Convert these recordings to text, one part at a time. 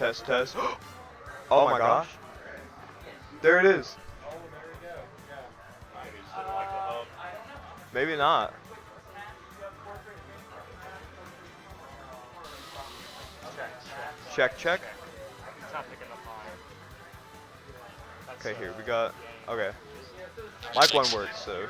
test, test. Oh my gosh. There it is. Maybe not. Check, check. Okay, here we got. Okay. Mic one works, so.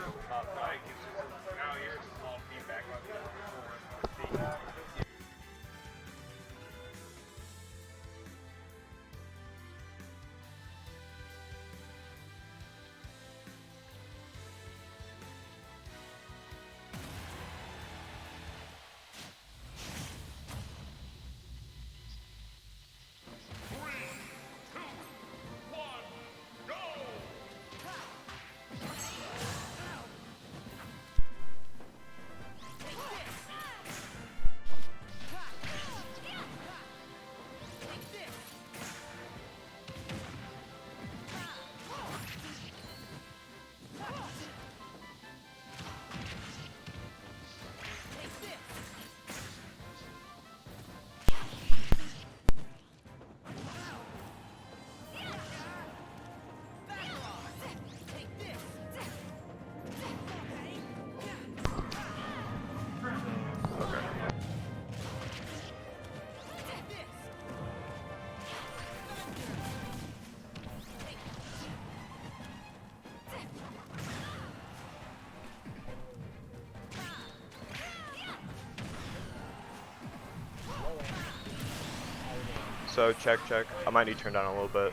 So check, check. I might need to turn down a little bit.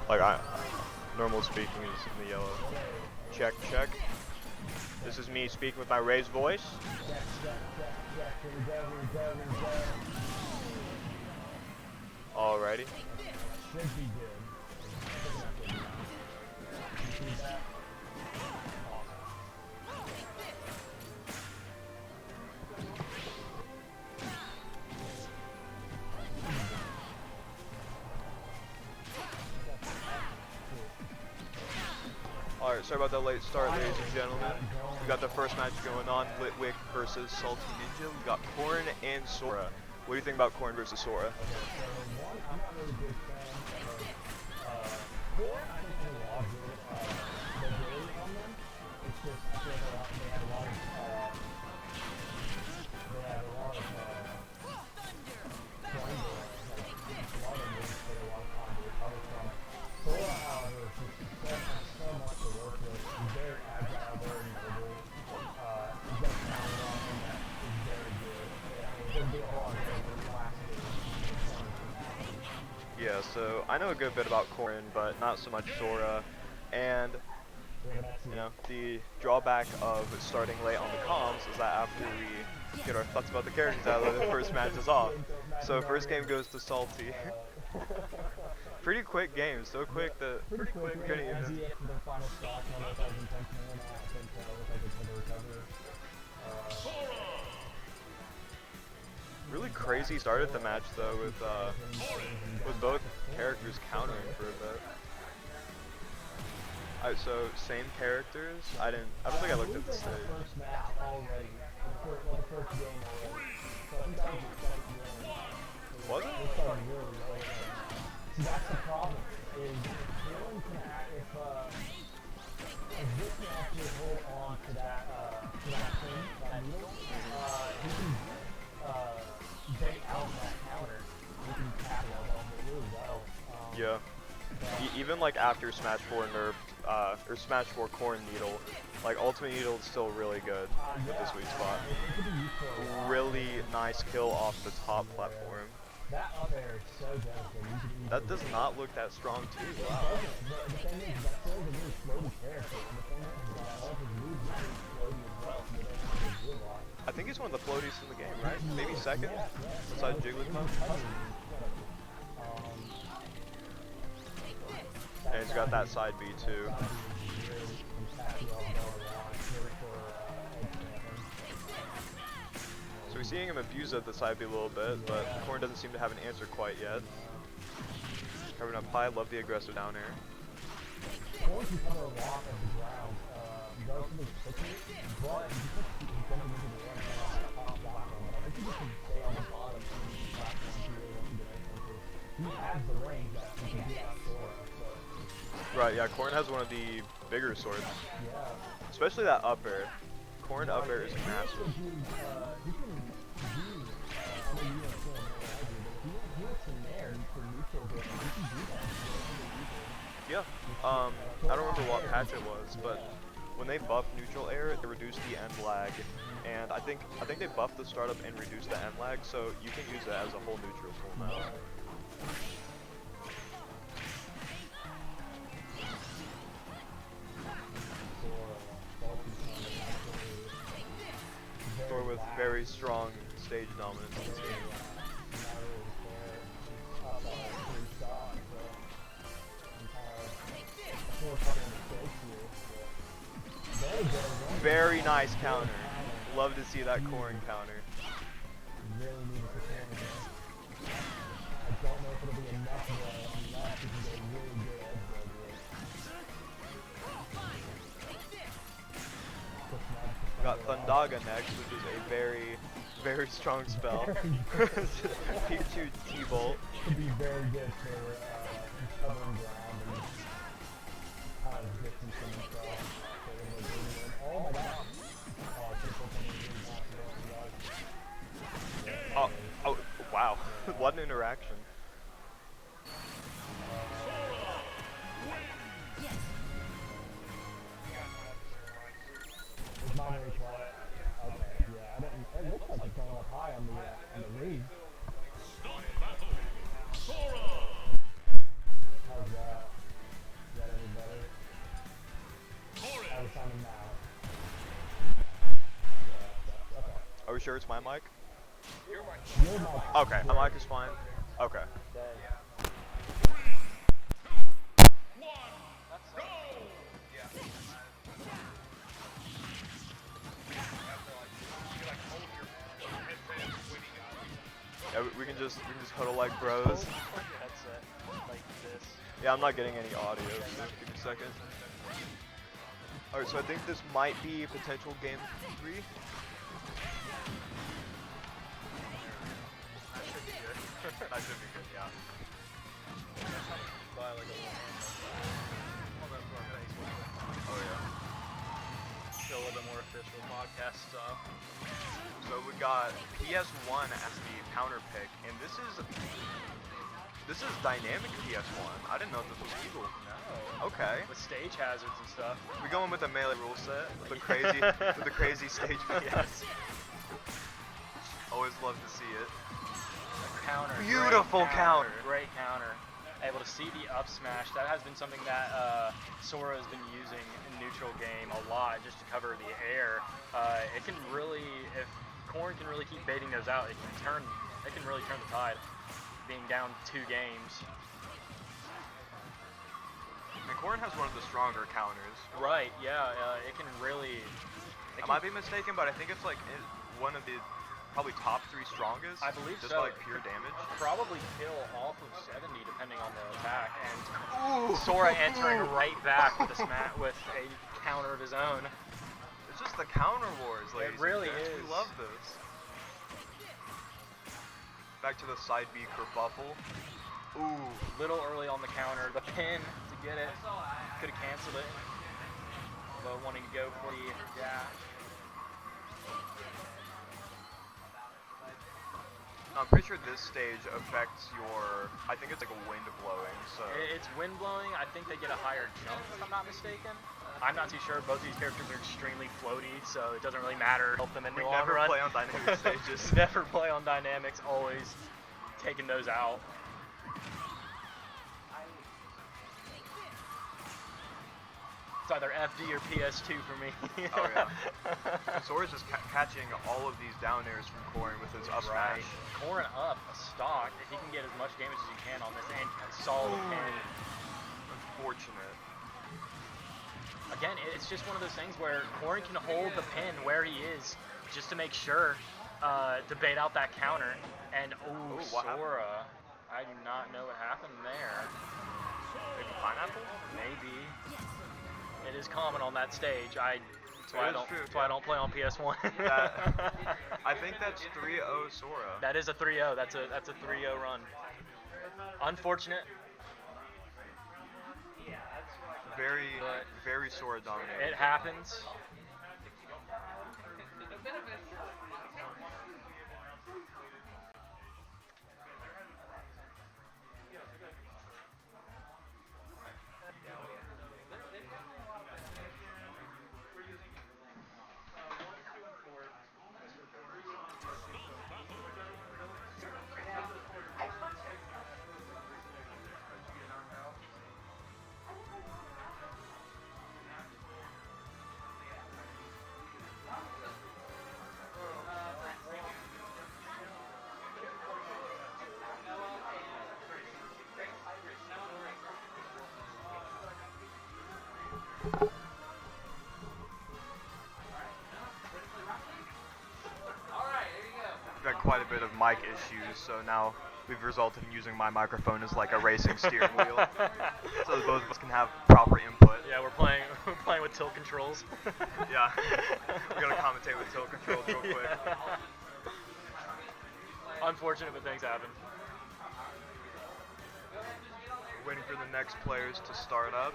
Like normal speaking is in the yellow. Check, check. This is me speaking with my raised voice. Alrighty. Alright, sorry about that late start, ladies and gentlemen. We got the first match going on, Litwick versus Salty Ninja. We got Corn and Sora. What do you think about Corn versus Sora? Yeah, so I know a good bit about Corrin, but not so much Sora, and you know, the drawback of starting late on the comms is that after we get our thoughts about the characters out of the first match is off. So first game goes to Salty. Pretty quick game, so quick that we couldn't even. Really crazy start at the match though, with both characters countering for a bit. Alright, so same characters. I don't think I looked at the stage. Was it? That's the problem. Is Dylan can act if this can actually hold on to that thing, that needle, he can bait out that counter. He can capitalize on it really well. Yeah. Even like after Smash 4 nerf, or Smash 4 Corn Needle, like Ultimate Needle is still really good with the sweet spot. Really nice kill off the top platform. That up air is so devastating. That does not look that strong too. Wow. The thing is, that's still a really floaty character, and the thing is that all of his moves are really floaty as well, so they don't have to do a lot. I think he's one of the floaties in the game, right? Maybe second, besides Jigglypuff. And he's got that side B too. So we're seeing him abuse at the side B a little bit, but Corn doesn't seem to have an answer quite yet. Covering up high, love the aggressive down air. Corn can cover a lot of the ground, relatively quickly, but he keeps jumping into the air and on the top platform. I think he can stay on the bottom and the platform if he really wants to get anything. he has the range that he can beat out Sora, but Right, yeah, Corrin has one of the bigger swords. yeah. Especially that up air. Corrin up air is He massive. can do, I know you don't feel more than I do, but if he wants to nair for neutral damage, he can do that really easily. Yeah. I don't remember what patch it was, but when they buffed neutral air, they reduced the end lag, and I think they buffed the startup and reduced the end lag, so you can use it as a whole neutral tool now. Thor with very strong stage dominance in this game. Very nice counter. Love to see that Corrin counter. Really need to prepare again. I don't know if it'll be enough though, unless we can get a really good edge guard here. We got Thundaga next, which is a very, very strong spell. Pikachu T-Bolt. Could be very good for covering ground and kind of distancing himself. Oh my god! Oh, I think something is really possible. Oh, wow. What an interaction. Is mine reach wide? Okay, yeah, I didn't, it looks like it's going up high on the read. How's that? Is that any better? I was sounding now. Yeah, okay. Are we sure it's my mic? Your mic. Okay, my mic is fine. Okay. Yeah, we can just huddle like bros. Headset like this. Yeah, I'm not getting any audio, so give me a second. Alright, so I think this might be potential game 3. That should be good. That should be good, yeah. Buy like a little Oh yeah. Feel a little bit more official podcast style. So we got PS1 as the counter pick, and this is dynamic PS1. I didn't know this was legal. No. Okay. With stage hazards and stuff. We going with the melee rule set with the crazy with the crazy stage PS. Always love to see it. Counter. Beautiful counter. Great counter. Able to see the up smash. That has been something that Sora has been using in neutral game a lot, just to cover the air. It can really, if Corrin can really keep baiting those out, it can really turn the tide. Being down 2 games. And Corrin has one of the stronger counters. Right. Yeah. It can really. I might be mistaken, but I think it's like one of the probably top 3 strongest. I believe just so. Like pure damage. Probably kill off of 70 depending on the attack, and Sora answering right back with a counter of his own. It's just the counter wars, ladies. It really and gents. is. We love this. Back to the side B kerfuffle. Ooh. Little early on the counter, the pin to get it. Could have canceled it, but wanting to go for the dash. I'm pretty sure this stage affects your, I think it's like a wind blowing, so. It's wind blowing. I think they get a higher jump, if I'm not mistaken. I'm not too sure. Both of these characters are extremely floaty, so it doesn't really matter. Help them in the long never run. play on dynamic stages. Never play on dynamics. Always taking those out. It's either FD or PS2 for me. Oh yeah. And Sora's just catching all of these down airs from Corrin with his up smash. Corrin up a stock. If he can get as much damage as he can on this and solid pin. Unfortunate. Again, it's just one of those things where Corrin can hold the pin where he is just to make sure to bait out that counter. And Sora, I do not know what happened there. Maybe pineapple? Maybe. It is common on that stage. That's why I don't play on PS1. I think that's 3-0 Sora. That is a 3-0. That's a 3-0 run. Unfortunate, Very, but very Sora dominated. it happens. We've had quite a bit of mic issues, so now we've resulted in using my microphone as like a racing steering wheel, so that both of us can have proper input. Yeah, we're playing with tilt controls. Yeah, we're gonna commentate with tilt controls real quick. Yeah. Unfortunate, but things happen. Waiting for the next players to start up.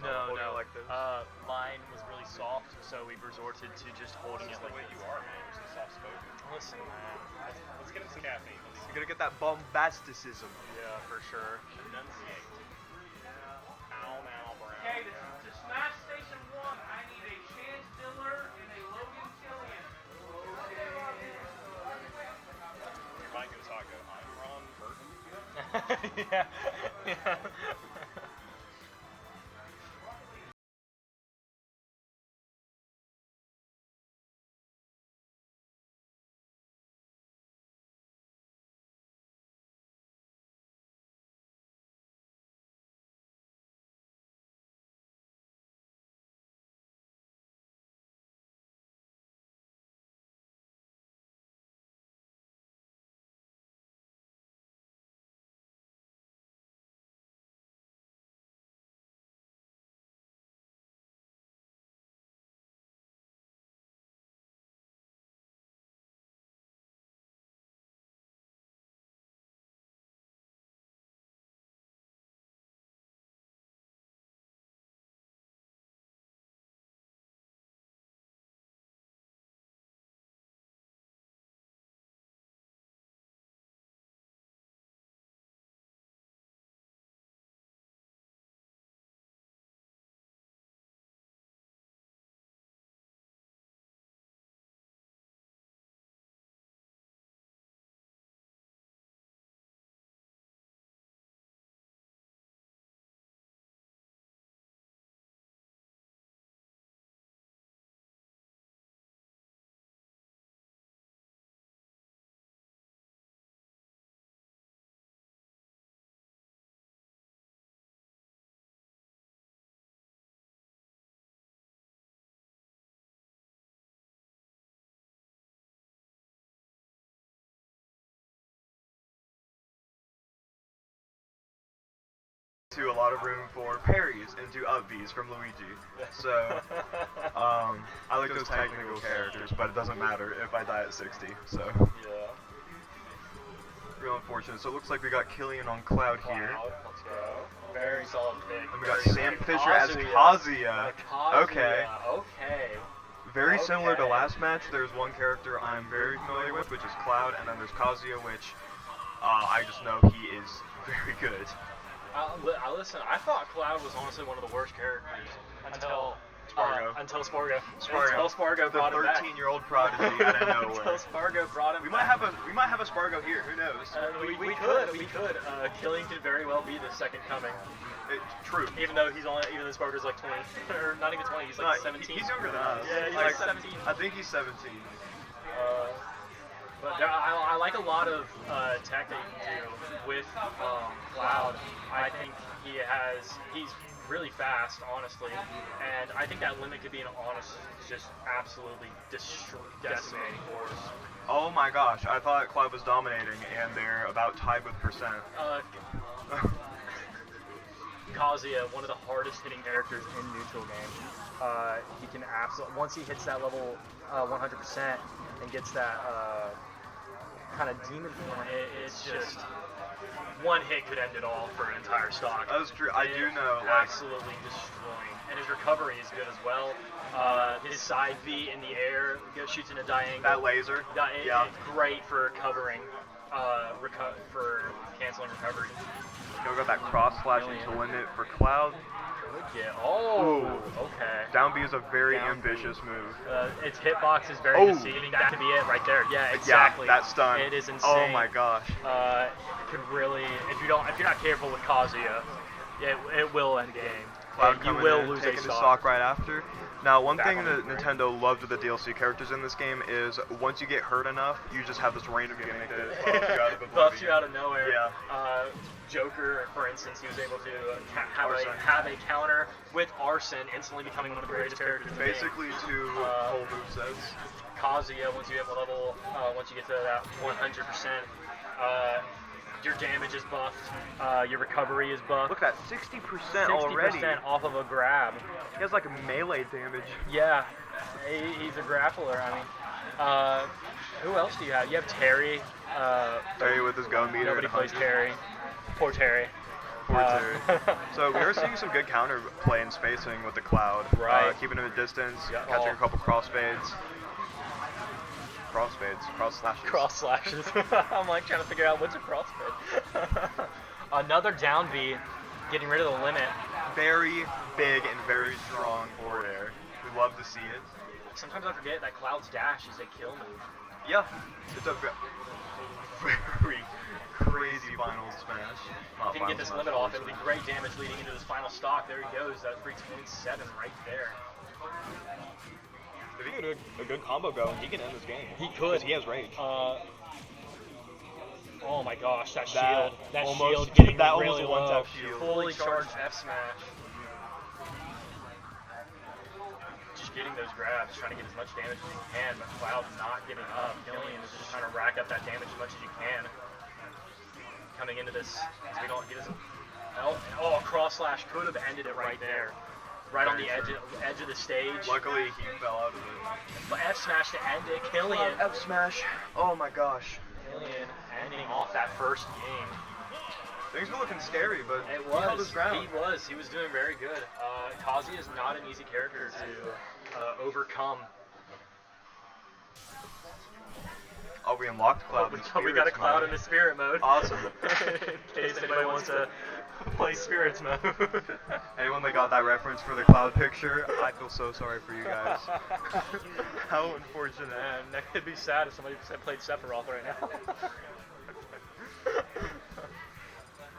No, Holding no. it like this? Mine was really soft, so we've resorted to just holding it the like way this. you are, man. You're so soft spoken. Listen, man. Let's get him some caffeine. Let's You're gonna get that bombasticism. Yeah, for sure. enunciate. Ow, now, Brown. Okay, to Smash Station 1, I need a Chance Diller and a Logan Killian. Your mind goes hot. Go. I'm Ron Burton. Yeah. Yeah. To a lot of room for parries into up Bs from Luigi. So, I like those technical characters, but it doesn't matter if I die at 60, so. Yeah. Real unfortunate. So it looks like we got Killian on Cloud here. Cloud, let's go. Very solid pick. And we got Very Sam solid. Fisher as Kazuya. Kazuya. Okay. Okay. Very similar to Okay. last match. There's one character I'm very familiar with, which is Cloud, and then there's Kazuya, which I just know he is very good. Listen, I thought Cloud was honestly one of the worst characters until Spargo. Until Spargo. Spargo. Until Spargo The brought him back. 13-year-old prodigy out of nowhere. Until Spargo brought him. We might have a Spargo here. Who knows? We could. Killian could very well be the second coming. True. Even though Spargo's like 20, or not even 20. He's like 17. He's younger than us. Yeah, he's like like 17. I think he's 17. But I like a lot of tech that you can do with Cloud. I think he's really fast, honestly, and I think that limit could be an honest, just absolutely decimating force. Oh my gosh, I thought Cloud was dominating, and they're about tied with percent. Kazuya, one of the hardest hitting characters in neutral game. He can absolutely, once he hits that level 100% and gets that kind of demon form, it's just one hit could end it all for an entire stock. That's true. I do know. Absolutely destroying, and his recovery is good as well. His side B in the air shoots in a diangle. That laser. Yeah. It's great for covering, for canceling recovery. You'll got that cross slash into limit for Cloud. Okay. Down B is a very ambitious move. Its hitbox is very deceiving. That could be it right there. Yeah, exactly. Yeah, that stun. It is insane. Oh my gosh. Could really, if you're not careful with Kazuya, it will end game. Cloud You coming will in, lose taking a the stock. stock right after. Now, one Back thing on that the Nintendo loved with the DLC characters in this game is once you get hurt enough, you just have this random gimmick that buffs you out of oblivion. Buffs you out of nowhere. Yeah. Joker, for instance, he was able to have a counter with Arson, instantly becoming one of the greatest characters in the game. Basically, two whole movesets. Kazuya, once you get to that 100%, your damage is buffed, your recovery is buffed. Look at that, 60% already. 60% off of a grab. He has like a melee damage. Yeah, he's a grappler. I mean, who else do you have? You have Terry. Terry with his go meter. Nobody plays Terry. Poor Terry. Poor Terry. So we are seeing some good counter play and spacing with the Cloud. Right. Keeping him at distance, Yeah. catching a couple crossfades. Cross slashes. Cross slashes. I'm like trying to figure out what's a crossfade. Another down B, getting rid of the limit. Very big and very strong forward air. We love to see it. Sometimes I forget that Cloud's dash is a kill move. Yeah, it's a very crazy final smash. If he can get this limit off, it'll be great damage leading into this final stock. There he goes. That 3.7 right there. If he can do a good combo going, he can end this game. He could. Because he has rage. Oh my gosh, that That shield. That almost- shield getting that really almost a one-tap low. shield. Fully charged F smash. Just getting those grabs, trying to get as much damage as you can, but Cloud not giving up. Killian is just trying to rack up that damage as much as you can. Coming into this, he doesn't. Oh, cross slash could have ended it right there. Right on the edge of the stage. Luckily, he fell out of it. But F smash to end it. Killian. F smash. Oh my gosh. Killian ending off that first game. Things were looking scary, but It he held was. his ground. He was doing very good. Kazuya is not an easy character to overcome. Oh, we unlocked Cloud. We got a Cloud in the spirit mode. Awesome. In case anybody wants to play spirits mode. Anyone that got that reference for the Cloud picture, I feel so sorry for you guys. How unfortunate. Man, that could be sad if somebody played Sephiroth right now.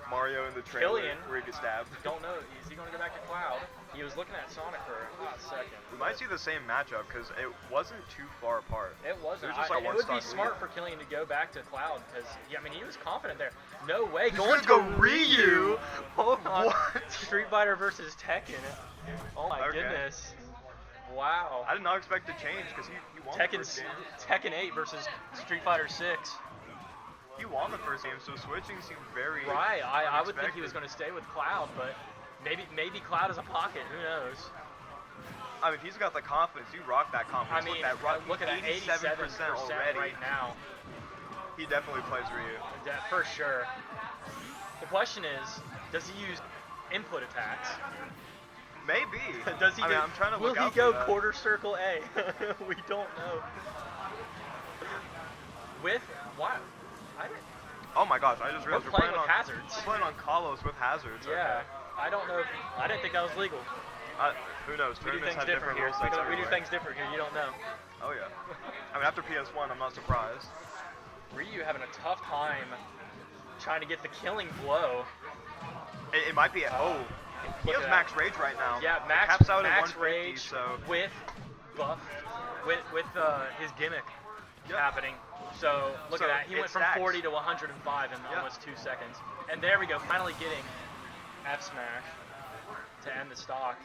Mario in the trailer Killian. where he gets stabbed. Don't know. Is he going to go back to Cloud? He was looking at Sonic for a hot second. We might see the same matchup because it wasn't too far apart. It wasn't. It was just like it one would be stock smart lead. for Killian to go back to Cloud because, he was confident there. No way. He's Going gonna to go Ryu? Hold on. What? Street Fighter versus Tekken. Oh my Okay. goodness. Wow. I did not expect to change because he won the first game. Tekken 8 versus Street Fighter 6. He won the first game, so switching seemed very Right. I would think he unexpected. was going to stay with Cloud, but maybe Cloud is a pocket. Who knows? I mean, he's got the confidence. You rock that I confidence. mean, look at that 87% already. right now. He definitely plays Ryu. For sure. The question is, does he use input attacks? Maybe. Does he? I mean, I'm trying to will look he out go for that. quarter circle A? We don't know. With what? I didn't. Oh my gosh, I just We're realized playing with on hazards. We're playing on Kalos with hazards. Yeah. I don't know. I didn't think that was legal. Okay. Who knows? We do Tournaments things have different here. rules sets We do everywhere. things different here. You don't know. Oh yeah. I mean, after PS1, I'm not surprised. Ryu having a tough time trying to get the killing blow. It might be. Oh, he Look has at max rage right now. Yeah, It max caps out at max 150, rage so with buff with his gimmick. Yep. happening. So look So at that. He it went from stacks. 40 to 105 in Yeah. almost 2 seconds. And there we go, finally getting F smash to end the stock.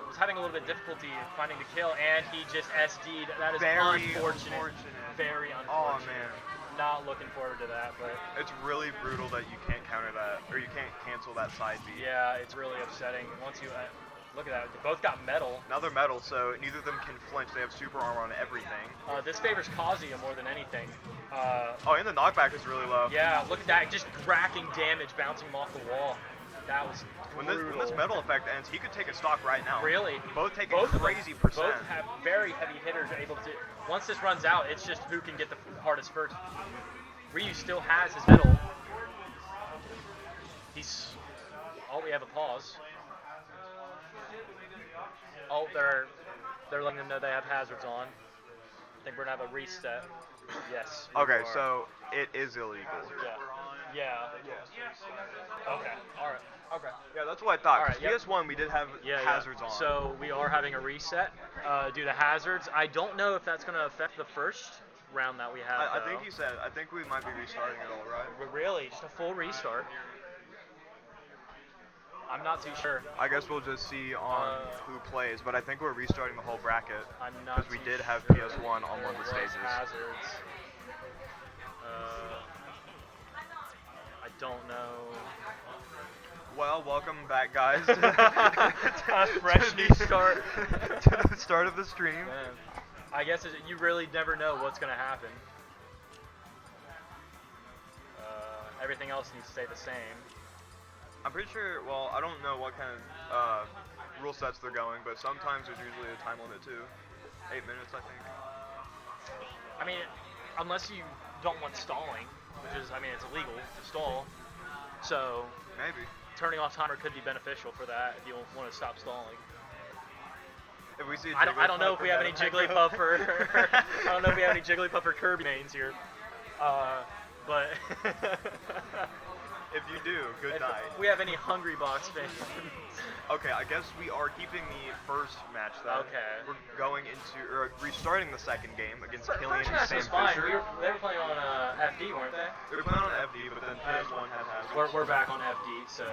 Was having a little bit of difficulty finding the kill, and he just SD'd. That is Very unfortunate. Very Oh unfortunate. man, Not looking forward to that, but it's really brutal that you can't counter that, or you can't cancel that side B. yeah, it's really upsetting. Once you look at that, they both got metal. Now they're metal, so neither of them can flinch. They have super armor on everything. This favors Kazuya more than anything. Oh, and the knockback is really low. Yeah, look at that, just racking damage, bouncing him off the wall. That was When brutal. this metal effect ends, he could take a stock right now. Really? Both taking Both of them- crazy percent. Both have very heavy hitters able to. Once this runs out, it's just who can get the hardest first. Ryu still has his metal. He's. Oh, we have a pause. Oh, they're letting them know they have hazards on. I think we're gonna have a reset. Yes. we Okay, are. so it is illegal. Yeah. Okay. All right. Okay. Yeah, that's what I thought. All 'Cause right, yep. PS1, we did have hazards on. So we are having a reset due to hazards. I don't know if that's going to affect the first round that we have. I though. think he said. I think we might be restarting it all, right? Really, just a full restart. I'm not too sure. I guess we'll just see on who plays, but I think we're restarting the whole bracket I'm not because we too did have sure. PS1 on one of the There was stages. hazards. I don't know. Well, welcome back, guys. A fresh new start. To the start of the stream. Man, I guess you really never know what's going to happen. Everything else needs to stay the same. I'm pretty sure. Well, I don't know what kind of rule sets they're going, but sometimes there's usually a time limit too. 8 minutes, I think. I mean, unless you don't want stalling, which is, I mean, it's illegal to stall. So Maybe. turning off timer could be beneficial for that if you want to stop stalling. If we see a I don't know if we have any Jigglypuff, Jigglypuff or I don't know if we have any Jigglypuff or Kirby mains here. But if you do, good if night. we have any Hungry Box fans. Okay, I guess we are keeping the first match though. Okay. We're going into, or restarting the second game against First Killian and match Sam was fine. Fisher. They were playing on FD, weren't they? They were playing on FD, but then PS1 had hazards. We're back on FD, so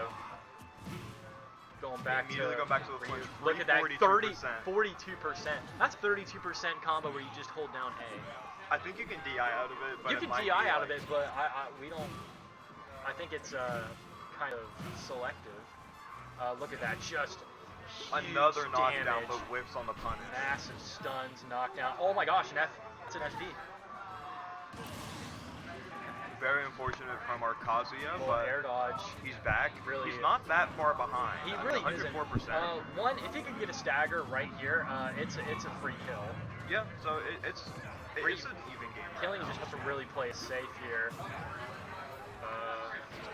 going back Immediately to go back to the flinch. look at that 42%. 42%. That's 32% combo where you just hold down A. I think you can DI out of it, but You it can might DI be out of like- it, but we don't. I think it's kind of selective. Look at that, just huge Another knockdown, damage, but whips on the punish. massive stuns, knockdown. Oh my gosh, it's an FD. Very unfortunate from our Kazuya, Little but air dodge. he's back. Really- He's not that far behind. He I mean, really isn't. 104%. One, if he could get a stagger right here, it's a free kill. Yeah, so it's an even game. right Killing now. just has to really play safe here.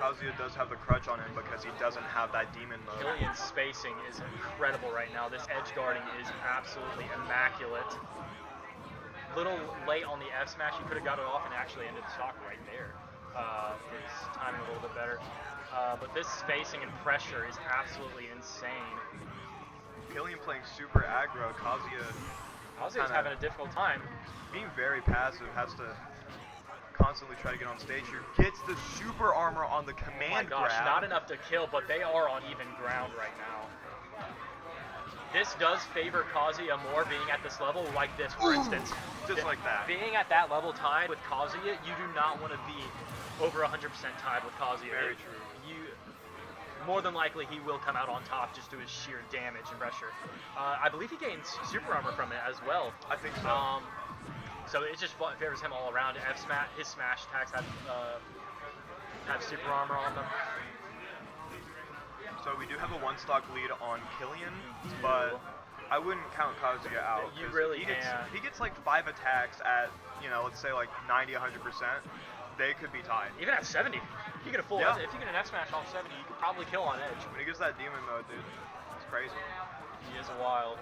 Kazuya does have the crutch on him because he doesn't have that demon mode. Killian's spacing is incredible right now. This edge guarding is absolutely immaculate. Little late on the F smash, he could have got it off and actually ended the stock right there. His timing a little bit better. But this spacing and pressure is absolutely insane. Killian playing super aggro. Kazuya's Kinda- having a difficult time. being very passive, has to constantly try to get on stage here. Gets the super armor on the Oh my command gosh, grab. not enough to kill, but they are on even ground right now. This does favor Kazuya more being at this level, like this, for instance. Just like that. Being at that level tied with Kazuya, you do not want to be over 100% tied with Kazuya. Very true. More than likely, he will come out on top just due to his sheer damage and pressure. I believe he gains super armor from it as well. I think so. So it just favors him all around. His smash attacks have super armor on them. So we do have a one stock lead on Killian, but I wouldn't count Kazuya out. You 'cause really he gets, can't. He gets like 5 attacks at, let's say like 90, 100%. They could be tied. Even at 70, you get a full. Yeah. If you get an F smash off 70, you could probably kill on edge. When he gets that demon mode, dude, it's crazy. He is wild.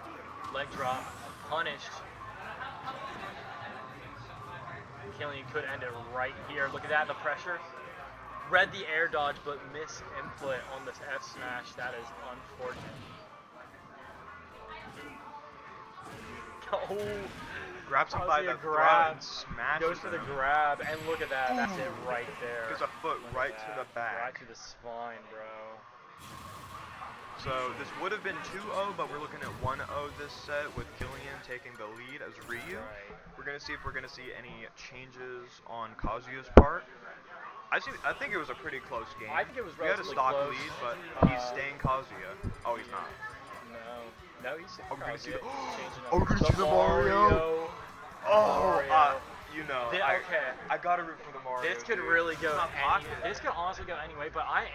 Leg drop, punished. Killian could end it right here. Look at that, the pressure. Read the air dodge, but miss input on this F smash. That is unfortunate. Oh, grabs him by Kazuya the throat grab, and smashes goes for the him. grab, and look at that. That's it right there. Gives a foot Look at right to that. the back. Right to the spine, bro. So this would have been 2-0, but we're looking at 1-0 this set with Killian taking the lead as Ryu. Right. We're gonna see if we're gonna see any changes on Kazuya's part. I think it was a pretty close game. I think it was We had a relatively stock close. lead, but he's staying Kazuya. Oh, he's not. No, he's. Oh, we're gonna see the. changing Oh, we're gonna see the Mario. Oh, Mario. you know. Okay. I gotta root for the Mario. This could dude. really go. It's not pocket. This could honestly go anyway, but I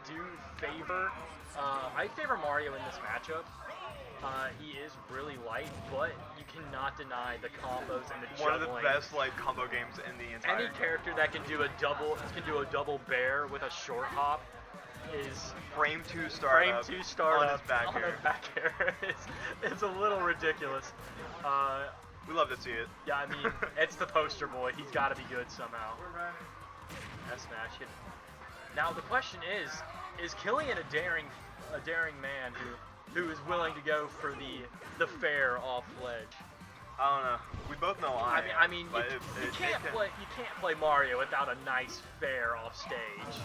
do favor. I favor Mario in this matchup. He is really light, but you cannot deny the combos and the juggling. One of the best like combo games in the entire. Any character that can do a double bear with a short hop is frame 2 startup. Frame 2 startup on his back air. a back air. it's a little ridiculous. We love to see it. Yeah, I mean, it's the poster boy. He's got to be good somehow. That's smash it. Now the question is Killian a daring man who is willing to go for the fair off ledge? I don't know. We both know I mean, but you can't play Mario without a nice fair off stage.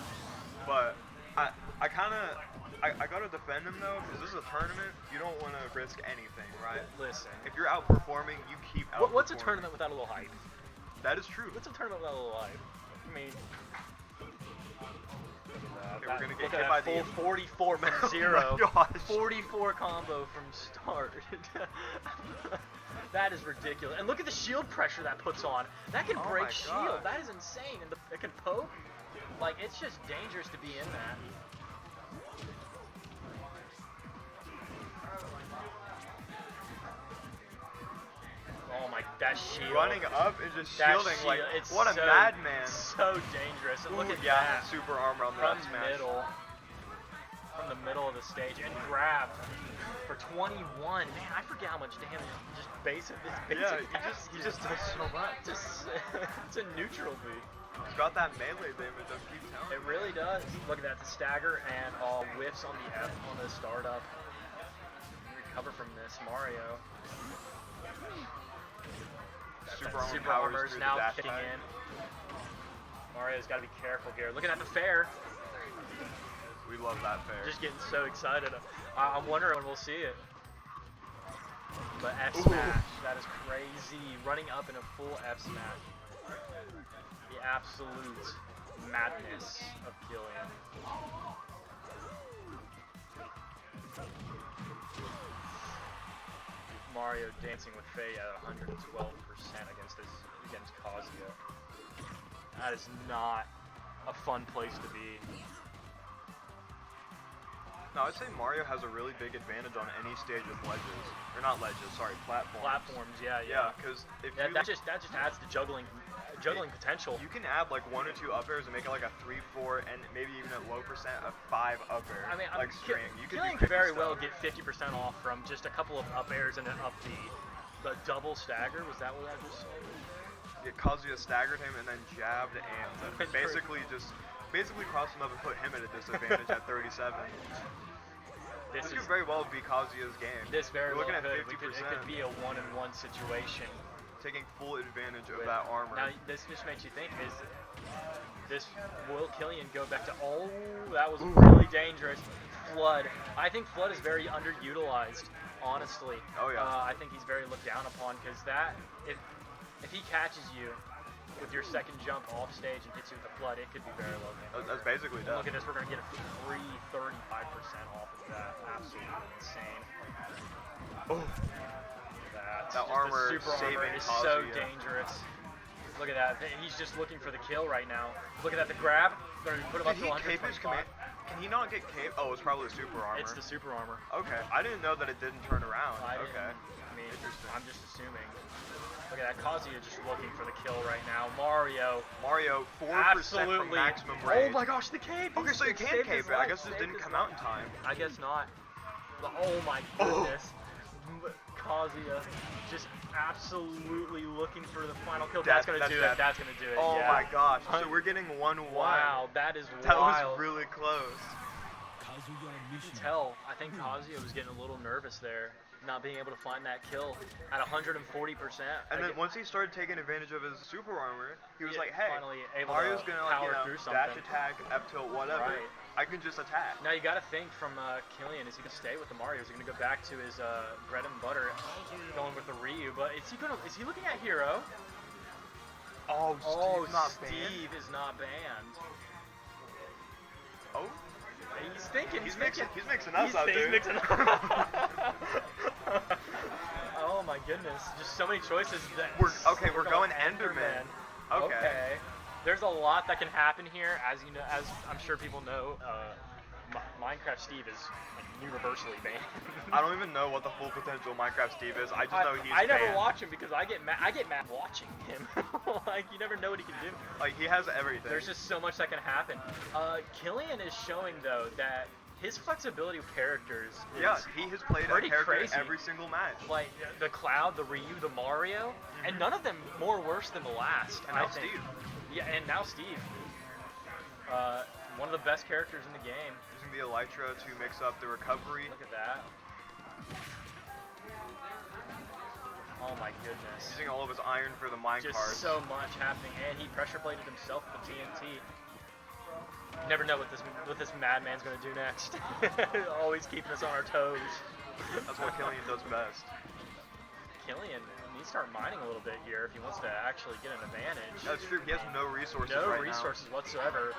But I gotta defend him though, because this is a tournament. You don't want to risk anything, right? Listen, If you're outperforming, you keep outperforming. what's a tournament without a little hype? That is true. What's a tournament without a little hype? I mean, Okay, we're gonna get look hit at by that the full 44 minute Oh zero. my gosh. 44 combo from start. That is ridiculous. And look at the shield pressure that puts on. That can Oh break my shield. gosh. That is insane. And it can poke. Like, it's just dangerous to be in that. Oh my, that shield. Running up and just That shielding like shield, it's what a so, madman. So dangerous. And look Ooh, at yeah, that. super armor on the From up smash. middle. From the middle of the stage and grab for 21. Man, I forget how much damage just basic this basic Yeah, attack he just does so much. It's a neutral B. He's got that melee damage, I keep telling It really does. Look at that, the stagger and whiffs on the F on the startup. Recover from this, Mario. Super armor's through now the dash kicking attack. in. Mario's got to be careful here. Looking at the fair. We love that fair. Just getting so excited. I'm wondering when we'll see it. But F Ooh. smash, that is crazy. Running up in a full F smash. The absolute madness of Killian. Mario dancing with Faye at 112% against Kazuya. That is not a fun place to be. No, I'd say Mario has a really big advantage on any stage with ledges. Or not ledges, sorry, platforms. Platforms, yeah. Yeah, because if Yeah, you that just adds to juggling potential. you can add like 1 or 2 up airs and make it like a 3, 4, and maybe even at low percent a 5 up air. I mean, like string. You could Killian do could very crazy well stuff. get 50% off from just a couple of up airs and an up B. The double stagger, was that what I just said? Yeah, Kazuya staggered him and then jabbed and That's basically crossed him up and put him at a disadvantage at 37. This could very well be Kazuya's game. This very We're well looking at could. 50%. It could be a 1-on-1 situation. Taking full advantage of that armor. Now, this just makes you think, will Killian go back to, oh, that was really dangerous. Flood. I think Flood is very underutilized, honestly. Oh, yeah. I think he's very looked down upon, because if he catches you with your second jump off stage and hits you with the Flood, it could be very low damage. That's basically And death. look at this, we're going to get a free 35% off of that. Absolutely insane. Oh. That That just armor the super armor saving is so Kazuya. dangerous. Look at that. He's just looking for the kill right now. Look at that, the grab. They're going to put him up Did to he cape his 125. command? Can he not get cape? Oh, it's probably the super armor. It's the super armor. Okay, I didn't know that it didn't turn around. Okay. I mean, Interesting. I'm just assuming. Look at that. Kazuya just looking for the kill right now. Mario. 4% from Absolutely. maximum Oh rage. my gosh, the cape. Okay, so you can saved cape his it. I life, guess it saved didn't his come out in time. I guess not. Oh my goodness. Kazuya just absolutely looking for the final kill. That's going to do it. That's going to do it. Oh yeah. my gosh. So we're getting 1-1. Wow, that is That wild. was really close. You can tell, I think Kazuya was getting a little nervous there, not being able to find that kill at 140%. And then once he started taking advantage of his super armor, he was Yeah, like, hey, finally able Mario's to gonna power through dash something. attack, F tilt, whatever. Right. I can just attack. Now you got to think from Killian, is he going to stay with the Mario? Is he going to go back to his bread and butter, going with the Ryu? But is he looking at Hero? Oh, Steve's not banned. Steve is not banned. Oh, He's thinking. he's mixing us out, He's dude. mixing Oh my goodness, just so many choices. We're going Enderman. Okay. There's a lot that can happen here, as you know, as I'm sure people know. Minecraft Steve is universally banned. I don't even know what the full potential of Minecraft Steve is. I just know he's I never banned. watch him because I get mad watching him. Like, you never know what he can do. Like, he has everything. There's just so much that can happen. Killian is showing though that his flexibility with characters is he has played a pretty character crazy. every single match. Like the Cloud, the Ryu, the Mario, and none of them more worse than the last. And I now think. Steve. Yeah, and now Steve. One of the best characters in the game. Using the Elytra to mix up the recovery. Look at that. Oh my goodness. Using all of his iron for the minecart. Just so much happening, and he pressure plated himself with the TNT. Never know what this madman's gonna do next. Always keeping us on our toes. That's what Killian does best. Killian needs to start mining a little bit here if he wants to actually get an advantage. That's true. He has no resources No right resources whatsoever.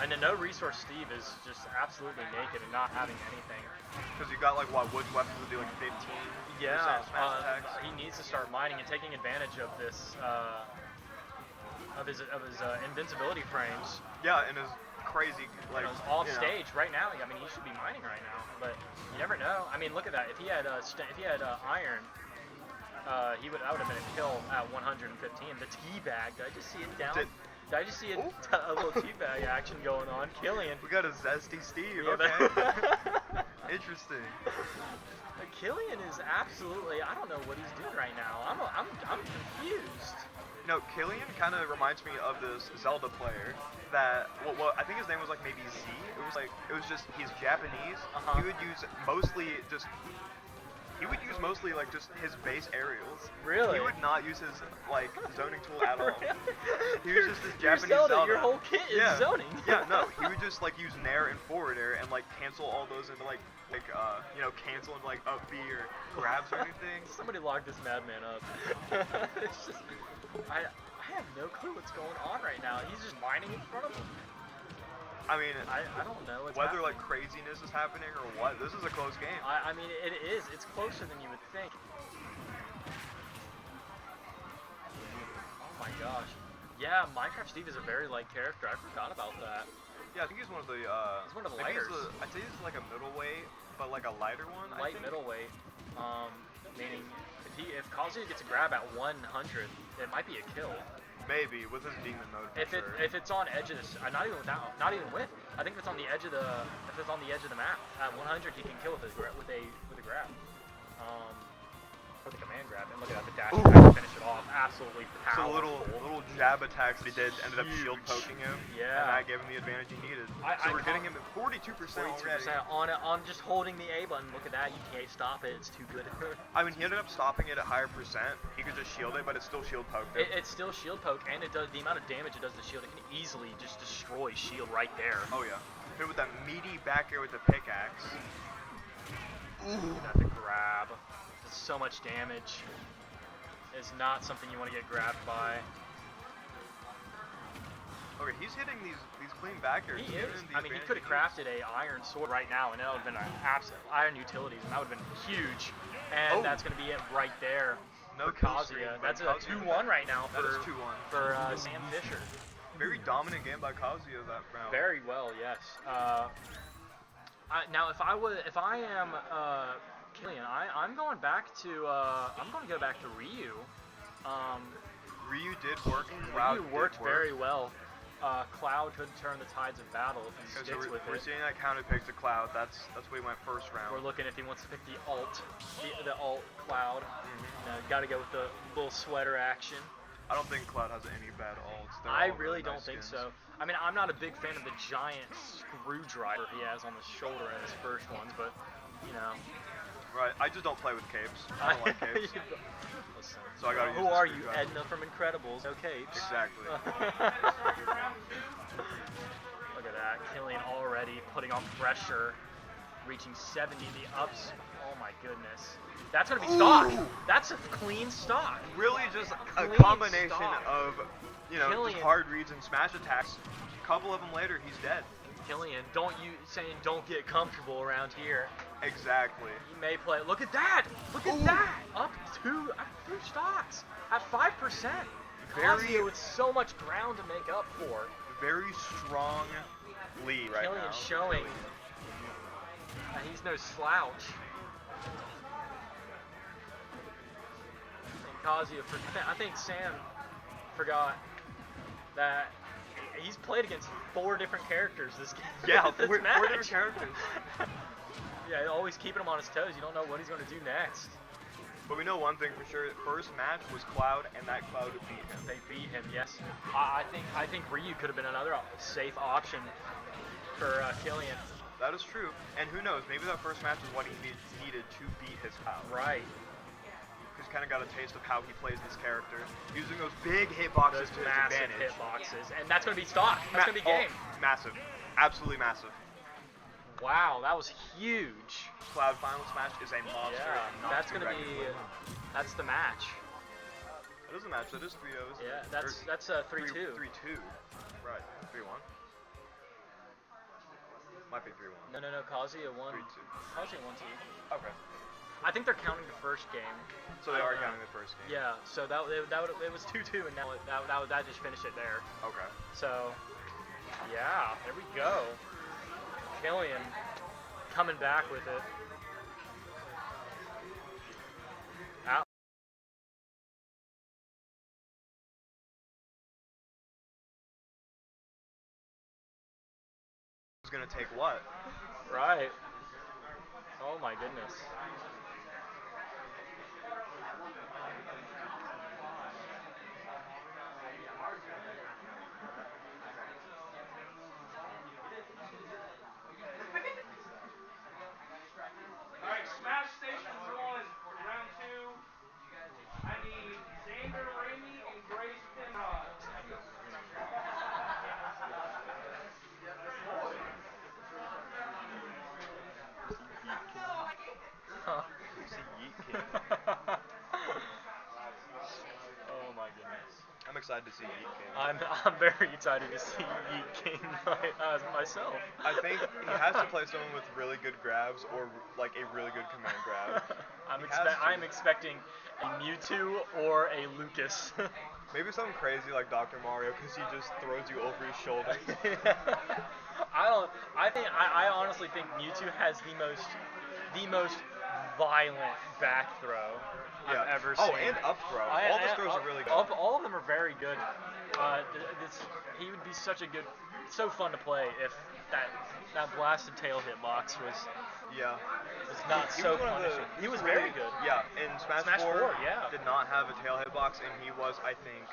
And the no resource Steve is just absolutely naked and not having anything. Because you got like Wood's weapons would do like 15. Yeah, smash attacks. he needs to start mining and taking advantage of this of his invincibility frames. Yeah, and his crazy like He's off stage right now. I mean, he should be mining right now, but you never know. I mean, look at that. If he had iron, that would have been a kill at 115. The teabag. Did I just see it down? Did I just see a little teabag action going on? Killian. We got a zesty Steve. Yeah, Okay. Interesting. Killian is absolutely. I don't know what he's doing right now. I'm confused. You know, Killian kind of reminds me of this Zelda player that, well, I think his name was like maybe Z. It was just, he's Japanese. He would use mostly just like just his base aerials. Really? He would not use his like zoning tool at all. He was just this Your Japanese Zelda. Zelda. Your whole kit is zoning. Yeah, no, he would just like use nair and forward air and like cancel all those into like cancel into like up B or grabs or anything. Somebody lock this madman up. It's just, I have no clue what's going on right now. He's just mining in front of him. I mean, I don't know what's whether happening. like craziness is happening or what. This is a close game. I mean, it is. It's closer than you would think. Oh my gosh. Yeah, Minecraft Steve is a very light character. I forgot about that. Yeah, I think he's one of the. He's one of the maybe lighters. I'd say he's like a middleweight, but like a lighter one. I Light think. middleweight. Meaning if Kazuya gets a grab at 100, it might be a kill. Maybe with his demon mode. If it's on edge of this, not even with. I think if it's on the edge of the map at 100, he can kill with a grab. With a command grab, and look at that, the dash attack to finish it off. Absolutely So powerful. little jab attacks that he did ended up shield Huge. poking him. Yeah. And that gave him the advantage he needed. So we're getting him at 42% 42% already. on just holding the A button. Look at that, you can't stop it. It's too good. I mean, he ended up stopping it at higher percent. He could just shield it, but it still shield poked him. It's still shield poke, and it does the amount of damage it does to shield. It can easily just destroy shield right there. Oh yeah. Hit with that meaty back air with the pickaxe. Ooh, that's a grab. Does so much damage. It's not something you want to get grabbed by. Okay, he's hitting these clean back airs. He giving is. him the I mean, he advantage could have crafted a iron sword right now, and that would have been an absolute iron utilities, and that would have been huge. And that's going to be it right there No for kill streak, Kazuya. but That's a Kazuya- 2-1 right now That is for 2-1. Sam Fisher. Very dominant game by Kazuya that round. Very well, yes. Now, if I am Killian, I'm going back to I'm going to go back to Ryu. Ryu did work. Cloud Ryu did worked work. very well. Cloud could turn the tides of battle if he Okay, sticks so with we're it. seeing that counter pick to Cloud. That's what he went first round. We're looking if he wants to pick the alt Cloud. Got to go with the little sweater action. I don't think Cloud has any bad ults. They're I all really don't nice think skins. so. I mean, I'm not a big fan of the giant screwdriver he has on the shoulder in his first ones, but you know. Right, I just don't play with capes. I don't like capes. Listen, So I gotta use who the are you, screwdriver. Edna from Incredibles? No capes. Exactly. Look at that, Killian already putting on pressure, reaching 70. The ups. Oh my goodness. That's gonna be stock. Ooh. That's a clean stock. Really just a Clean combination stock. of, you know, Killian. just hard reads and smash attacks. A couple of them later, he's dead. Killian, saying don't get comfortable around here. Exactly. He may play. Look at that! Look at Ooh. that! Up two stocks at 5%. Very- Kazuya with so much ground to make up for. Very strong lead right Killian now. showing Really. that he's no slouch. And Kazuya, I think Sam forgot that he's played against 4 different characters this game. Yeah, this four match. different characters. Yeah, always keeping him on his toes. You don't know what he's going to do next. But we know one thing for sure. First match was Cloud, and that Cloud beat him. They beat him, yes. I think Ryu could have been another safe option for Killian. That is true. And who knows? Maybe that first match is what he needed to beat his Cloud. Right. He's kind of got a taste of how he plays this character, using those big hitboxes Those to his massive advantage. hitboxes, and that's going to be stock. That's going to be game. Massive. Absolutely massive. Wow, that was huge. Cloud Final Smash is a monster. Yeah, not that's to going to reckon be. with. That's the match. That is a match. That is 3-0. Yeah, that's 3-2. 3-2. Right. 3-1. Might be 3-1. No, Kazuya won. 3-2. Kazuya won 2. Okay. I think they're counting the first game. So they are counting the first game. Yeah, so it was 2-2, and now that just finished it there. Okay. So, yeah, there we go. Killian coming back with it. Out. Who's gonna take what? Right. Oh my goodness. Alright, Smash Station 1, round 2. I need Xander Ramey and Grace Pinrod. Huh. Yeet King. Oh my goodness. I'm excited to see Yeet King. I'm very excited to see Yeet King myself. I think he has to play someone with really good grabs or like a really good command grab. I'm expecting a Mewtwo or a Lucas. Maybe something crazy like Dr. Mario because he just throws you over his shoulder. I honestly think Mewtwo has the most violent back throw I've ever seen. Oh, and up throw. All those throws are really good. All of them are very good. He would be so fun to play if that blasted tail hitbox was Yeah. not He so was one of the punishing. He was very good. Yeah, in Smash 4, yeah. did not have a tail hitbox, and he was, I think,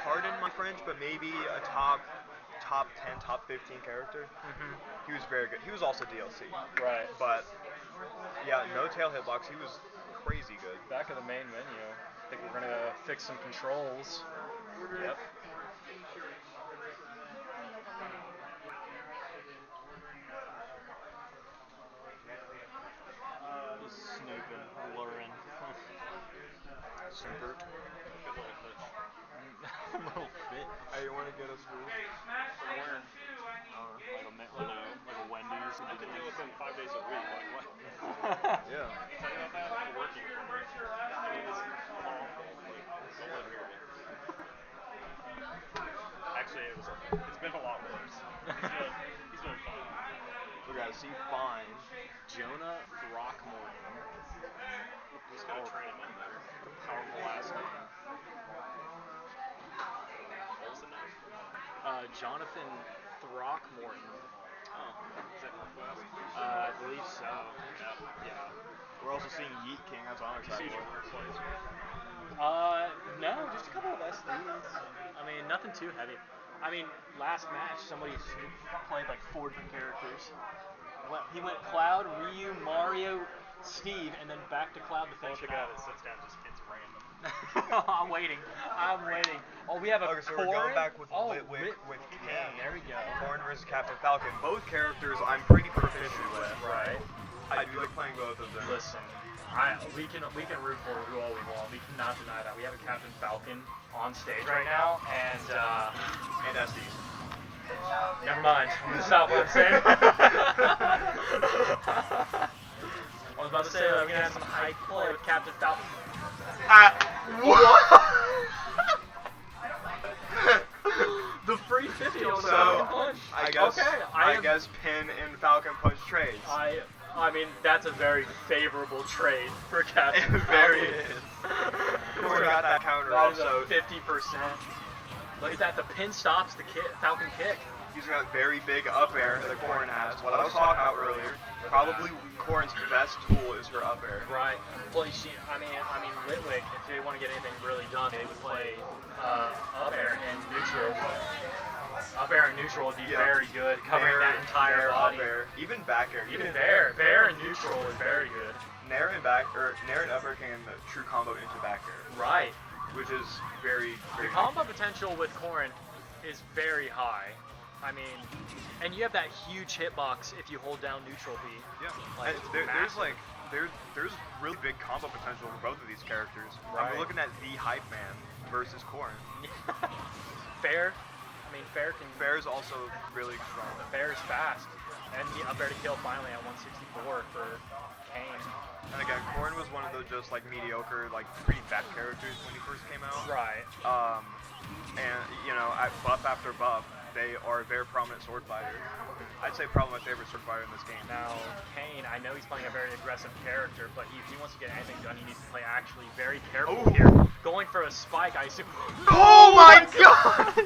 pardon my French, but maybe a top 10, top 15 character. Mhm. He was very good. He was also DLC. Right. But, yeah, no tail hitbox. He was crazy good. Back of the main menu. I think we're gonna fix some controls. Yep. Just snooping, luring. Super. Good little fish. Little fit. Hey, you want to get us food? Okay, Smash Station 2, I need Gabe. Like a Wendy's. I can deal with them 5 days a week. Like what? Yeah. Tell you about that? If I I'm working. butcher your last name, I'm Awful. sorry. Like, don't let her get. Actually, it's been a lot worse. He's been fine. We got to see fine. Jonah Throckmorton. Just gotta train him in there. What a powerful last name. What was the name? Jonathan Throckmorton. Oh, is that Northwest? I believe so. Yeah. Yeah. We're also seeing Yeet King. That's what I'm excited for. Plays. No, just a couple of SDs. I mean, nothing too heavy. I mean, last match, somebody played like 4 different characters. He went Cloud, Ryu, Mario, Steve, and then back to Cloud to finish The it guy out. that sits down just hits random. I'm waiting. I'm waiting. Oh, we have a Okay, so we're going back with Litwick with Yeah, Kane. there we go. Corrin versus Captain Falcon. Both characters I'm pretty proficient with. Right. I do like playing both of them. Listen, we can root for who all we want. We cannot deny that. We have a Captain Falcon on stage right now, and And SDs. never mind. I'm gonna stop what I'm saying. I was about to say that we're gonna have some hype play with Captain Falcon. What? The free 50 on the So, Falcon Punch. I guess Okay, I guess Pin and Falcon Punch trades. I mean, that's a very favorable trade for Captain It Falcon. very is. Corrin got that counter That is also. a 50%. Look at that, the pin stops the Falcon kick. Using that very big up air that Corrin has. What I was talking about earlier. Probably Corrin's best tool is her up air. Right. Well, you see, I mean, Litwick, if they want to get anything really done, they would play up air and neutral. Up air and neutral would be very good, covering that entire body. Up air, even back air. Even Bair and neutral is very good. Nair and up air can true combo into back air, Right. which is very, The very combo potential with Corrin is very high. I mean, and you have that huge hitbox if you hold down neutral B. Yeah, Like, and it's there's massive. like there's really big combo potential for both of these characters. Right. I'm looking at the hype man versus Corrin. Fair. I mean, Fair can. Fair's also really strong. Fair is fast, and the up air to kill finally at 164 for Kane. And again, Corrin was one of those just like mediocre, like pretty bad characters when he first came out. Right. And you know, at buff after buff, they are a very prominent sword fighter. I'd say probably my favorite sword fighter in this game. Now, Kane, I know he's playing a very aggressive character, but if he wants to get anything done, he needs to play actually very careful Ooh. here. Going for a spike, I assume. Oh my god!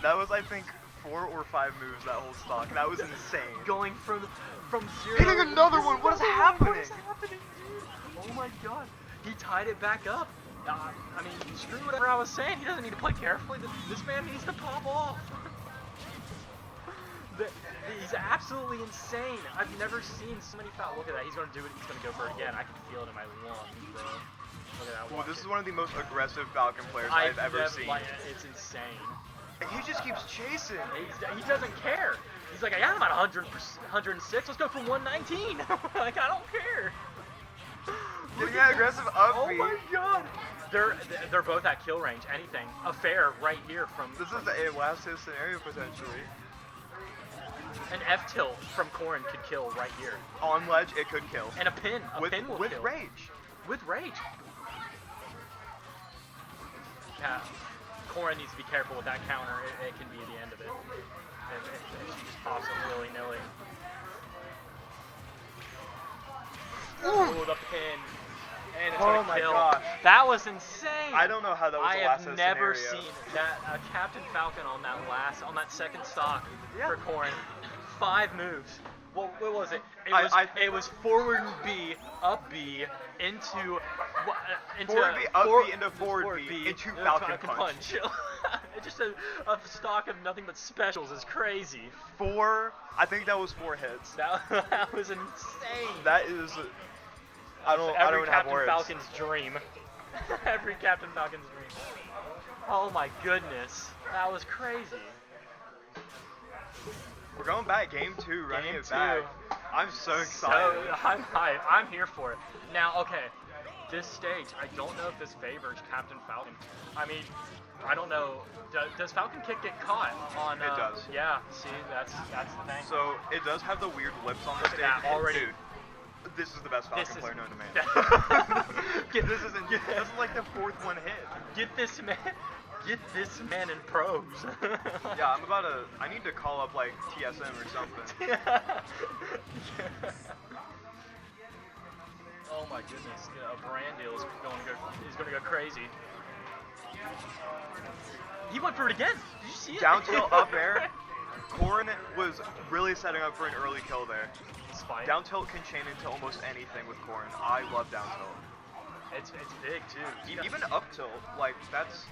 That was, I think, 4 or 5 moves that whole stock. That was insane. Going from zero. Hitting another one. What is happening? What is happening, dude? Oh my god. He tied it back up. I mean, screw whatever I was saying. He doesn't need to play carefully. This man needs to pop off. He's absolutely insane. I've never seen so many foul. Look at that. He's going to do it. He's going to go for it again. I can feel it in my lungs, bro. Look at that. Well, Watch this is it. one of the most aggressive Falcon players I've ever never, seen. Like, it's insane. And he just keeps chasing. He doesn't care. He's like, I got him at 100, 106. Let's go for 119. Like, I don't care. Getting that aggressive up Oh B. my god. They're both at kill range. Anything. A fair right here from. This is a last hit scenario potentially. An F tilt from Corrin could kill right here. On ledge, it could kill. And a pin. A pin will with kill. rage. With rage. Yeah. Corrin needs to be careful with that counter. It can be the end of it. If she just pops him willy-nilly. Ooh, the pin. And it's Oh gonna my kill. gosh. That was insane. I don't know how that was I the last have hit never scenario. seen that Captain Falcon on that second stock Yeah. for Corrin. 5 moves. What was it? It was forward B, up B, into Forward B, up B, into forward B, into Falcon Punch. Punch. It's just a stock of nothing but specials is crazy. I think that was 4 hits. That was insane. That is, I don't Every have Captain words. Falcon's dream. Every Captain Falcon's dream. Oh my goodness, that was crazy. We're going back, game 2, running Game it back. 2. I'm so excited. I'm here for it. Now, okay, this stage, I don't know if this favors Captain Falcon. I mean, I don't know. Does Falcon Kick get caught on? It does. Yeah. See, that's the thing. So it does have the weird lips on the stage. that already. Dude, this is the best Falcon This is- player known to man. This is like the 4th one hit. Get this man in pros. Yeah, I need to call up like TSM or something. Oh my goodness, a brand deal is going to go crazy. He went for it again. Did you see it? Down tilt up air. Corrin was really setting up for an early kill there. spike. Down tilt can chain into almost anything with Corrin. I love down tilt. It's big too. Even up tilt, like that's.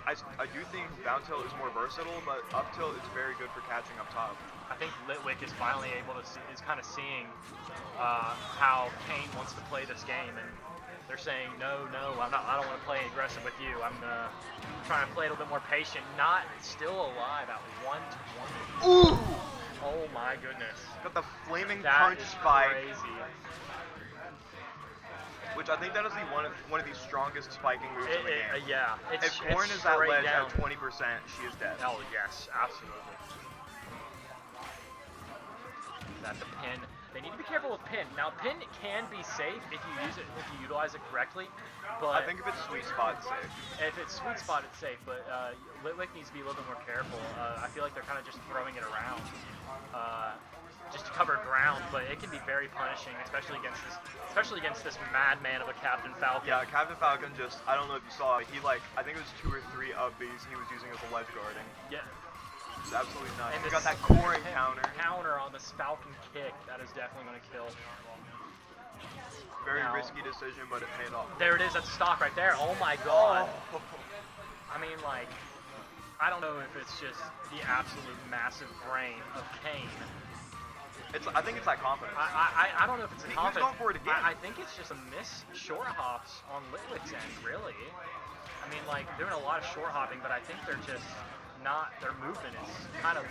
I do think down tilt is more versatile, but up tilt is very good for catching up top. I think Litwick is finally able to is kind of seeing how Kane wants to play this game, and they're saying no, I don't want to play aggressive with you. I'm trying to play a little bit more patient. Not still alive at 120. Ooh! Oh my goodness. Got the flaming That punch is spike, crazy. which I think that is one of the strongest spiking moves in the game. Yeah. If It's Corrin is at straight ledge down. at 20%, she is dead. Oh yes, absolutely. That the pin. They need to be careful with pin. Now pin can be safe if you utilize it correctly, but I think if it's sweet spot, it's safe. if it's sweet spot, it's safe. But Litwick needs to be a little bit more careful. I feel like they're kind of just throwing it around, just to cover ground. But it can be very punishing, especially against this madman of a Captain Falcon. Yeah, Captain Falcon I don't know if you saw it, I think it was 2 or 3 of these he was using as a ledge guarding. Yeah. It's absolutely nuts. And He this got that Corrin counter. Counter on this Falcon kick. That is definitely going to kill. Very Now- risky decision, but it paid off. There it is. That's a stock right there. Oh my god. Oh. I mean, like, I don't know if it's just the absolute massive brain of Kane. I think it's that confidence. I don't know if it's a He was confidence. going for it again. I think it's just a miss short hops on Litwick's end, really. I mean, like, they're doing a lot of short hopping, but I think they're just not, their movement is kind of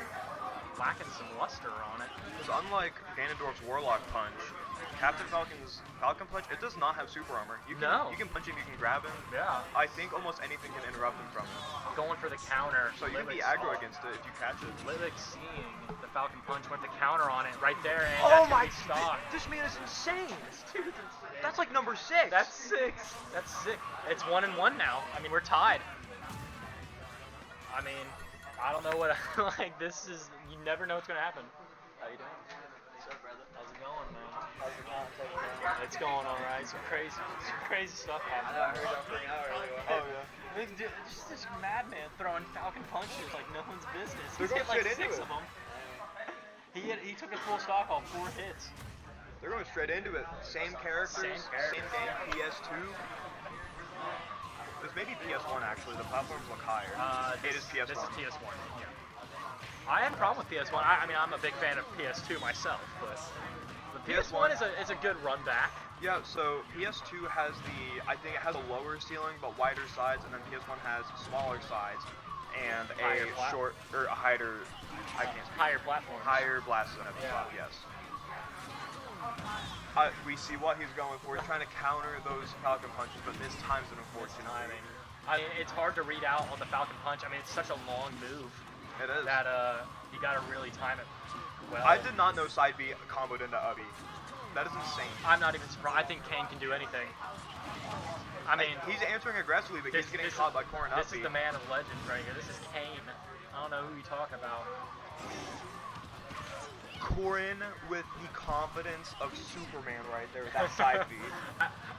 lacking some luster on it. Because unlike Ganondorf's Warlock Punch, Captain Falcon's Falcon Punch, it does not have super armor. You can punch him, you can grab him. Yeah. I think almost anything can interrupt him from it. Going for the counter. So you can be Litwick's- aggro against it if you catch it. Litwick seeing the Falcon Punch with the counter on it right there, and Oh that's my! gonna be stock. This man is insane. That's like number 6. That's 6. That's sick. It's 1-1 now. I mean, we're tied. I mean, I don't know what like this is. You never know what's gonna happen. How you doing? What's up, brother? How's it going, man? How's it going? It's going all right. Some crazy stuff happening. I heard y'all bring out earlier. Oh yeah. Just this madman throwing Falcon punches like no one's business. They're He's hit going like straight 6 into of it. them. He took a full stock on 4 hits. They're going straight into it. Same characters, same game, PS2. This may be PS1 actually. The platforms look higher. It is PS1. This is PS1. Yeah. I have a problem with PS1. I mean, I'm a big fan of PS2 myself, but the PS1 is a good run back. Yeah, so PS2 has I think it has a lower ceiling but wider sides, and then PS1 has smaller sides and Higher a higher, I can't speak. Higher platform. Higher blast zone at the top, yes. We see what he's going for. He's trying to counter those Falcon punches, but this time's an unfortunate timing. I mean, it's hard to read out on the Falcon Punch. I mean, it's such a long move It is. that you gotta really time it well. I did not know side B comboed into Ubby. That is insane. I'm not even surprised. I think Kane can do anything. I mean, He's answering aggressively, but he's getting this caught by Corrin This Uppy. is the man of legend right here. This is Kane. I don't know who you talk about. Corrin with the confidence of Superman right there with that side B.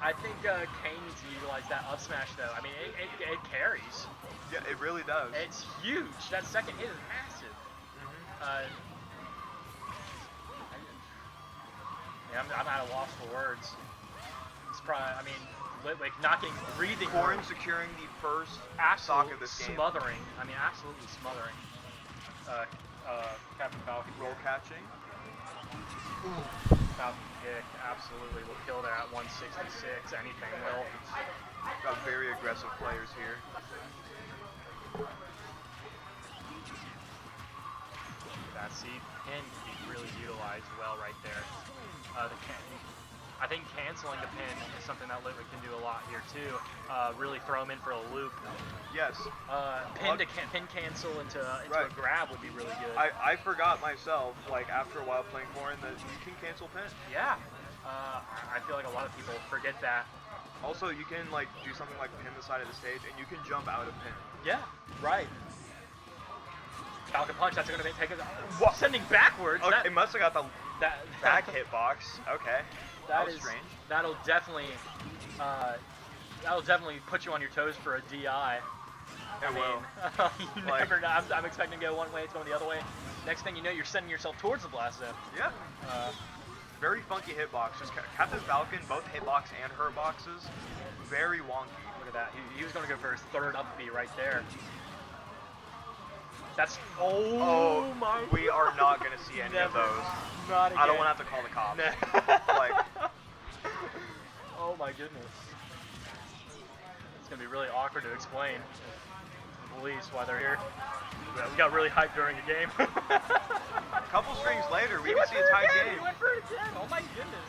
I think Kane needs to utilize that up smash though. I mean, it carries. Yeah, it really does. It's huge. That second hit is massive. Yeah, I'm at a loss for words. It's probably, I mean, Litwick not getting breathing Corrin room. securing the first Absolute stock of this game. smothering. I mean, absolutely smothering. Captain Falcon. Roll catching. Falcon kick absolutely will kill that at 166. Anything will. Got very aggressive players here. That seed pin can be really utilized well right there. I think canceling the pin is something that Litwick can do a lot here too. Really throw him in for a loop. Yes. Pin cancel into Right. a grab would be really good. I forgot myself, like after a while playing Corrin, that you can cancel pin. Yeah. I feel like a lot of people forget that. Also, you can like do something like pin the side of the stage, and you can jump out of pin. Yeah. Right. Falcon punch. That's gonna take us What? sending backwards. Okay, That- it must have got the that back hitbox. Okay. That was is strange. That'll definitely put you on your toes for a DI. It will. You Like- never know. I'm expecting to go one way, it's going the other way. Next thing you know, you're sending yourself towards the blast zone. Yeah. funky hitboxes. Captain Falcon, both hitbox and hurt boxes, very wonky. Look at that. He was going to go for his third up B right there. That's Oh my. We are not gonna see any of Never. those. Not again. I don't want to have to call the cops. Like, oh my goodness. It's gonna be really awkward to explain to the police why they're here. We got really hyped during the game. a couple strings later, we He can went see for a it tied again. game. He went for it again. Oh my goodness.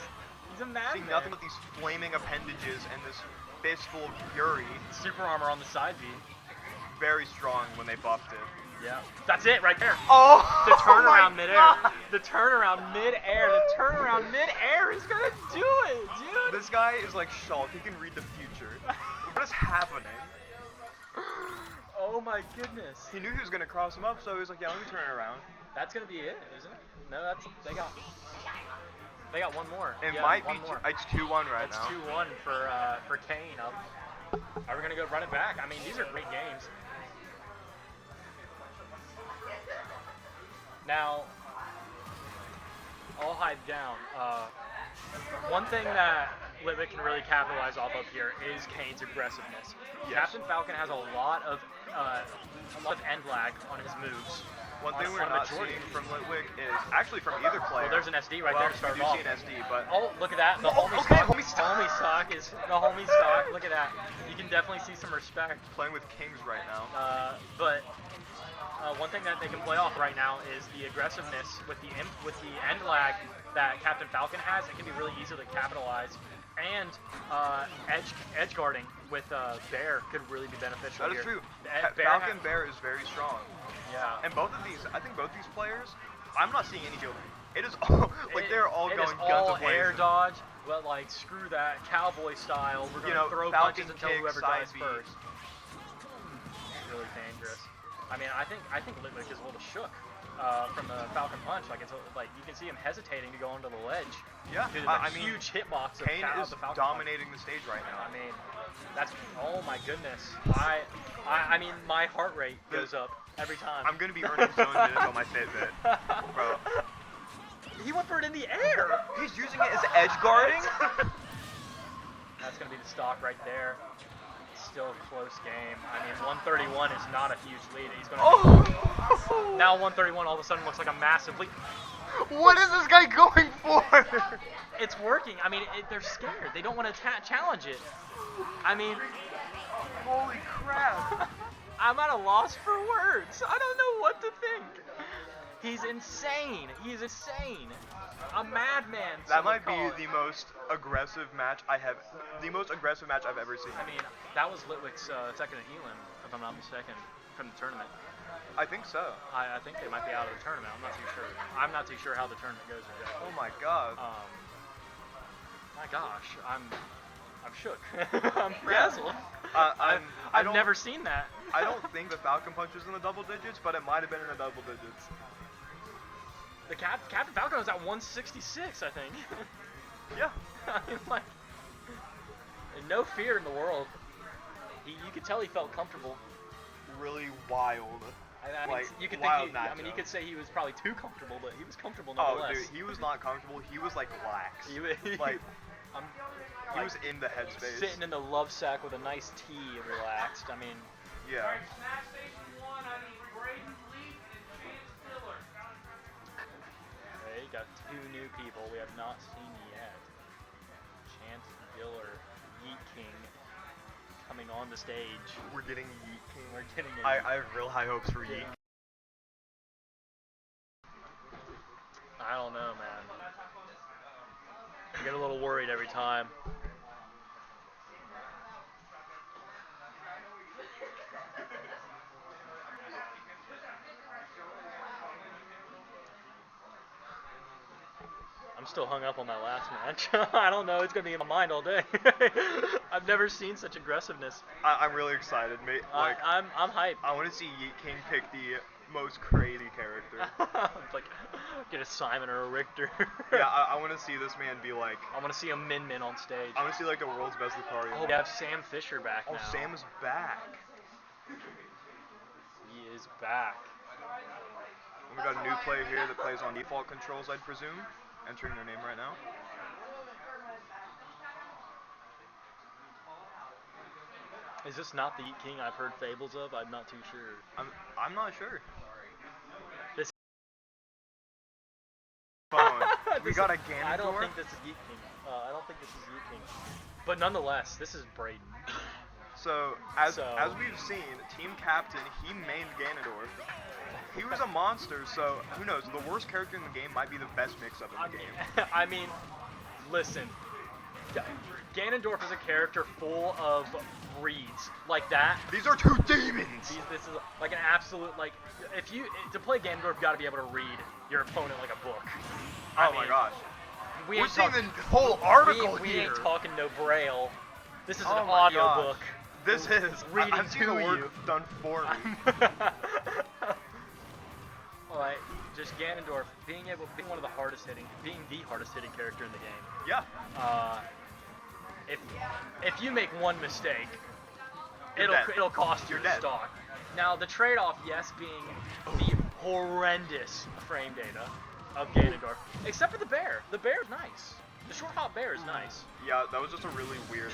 He's a madman. See nothing but these flaming appendages and this fistful of fury. Super armor on the side B. Very strong when they buffed it. Yeah. That's it right there. Oh! The turnaround oh midair. God. The turnaround midair. The turnaround midair is gonna do it, dude. This guy is like Shulk. He can read the future. What is happening? Oh my goodness. He knew he was gonna cross him up, so he was like, "Yeah, let me turn it around." That's gonna be it, isn't it? No, they got one more. It Yeah, might one be. more. It's 2-1 right It's now. 2-1 for Kane up. Are we gonna go run it back? I mean, these are great games. Now, all hype down. One thing that Litwick can really capitalize off of here is Kane's aggressiveness. Yes. Captain Falcon has a lot of end lag on his moves. One thing on we're a not majority. seeing from Litwick is actually from either player. Well, there's an SD right well, there to start we do off. see an SD, but Oh, look at that. The Oh, homie okay, stock. homie stock. Homie stock is the homie stock. Look at that. You can definitely see some respect. playing with kings right now. But one thing that they can play off right now is the aggressiveness with the end lag that Captain Falcon has. It can be really easy to capitalize. And edge guarding with Bear could really be beneficial. That is here. true. Bear Bear is very strong. yeah. And I think both these players, I'm not seeing any shielding. It is all, like they're all it going is guns all a-blazing. air dodge, but like screw that cowboy style. We're gonna throw Falcon punches until kick, whoever side dies B. first. It's really dangerous. I mean, I think Litwick is a little shook from the Falcon punch. Like you can see him hesitating to go onto the ledge. Yeah, Due to the I mean, huge hitbox of, Kane of is the Falcon dominating the stage right punch. now. I mean, that's oh my goodness. I mean, my heart rate goes up every time. I'm gonna be earning zone minutes on my Fitbit, bro. He went for it in the air. He's using it as edge guarding. That's going to be the stock right there. Still a close game. I mean, 131 is not a huge lead. He's going to. Oh! Now 131 all of a sudden looks like a massive lead. What is this guy going for? It's working. I mean, they're scared. They don't want to challenge it. I mean, Holy crap! I'm at a loss for words. I don't know what to think. He's insane. He's insane. A madman. That some might would be call it. the most aggressive match I've ever seen. I mean, that was Litwick's second at Elam, if I'm not mistaken, from the tournament. I think so. I think they might be out of the tournament. I'm not too sure. I'm not too sure how the tournament goes exactly. Oh my god. My gosh, I'm shook. I'm frazzled. I I've don't- never seen that. I don't think the Falcon punch is in the double digits, but it might have been in the double digits. The Captain Falcon was at 166, I think. Yeah. I mean, like, no fear in the world. You could tell he felt comfortable. Really wild. I mean, Like, you could wild think. I mean, you matchup. could say he was probably too comfortable, but he was comfortable Oh, nonetheless. dude, he was not comfortable. He was like lax. Like, I'm, he like, was in the headspace. sitting in the love sack with a nice tea, relaxed. I mean, Yeah. Alright, Smash Station 1, I need Braden Leaf and Chance Diller. okay, got two new people we have not seen yet. Chance Diller, Yeet King, coming on the stage. We're getting Yeet King. We're getting it. I have real high hopes for Yeet. I don't know, man. I get a little worried every time. I'm still hung up on that last match. I don't know. It's going to be in my mind all day. I've never seen such aggressiveness. I'm really excited, mate. Like, I'm hyped. I want to see Yeet King pick the most crazy character. Like, get a Simon or a Richter. Yeah, I want to see this man be like. I want to see a Min Min on stage. I want to see like the world's best Lucario. Oh, we have Sam Fisher back Oh, now. Sam is back. He is back. We got a new player here that plays on default controls, I'd presume. entering their name right now. Is this not the King I've heard fables of? I'm not too sure. I'm not sure. This Phone. We This got a is- Ganondorf. I don't think this is Yeet King. I don't think this is Yeet King. But nonetheless, this is Braden. So as So- we've seen, team captain, he mained Ganondorf. He was a monster, so who knows? The worst character in the game might be the best mix-up in the game. I mean, listen. Ganondorf is a character full of reads like that. These are two demons. This is like an absolute like. If you to play Ganondorf, you got to be able to read your opponent like a book. Oh my gosh. We We're ain't seeing talk- the whole article we here. ain't talking no braille. This is Oh an my audio gosh. book. This is. Reading I've seen to the work you. done for me. Alright, just Ganondorf being one of the hardest hitting, being the hardest hitting character in the game. Yeah. If you make one mistake, You're dead. it'll cost you You're your dead. stock. Now the trade-off, yes, being the horrendous frame data of Ganondorf, except for the bear. The bear's nice. The short hop bear is nice. Yeah, that was just a really weird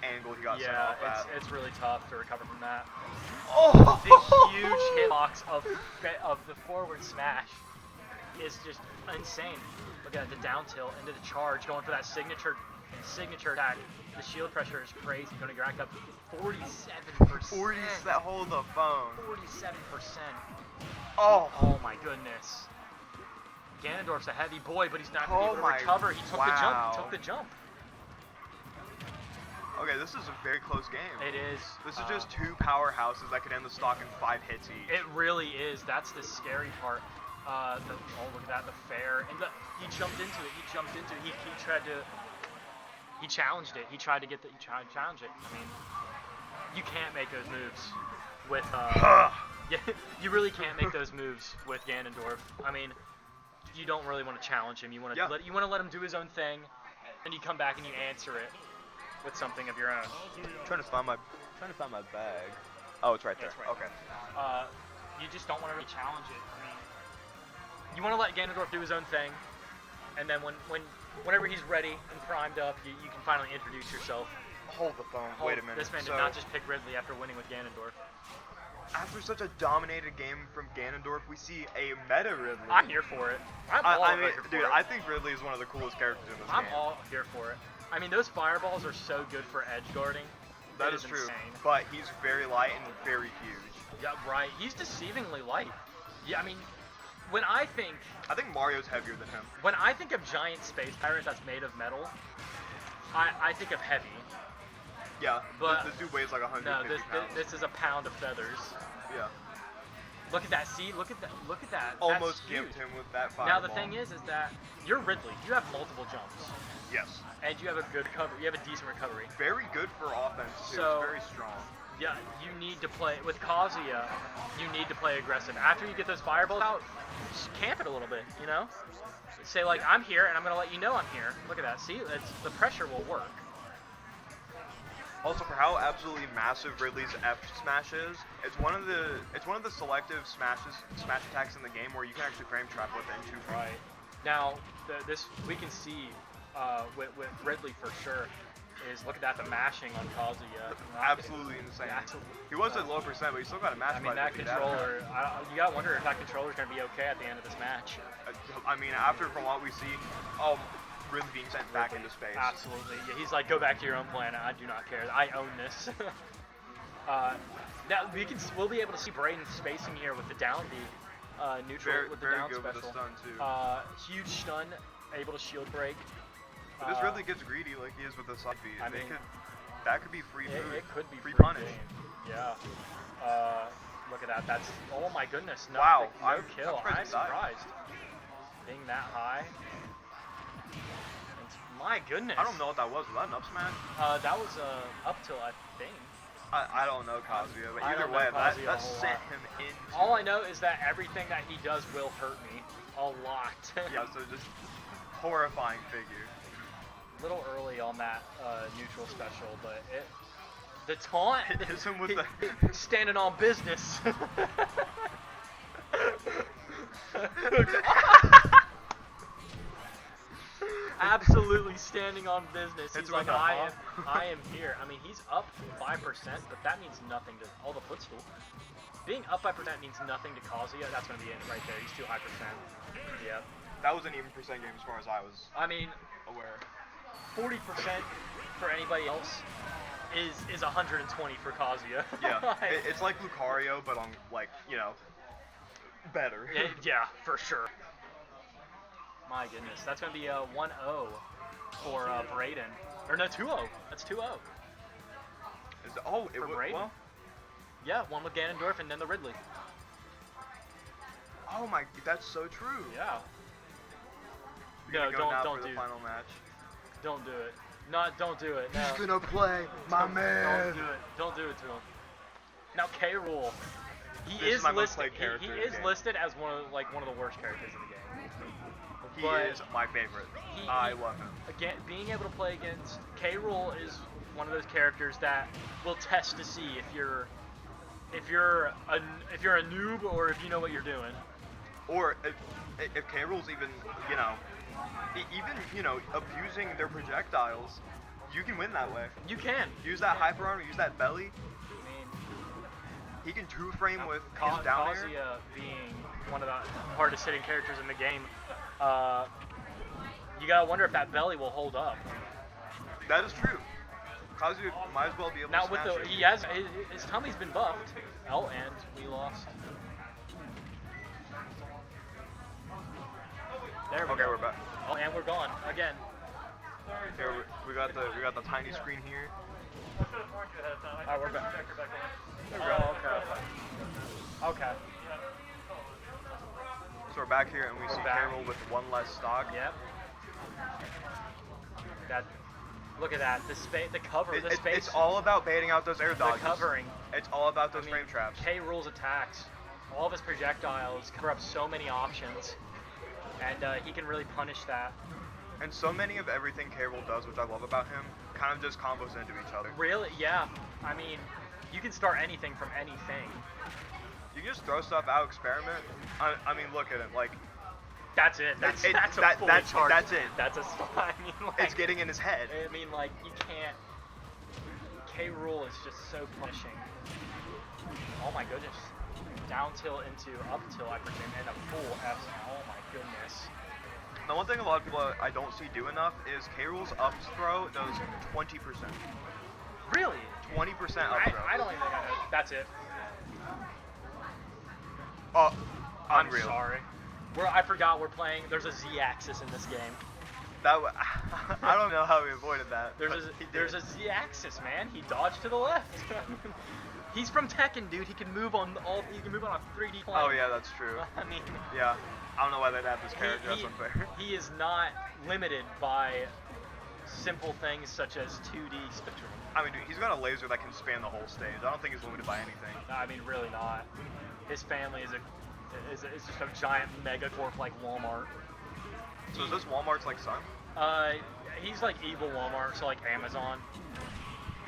angle he got sent Yeah, off at. it's really tough to recover from that. Oh! The huge hitbox of the forward smash is just insane. Look at the down tilt into the charge, going for that signature attack. The shield pressure is crazy. Going to rack up 47%. 40. Hold the phone. 47%. Oh. Oh my goodness. Ganondorf's a heavy boy, but he's not going to be able to recover. He took the jump. wow. He took the jump. Okay, this is a very close game. It is. This is just two powerhouses that could end the stock in 5 hits each. It really is. That's the scary part. Look at that, the fair, and he jumped into it. He tried to. He challenged it. He tried to challenge it. I mean, you can't make those moves with. Yeah, you really can't make those moves with Ganondorf. I mean, you don't really want to challenge him. You want to let him do his own thing, and you come back and you answer it with something of your own. Trying to find my bag. Oh, it's right there. That's right. Okay. You just don't want to really challenge it. I mean, you want to let Ganondorf do his own thing, and then whenever he's ready and primed up, you can finally introduce yourself. Hold the phone. Wait a minute. This man did not just pick Ridley after winning with Ganondorf. After such a dominated game from Ganondorf, we see a meta Ridley. I'm here for it. I mean, here for dude, it. I think Ridley is one of the coolest characters in this I'm game. all here for it. I mean, those fireballs are so good for edge guarding. That It is true. Insane. But he's very light and very huge. Yeah, right. He's deceivingly light. Yeah, I mean, when I think Mario's heavier than him. When I think of giant space tyrant that's made of metal, I think of heavy. Yeah, But this dude weighs like 150 No, pounds. this is a pound of feathers. Yeah. Look at that. See, look at that. Almost That's huge. gimped him with that fireball. Now the thing is that you're Ridley. You have multiple jumps, Yes. and you have a good recovery. You have a decent recovery. Very good for offense, too. So- It's very strong. Yeah, you need to play with Kazuya. You need to play aggressive. After you get those fireballs out, just camp it a little bit. You know, say like I'm here, and I'm gonna let you know I'm here. Look at that. See, the pressure will work. Also, for how absolutely massive Ridley's F smash is, it's one of the selective smash attacks in the game where you can actually frame trap within 2 frames. Right. Now, this we can see with Ridley for sure. Is look at that, the mashing on Kazuya. Absolutely insane. Absolutely. He was at low percent, but he still got a match. I mean, that controller, you gotta wonder if that controller's gonna be okay at the end of this match. I mean, from what we see, Ridley being sent back into space. Absolutely. Yeah, he's like, go back to your own planet. I do not care. I own this. Now we'll be able to see Braden's spacing here with the down B, neutral with the very down good special. with the stun too. Huge stun, able to shield break. If this Ridley gets greedy like he is with the side B, I mean, that could be free food. It could be free free punish. game. Yeah. Look at that. That's, oh my goodness. No, Wow, no I'm kill. surprised I'm he died. surprised. Being that high. My goodness. I don't know what that was. Was that an up smash? That was up till I think. I don't know Kazuya, but I either don't know way, Kazuya a that whole sent lot. him into. All I know is that everything that he does will hurt me a lot. Yeah, so just horrifying figure. A little early on that neutral special, but the taunt Hits him with the standing on business. absolutely standing on business. Hits He's him with like, a I am here. I mean, he's up 5%, but that means nothing to all the footstool. Being up 5% means nothing to Kazuya. That's going to be it right there. He's too high percent. Yep. That was an even percent game as far as I was I mean, aware. 40% for anybody else is 120 for Kazuya. Yeah, it's like Lucario, but on like better. Yeah, for sure. My goodness, that's going to be a 1-0 for Braden. Or no, 2-0. That's 2-0. It For would Braden? well. Yeah, one with Ganondorf and then the Ridley. Oh my, that's so true. Yeah. You're No, gonna go now don't for the do. final match. Don't do it. Don't do it. No. He's gonna play, my man. Don't do it. Don't do it to him. Now K. Rool, This he is is my most listed. played character He in the is game. listed as one of the worst characters in the game. He But is my favorite. he- I love him. Again, being able to play against K. Rool is one of those characters that will test to see if you're a noob or if you know what you're doing. Or if K. Rool's even abusing their projectiles, you can win that way. You can. Use that hyper armor, use that belly. I mean, He can two frame with Ka- his down air. Kazuya being one of the hardest hitting characters in the game, you gotta wonder if that belly will hold up. That is true. Kazuya might as well be able Now to with smash the it. he has his tummy's been buffed. Oh, and we lost. There we Okay, go. we're back. Oh, and we're gone again. Here we got the tiny screen here. Alright, we're back. Oh, okay. Okay. So we're back here and we see back. K. Rool with one less stock. Yep. That. Look at that. The cover. The space. It's all about baiting out those air the dodges. covering. It's all about those I mean, frame traps. K. Rool's attacks, all of his projectiles cover up so many options, and he can really punish that. And so many of everything K. Rool does, which I love about him, kind of just combos into each other. Really? Yeah. I mean, you can start anything from anything. You can just throw stuff out, experiment. I mean, look at him. Like, That's it. That's It- that's a that- fully that's- charged. that's it. That's a. I mean, like, it's getting in his head. I mean, like you can't. K. Rool is just so punishing. Oh my goodness. Down tilt into up tilt, I presume, and a full F. Oh my goodness. The one thing a lot of people I don't see do enough is K. Rool's up throw does 20%. Really? 20% up throw. I don't even think I know. That's it. Oh, I'm unreal. sorry. I forgot we're playing. There's a Z-axis in this game. I don't know how we avoided that. but he did. There's a Z-axis, man. He dodged to the left. He's from Tekken, dude. He can move on He can move on a 3D plane. Oh yeah, that's true. I mean, Yeah, I don't know why they'd have this character. That's he, unfair. he is not limited by simple things such as 2D spectrum. I mean, dude, he's got a laser that can span the whole stage. I don't think he's limited by anything. I mean, really not. His family is just a giant megacorp like Walmart. So is this Walmart's like son? He's like evil Walmart, so like Amazon.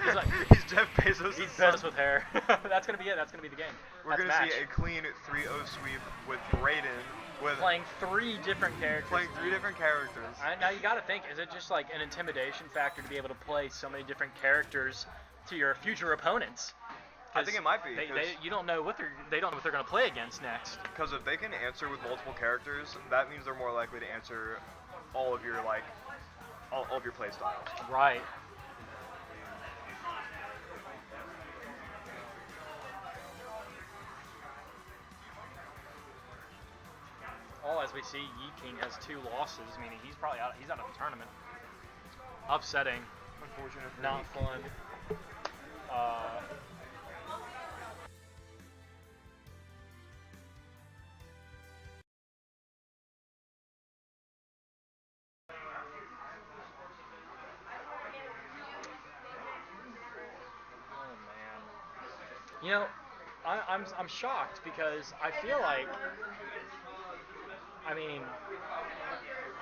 He's like He's Jeff Bezos' he's son. Bezos with hair. That's gonna be it. That's gonna be the game. We're That's gonna match. see a clean 3-0 sweep with Braden with Playing 3 different characters. playing 3 different characters. Now you gotta think, is it just like an intimidation factor to be able to play so many different characters to your future opponents? I think it might be. You don't know what they don't know what they're gonna play against next. Because if they can answer with multiple characters, that means they're more likely to answer all of your all of your play styles. Right. Oh, as we see, Yi King has 2 losses, meaning he's probably out. He's out of the tournament. Upsetting. Unfortunate for Not me. fun. Oh man. You know, I'm shocked because I feel like, I mean,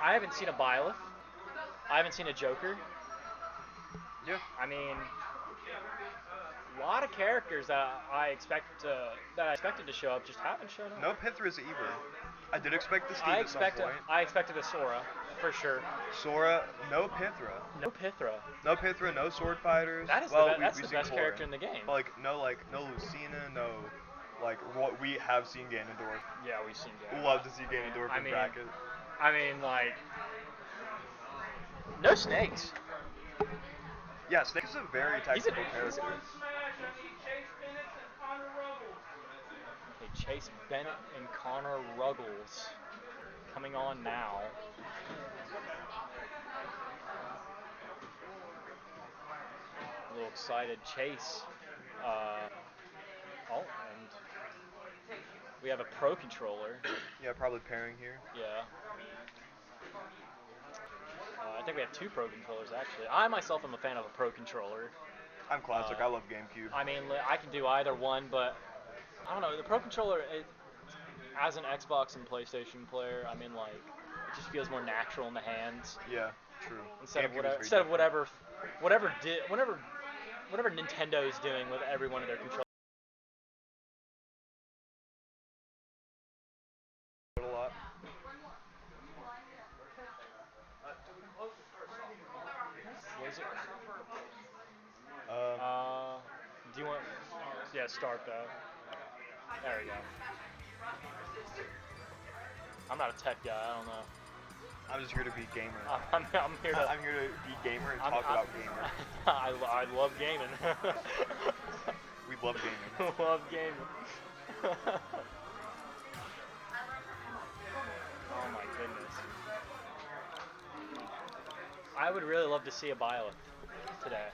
I haven't seen a Byleth. I haven't seen a Joker. Yeah. I mean, a lot of characters that I expected to show up just haven't shown up. No Pithra's either. I did expect the Steve I at some expected point. I expected a Sora. for sure. Sora, no Pythra. No Pythra. No Pythra, no sword fighters. That is that's the we've seen best Corrin. character in the game. But no Lucina, no what we have seen Ganondorf. Yeah, we've seen that. Love to see Ganondorf I in mean, bracket. like, no snakes. Yeah, Snake is a very technical he's character. One smash, I need Chase Bennett and Connor Ruggles. Okay, Chase Bennett and Connor Ruggles coming on now. A little excited Chase. And we have a Pro Controller. Yeah, probably pairing here. Yeah. I think we have two Pro Controllers, actually. I myself am a fan of a Pro Controller. I'm classic. I love GameCube. I mean, I can do either one, but I don't know. The Pro Controller, as an Xbox and PlayStation player, I mean, like, it just feels more natural in the hands. Yeah, true. Instead GameCube of whatever Nintendo is doing with every one of their controllers. A lot. What is it? Do you want? Yeah, start though. There we go. I'm not a tech guy. I don't know. I'm just here to be gamer. I'm here to. I'm here to be gamer and talk about gamer. I love gaming. We love gaming. Love gaming. Oh my goodness. I would really love to see a Byleth today.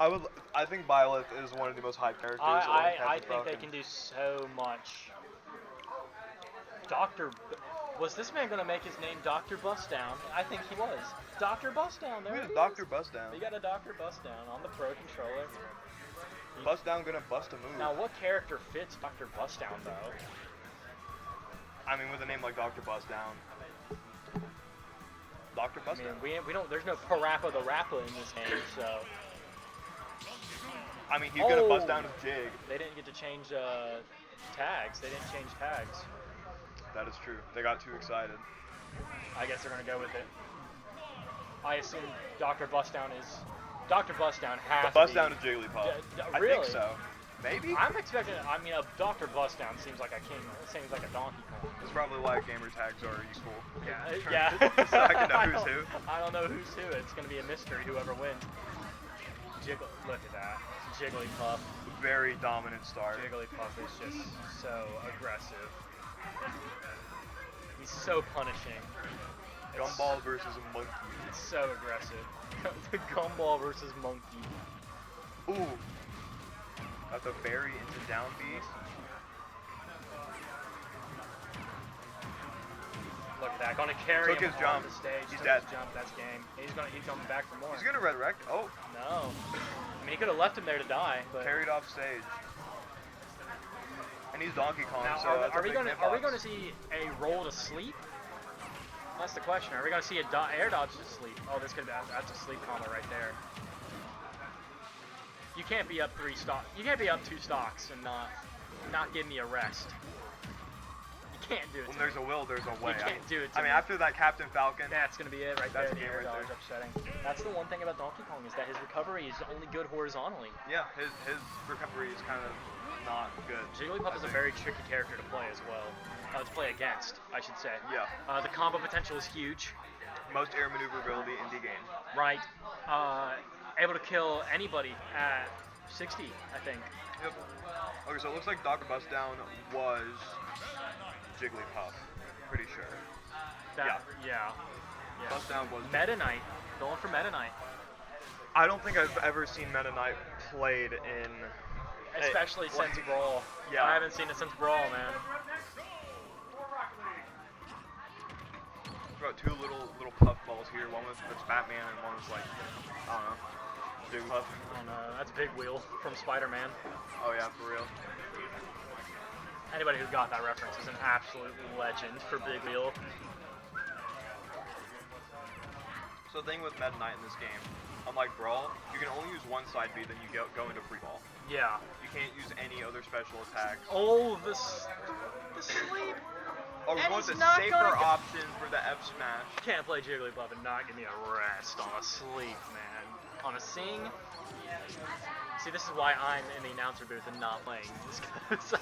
I think Byleth is one of the most hyped characters. I think they can do so much. Was this man gonna make his name Dr. Bustdown? I think he was. Dr. Bustdown, there he is. Dr. Bustdown. We got a Dr. Bustdown on the Pro Controller. Bustdown gonna bust a move. Now, what character fits Dr. Bustdown, though? I mean, with a name like Dr. Bustdown. Dr. Bustdown. I mean, we don't. There's no Parappa the Rappa in this game, so. I mean, he's gonna bust down his jig. They didn't get to change tags. They didn't change tags. That is true. They got too excited. I guess they're gonna go with it. I assume Dr. Bustdown has Bust to down be. to Jigglypuff. I Really? think so. Maybe? I'm expecting. I mean, a Dr. Bustdown seems like a king. Seems like a Donkey Kong. That's probably why gamer tags are useful. Yeah. So I can know who's who. I don't know who's who. It's gonna be a mystery. Whoever wins. Look at that. Jigglypuff. Very dominant start. Jigglypuff is just so aggressive. He's so punishing. Gumball versus a monkey. It's so aggressive. The Gumball versus Monkey. Ooh. Got the berry into down B. Look at that. Gonna carry Took him his on jump. the stage. He's Took dead. his jump. That's game. He's coming back for more. He's gonna resurrect. Oh. No. I mean, he could have left him there to die, but. Carried off stage. And he's Donkey Kong, Now, so are that's a we big gonna hitbox. see a roll to sleep? That's the question. Are we gonna see a air dodge to sleep? Oh, that's a sleep combo right there. You can't be up 3 stocks. You can't be up 2 stocks and not give me a rest. You can't do it. When there's a will, there's a way. You can't do it to I mean, me. after that Captain Falcon. That's gonna be it right That's there. The a game air right dodge there. upsetting. That's the one thing about Donkey Kong is that his recovery is only good horizontally. Yeah, his recovery is kind of not good. Jigglypuff is a very tricky character to play as well. To play against, I should say. Yeah. The combo potential is huge. Most air maneuverability in the game. Right. Able to kill anybody at 60, I think. Yep. Okay, so it looks like Dr. Bustdown was Jigglypuff. Pretty sure. Yeah. Bustdown was. Meta Knight. Going for Meta Knight. I don't think I've ever seen Meta Knight played in. Especially since Brawl. Yeah. I haven't seen it since Brawl, man. We've got 2 little puff balls here. One was Batman and one was like, I don't know, Jigglypuff. I don't know. That's Big Wheel from Spider-Man. Oh yeah, for real. Anybody who got that reference is an absolute legend for Big Wheel. So the thing with Meta Knight in this game, unlike Brawl, you can only use one side B, then you go into free ball. Yeah. You can't use any other special attacks. Oh, the sleep. Or And go with he's the not safer gonna go- option for the F smash. Can't play Jigglypuff and not give me a rest on a sleep, man. On a sing. See, this is why I'm in the announcer booth and not playing. Because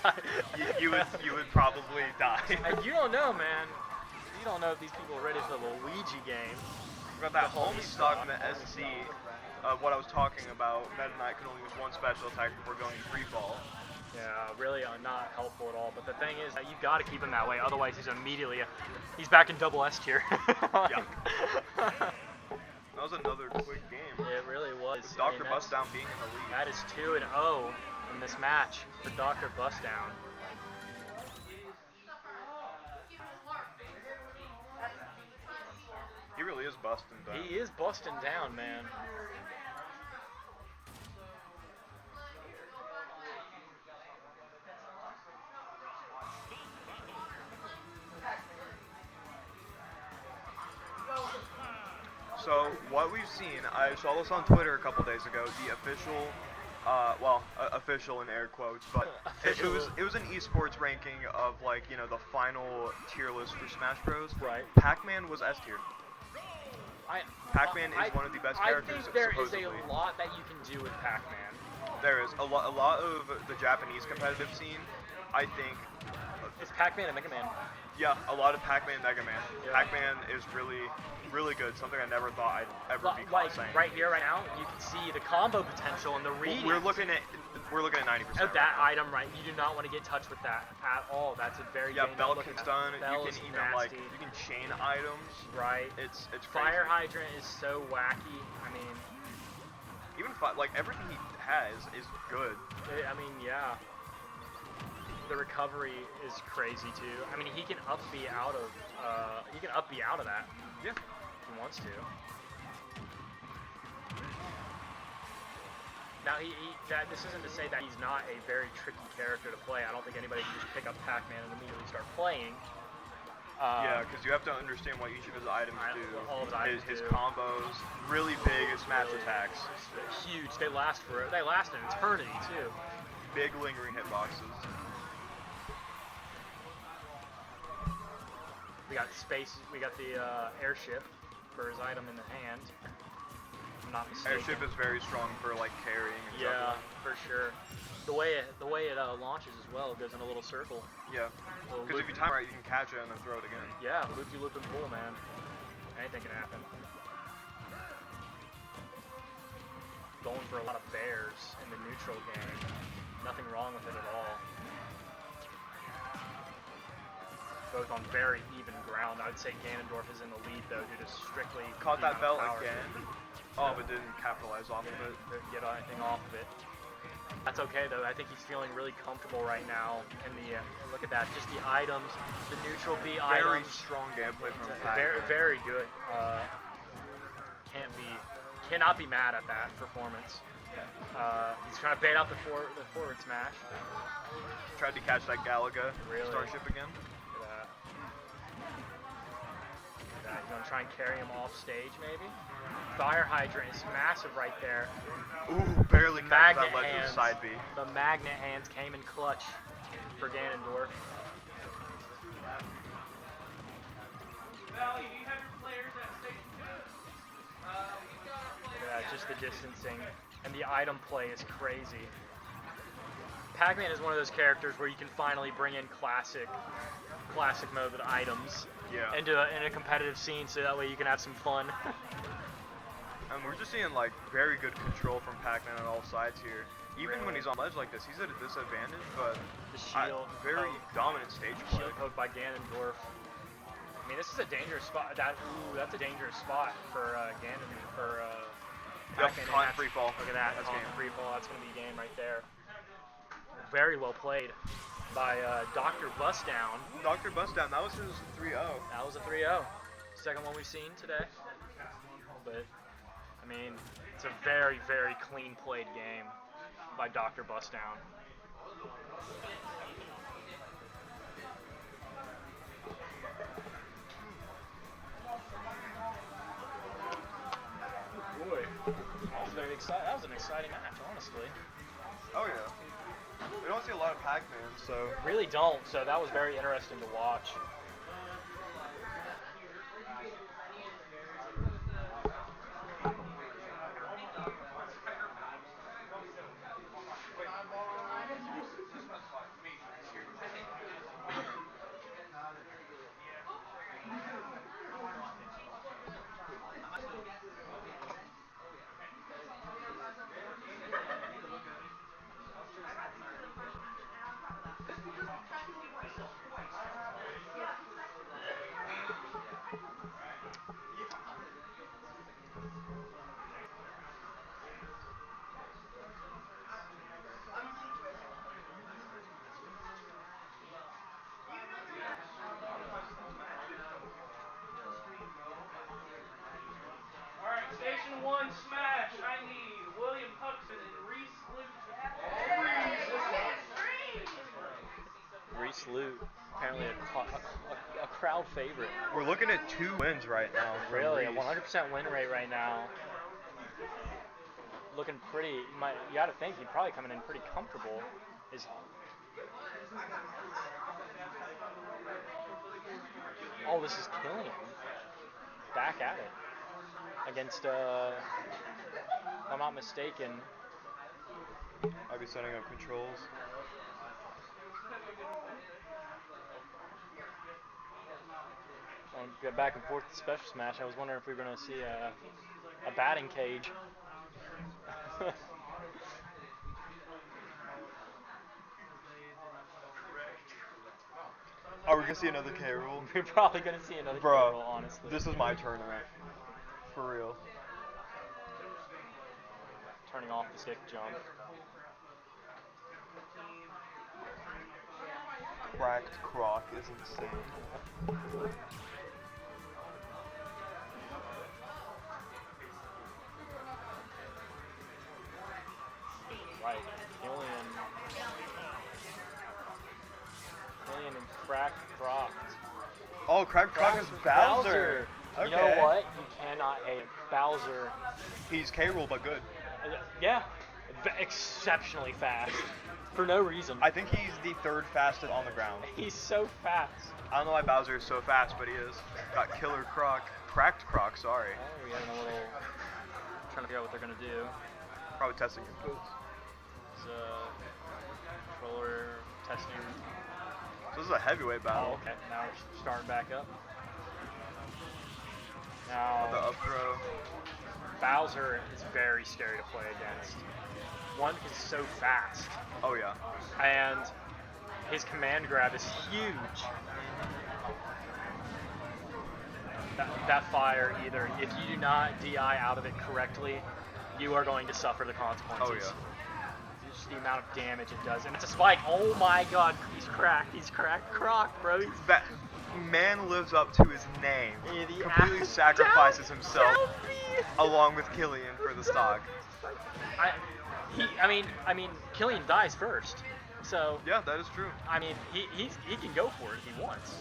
You would probably die. And you don't know, man. You don't know if these people are ready for the Luigi game. Got that the homie homie stock stock. in the SC. What I was talking about, Meta Knight can only use one special attack before going free fall. Yeah, really not helpful at all. But the thing is that you got to keep him that way. Otherwise, he's back in double S tier. Yeah. That was another quick game. It really was. With Dr. Bustdown being in the lead. That is 2-0 in this match for Dr. Bustdown. He really is busting down. He is busting down, man. So what we've seen, I saw this on Twitter a couple days ago. The official, official in air quotes, but it was an esports ranking of like the final tier list for Smash Bros. Right. Pac-Man was S tier. Pac-Man is one of the best characters. I think there supposedly. is a lot that you can do with Pac-Man. There is a lot of the Japanese competitive scene. I think. It's Pac-Man and Mega Man. Yeah, a lot of Pac-Man and Mega Man. Yeah. Pac-Man is really good. Something I never thought I'd ever be caught Like saying. right here, right now, you can see the combo potential and the reading. We're looking at 90%. Of that item, right? You do not want to get touched with that at all. That's a very Yeah, dangerous Bell looking- can stun. Bell You is can even nasty. you can chain items. Right. It's crazy. Fire Hydrant is so wacky. I mean, Even like everything he has is good. yeah. The recovery is crazy too. I mean, he can up B out of that Yeah. if he wants to. Now this isn't to say that he's not a very tricky character to play. I don't think anybody can just pick up Pac-Man and immediately start playing. Yeah, because you have to understand what each of his items do. All of his items his do. combos, really big smash attacks, Huge. They last an eternity too. big lingering hitboxes. We got space. We got the airship for his item in the hand. If I'm not mistaken. Airship is very strong for like carrying. And Yeah, stuff. for sure. The way it launches as well, it goes in a little circle. Yeah. Little Because if loop- you time it right, you can catch it and then throw it again. Yeah, loopy loop and pull, man. Anything can happen. Going for a lot of bears in the neutral game. Nothing wrong with it at all. Both on very even ground. I'd say Ganondorf is in the lead though, due to strictly Caught the that amount belt of power. again. Oh, but didn't capitalize off of it. Didn't get anything off of it. That's okay though. I think he's feeling really comfortable right now. And look at that, just the items, the neutral B Very items. strong gameplay from Very, Pac-Man. very good. Cannot be mad at that performance. He's trying to bait out the forward smash. Tried to catch that Galaga Really? Starship again. Look at that. He's gonna try and carry him off stage, maybe. Fire Hydrant is massive right there. Ooh, barely catch Magnet that ledge hands. with side B. The magnet hands came in clutch for Ganondorf. Valley, do you have your players at station 2? Yeah, just the distancing and the item play is crazy. Pac-Man is one of those characters where you can finally bring in classic mode with items Yeah. in a competitive scene, so that way you can have some fun. And we're just seeing like very good control from Pac-Man on all sides here. Even when he's on ledge like this, he's at a disadvantage, but The shield, very dominant stage play. shield poke by Ganondorf. I mean, this is a dangerous spot. That's a dangerous spot for Ganondorf for Yep, Pac-Man. caught in free fall. Look at that. That's That's game. free fall. That's gonna be game right there. Very well played by Dr. Bustdown. Dr. Bustdown, that was his 3-0. That was a 3-0. Second one we've seen today. But, I mean, it's a very, very clean played game by Dr. Bustdown. Boy, that was an exciting match, honestly. Oh yeah. We don't see a lot of Pac-Man, so Really don't, so that was very interesting to watch. Station 1 Smash, I need William Huxton and Reese Luke. Reese Lute, apparently a crowd favorite. We're looking at 2 wins right now from Really, a Reese. 100% win rate right now. Looking pretty. You got to think he'd probably coming in pretty comfortable. Oh, this is killing him. Back at it against. If I'm not mistaken. I'll be setting up controls. Get back and forth to Special Smash. I was wondering if we were going to see a batting cage. Are we gonna see another K roll? We're probably going to see another K Bro, roll, honestly. this is my tournament. For real. Turning off the stick jump. Cracked Croc is insane. Right, Killian and Cracked Croc. Oh, Cracked Croc is Bowser. Okay. You know what? You cannot hate Bowser. He's K roll but good. Yeah, exceptionally fast. For no reason. I think he's the 3rd fastest on the ground. He's so fast. I don't know why Bowser is so fast, but he is. Got Killer Croc. Cracked Croc, sorry. Oh, we're having a little. Trying to figure out what they're going to do. Probably testing inputs. It's controller testing. So this is a heavyweight battle. Oh, okay. Now we're starting back up. Now, The up throw. Bowser is very scary to play against. One, he's so fast, Oh yeah. and his command grab is huge. That fire, either if you do not DI out of it correctly, you are going to suffer the consequences. Oh yeah. Just the amount of damage it does, and it's a spike. Oh my God, he's cracked. He's cracked Croc, bro. That man lives up to his name. Completely sacrifices himself along with Killian for the stock. I mean, Killian dies first, so Yeah, that is true. I mean, he can go for it if he wants.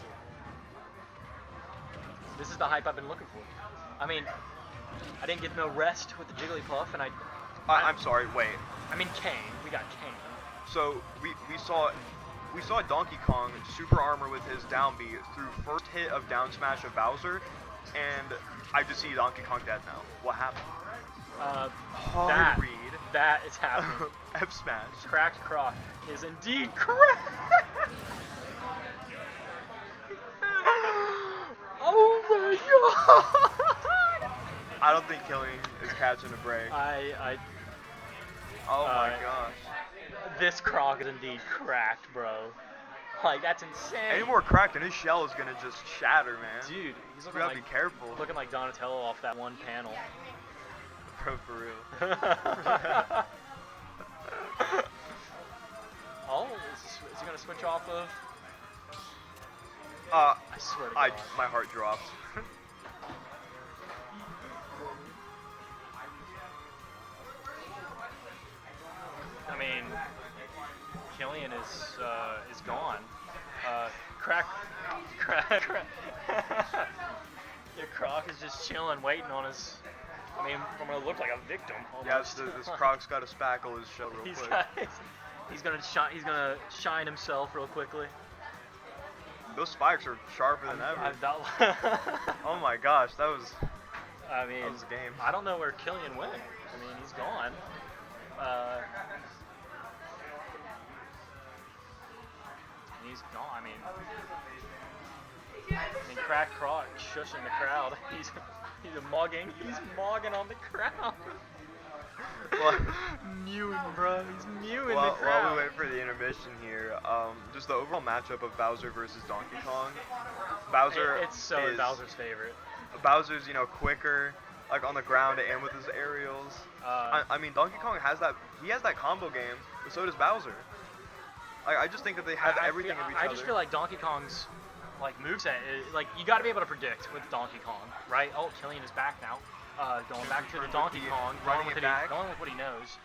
This is the hype I've been looking for. I mean, I didn't get no rest with the Jigglypuff, and I'm sorry. Wait. I mean, Kane. We got Kane. So we saw Donkey Kong super armor with his down B through first hit of down smash of Bowser, and I just see Donkey Kong dead now. What happened? Hard read. That is happening. F smash. Cracked Croc is indeed cracked. Oh my God! I don't think Killian is catching a break. Oh my gosh. This Croc is indeed cracked, bro. Like, that's insane. Any more cracked and his shell is gonna just shatter, man. Dude, he's We looking gotta like be careful. looking like Donatello off that one panel. Bro, for real. Oh, is he gonna switch off of? I I swear to God. my heart dropped. I mean, Killian is gone. Crack. Yeah, Croc is just chilling, waiting on his. I mean, I'm gonna look like a victim. Yeah, Almost. this Croc's gotta spackle his shell real quick. He's gonna shine himself real quickly. Those spikes are sharper than ever. I Oh my gosh, that was mean, that was a game. I don't know where Killian went. I mean, he's gone. He's gone. I mean, Crack Croc shushing the crowd. He's mugging. He's mogging on the crowd. Well, Mewing, bro. He's mewing while, the crowd. while we wait for the intermission here, just the overall matchup of Bowser versus Donkey Kong. Bowser It's so is Bowser's favorite. Bowser's, quicker, like on the ground and with his aerials. I mean, Donkey Kong has that. He has that combo game, but so does Bowser. I just think that they have everything of each other. I just feel like Donkey Kong's like moveset, like you got to be able to predict with Donkey Kong, right? Oh, Killian is back now. Going Just back to the return Donkey with the- Kong, running it back. going with what he knows.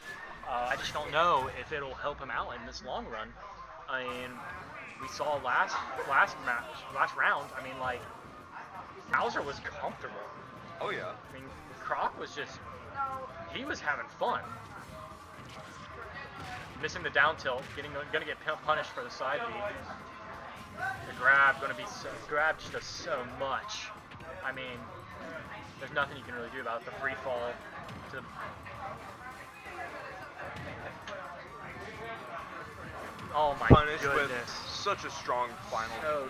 I just don't know if it'll help him out in this long run. I mean, we saw last round. I mean, like Bowser was comfortable. Oh yeah. I mean, Croc was just he was having fun. Missing the down tilt, gonna get punished for the side B. The grab grab just does so much. I mean, there's nothing you can really do about it. The free fall to the oh my Punished goodness. with such a strong final So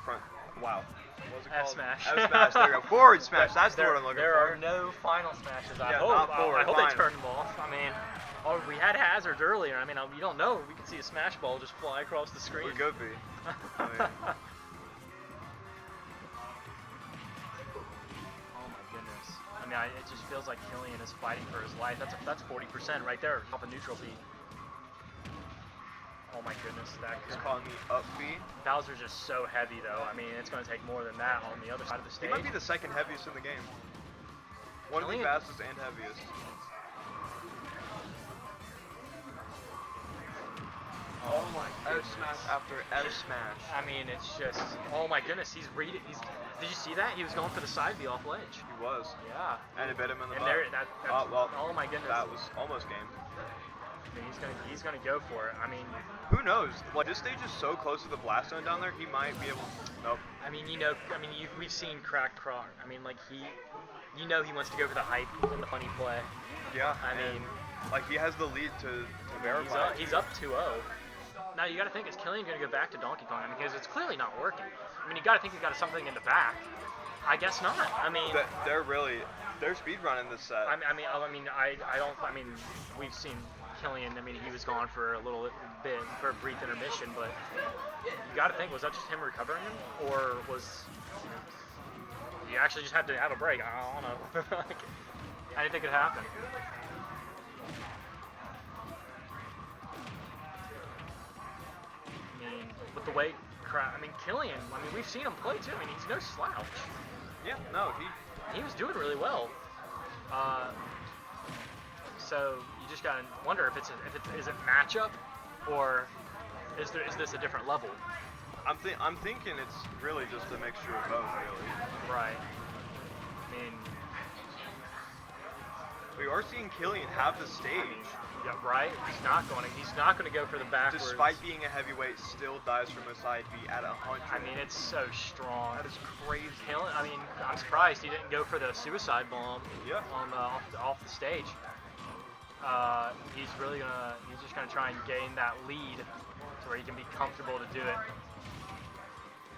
front. Wow. What was it F called? smash. F smash. There you go. Forward smash. That's the there, word I'm looking there for. are no final smashes. I Yeah, hope. not I forward, hope they final. turn them off. I mean, we had hazards earlier. I mean, you don't know. We could see a smash ball just fly across the screen. It could be. I mean, Oh my goodness. I mean, it just feels like Killian is fighting for his life. That's 40% right there, off a neutral B. Oh my goodness, that he's could... calling me up B. Bowser's just so heavy though. I mean, it's going to take more than that on the other side of the He stage. might be the second heaviest in the game. One of the Killian- fastest and heaviest. Oh my F goodness. smash after F smash. I mean, it's just... Oh my goodness, he's reading... Did you see that? He was going for the side B off ledge. He was. Yeah. And it bit him in the And butt. there, that's, Well, oh my goodness. that was almost game. I mean, he's gonna go for it. I mean, Who knows? Like, this stage is so close to the blast zone down there, he might be able. Nope. we've seen Cracked Croc. I mean, like he wants to go for the hype and the funny play. Yeah. I mean, like he has the lead to verify. He's up 2-0. Now you got to think, is Killian gonna go back to Donkey Kong? I mean, because it's clearly not working. I mean, you got to think he's got something in the back. I guess not. I mean, They're speed running this set. I mean, we've seen Killian. I mean, he was gone for a little bit for a brief intermission, but you got to think, was that just him recovering him, or was he actually just had to have a break? I don't know. Like, anything could happen. I mean, with the way Killian. I mean, we've seen him play too. I mean, he's no slouch. Yeah. No. He was doing really well. So you just gotta wonder if is it matchup, or is this a different level? I'm thinking it's really just a mixture of both, really. Right. I mean, We are seeing Killian have the stage. yeah, right. He's not going to go for the backwards. Despite being a heavyweight, still dies from a side B at 100. I mean, it's so strong. That is crazy. I mean, I'm surprised he didn't go for the suicide bomb. Yeah. On off the stage. He's just gonna try and gain that lead to where he can be comfortable to do it.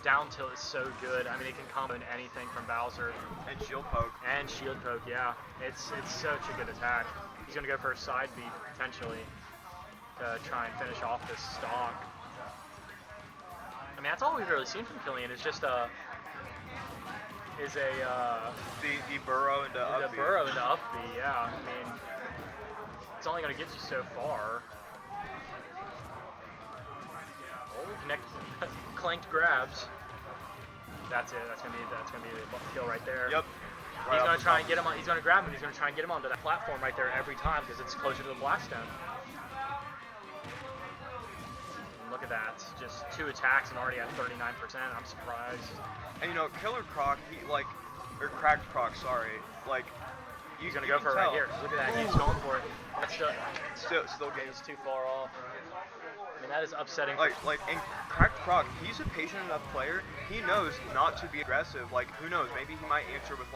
Down tilt is so good. I mean, it can combo in anything from Bowser. And shield poke. And shield poke, yeah. It's such a good attack. He's gonna go for a side B potentially to try and finish off this stock. I mean, that's all we've really seen from Killian. It's just the burrow into up B. The burrow into up B, yeah. I mean, it's only gonna get you so far. Clanked grabs. That's it. That's gonna be the kill right there. Yep. He's gonna try and get him on. He's gonna grab him. He's gonna try and get him onto that platform right there every time because it's closer to the Blackstone. And look at that. Just 2 attacks and already at 39%. I'm surprised. And Killer Croc, or Cracked Croc, sorry. He's gonna go for it right here. Look at that. He's going for it. That's still game. He's too far off. I mean, that is upsetting. And Cracked Croc, he's a patient enough player. He knows not to be aggressive. Who knows? Maybe he might answer with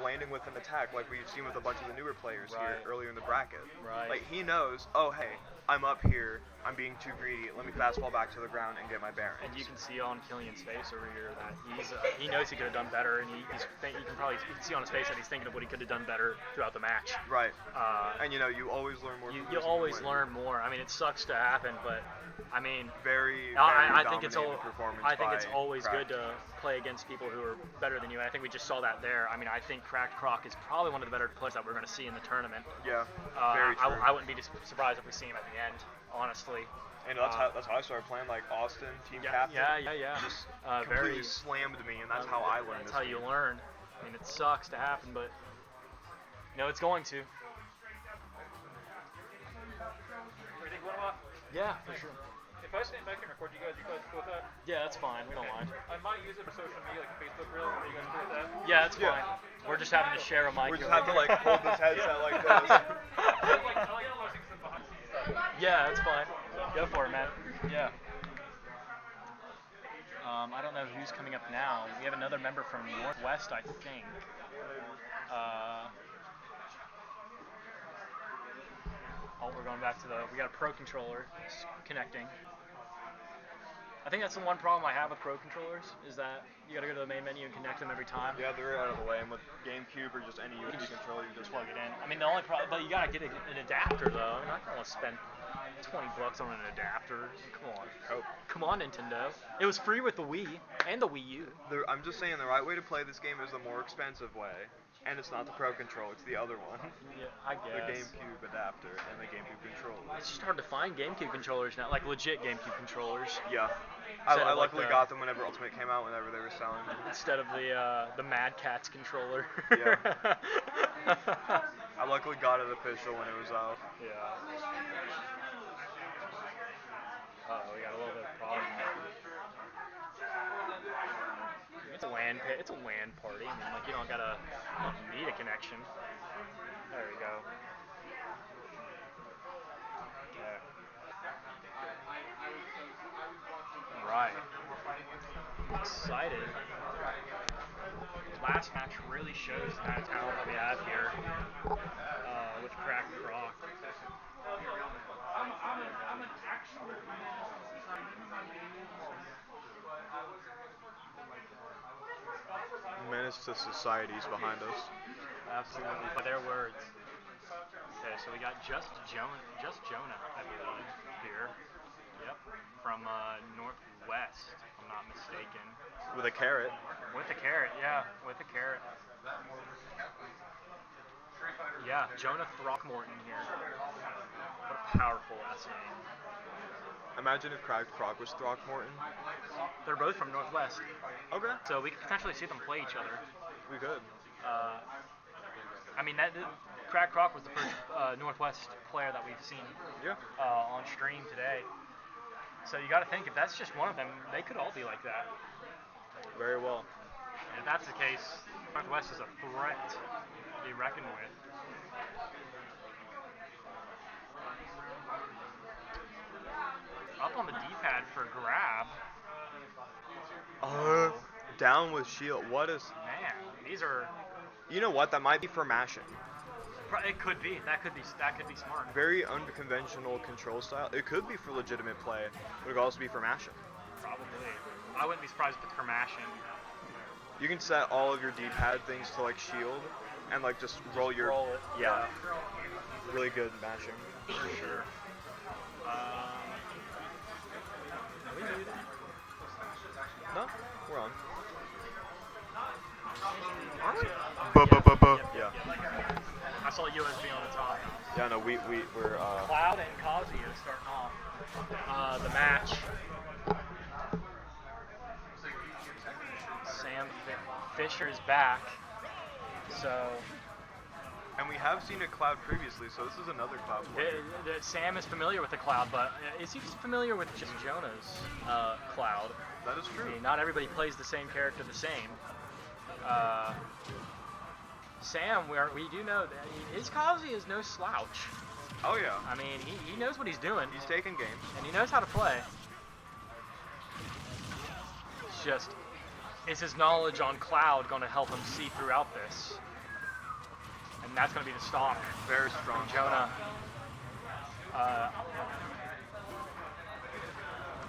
landing with an attack, like we've seen with a bunch of the newer players here earlier in the bracket. Right. He knows. Oh, hey, I'm up here. I'm being too greedy. Let me fastball back to the ground and get my bearings. And you can see on Killian's face over here that he knows he could have done better, and you can see on his face that he's thinking of what he could have done better throughout the match. Right. And you always learn more. You always learn more. I mean, it sucks to happen, but I mean, very I think it's always Cracked. good to play against people who are better than you. And I think we just saw that there. I mean, I think Cracked Croc is probably one of the better players that we're going to see in the tournament. Yeah. Very true. I wouldn't be surprised if we see him at the end, honestly. And that's how I started playing, Austin, team captain. Yeah. Just completely slammed me, and that's how I learned. That's how you learn. I mean, it sucks to happen, but it's going to. We take one off. Yeah, for sure. If I stand back and record you guys cool with that? Yeah, that's fine. We don't mind. I might use it for social media, like Facebook Reels. Are you guys cool with that? Yeah, that's Yeah. fine. We're just having to share a mic. We just here. have to like hold this headset like this. I like posting stuff behind the scenes stuff. Yeah, that's fine. Go for it, man. Yeah. I don't know who's coming up now. We have another member from Northwest, I think. We're going back to we got a Pro controller connecting. I think that's the one problem I have with Pro controllers is that you gotta go to the main menu and connect them every time. Yeah, they're out of the way. And with GameCube or just any USB controller, you just Plug it in. I mean, the only problem, but you gotta get an adapter though. I'm not gonna spend $20 on an adapter. Come on. Oh. Come on, Nintendo. It was free with the Wii and the Wii U. I'm just saying the right way to play this game is the more expensive way. And it's not the Pro controller, it's the other one. Yeah, I guess. The GameCube adapter and the GameCube controller. It's just hard to find GameCube controllers now, like legit GameCube controllers. Yeah. Instead I of, like, luckily got them whenever Ultimate came out, whenever they were selling them. Instead of the Mad Catz controller. Yeah. I luckily got it official when it was out. Yeah. We got a little bit of a problem. It's a LAN party. I mean, like you don't need a connection. There we go. Yeah. Right. I'm excited. Last match really shows the kind of talent that we have here with Crack Croc. I'm an actual Menace to Society's behind us. Absolutely, by their words. Okay, so we got just Jonah, I believe, here. Yep, from Northwest, if I'm not mistaken. With a carrot. With a carrot, yeah, with a carrot. Yeah, Jonah Throckmorton here. What a powerful ass name. Imagine if Cracked Croc was Throckmorton. They're both from Northwest, Okay. so we could potentially see them play each other. We could. I mean, Crack Croc was the first Northwest player that we've seen Yeah. on stream today. So you got to think, if that's just one of them, they could all be like that. Very well. And if that's the case, Northwest is a threat to be reckoned with. Up on the D-pad for grab. Down with shield. What is... Man, these are... You know what? That might be for mashing. It could be. That could be smart. Very unconventional control style. It could be for legitimate play, but it could also be for mashing. Probably. I wouldn't be surprised if it's for mashing. You can set all of your D-pad things to like shield, and like just roll your... Roll it. Yeah. Really good mashing. For sure. We muted? No, we're on. Are we? Yeah. I saw USB on the top. Yeah, no, we're Cloud and Kazuya starting off the match. Sam Fisher is back. So and we have seen a Cloud previously, so this is another Cloud player. Sam is familiar with the Cloud, but is he familiar with just Jonah's Cloud? That is true. I mean, not everybody plays the same character the same. Sam, we do know that his Kazuya is no slouch. Oh yeah. I mean, he knows what he's doing, He's taking games. and he knows how to play. It's just, is his knowledge on Cloud going to help him see throughout this? And that's going to be the stock. Very strong. Jonah.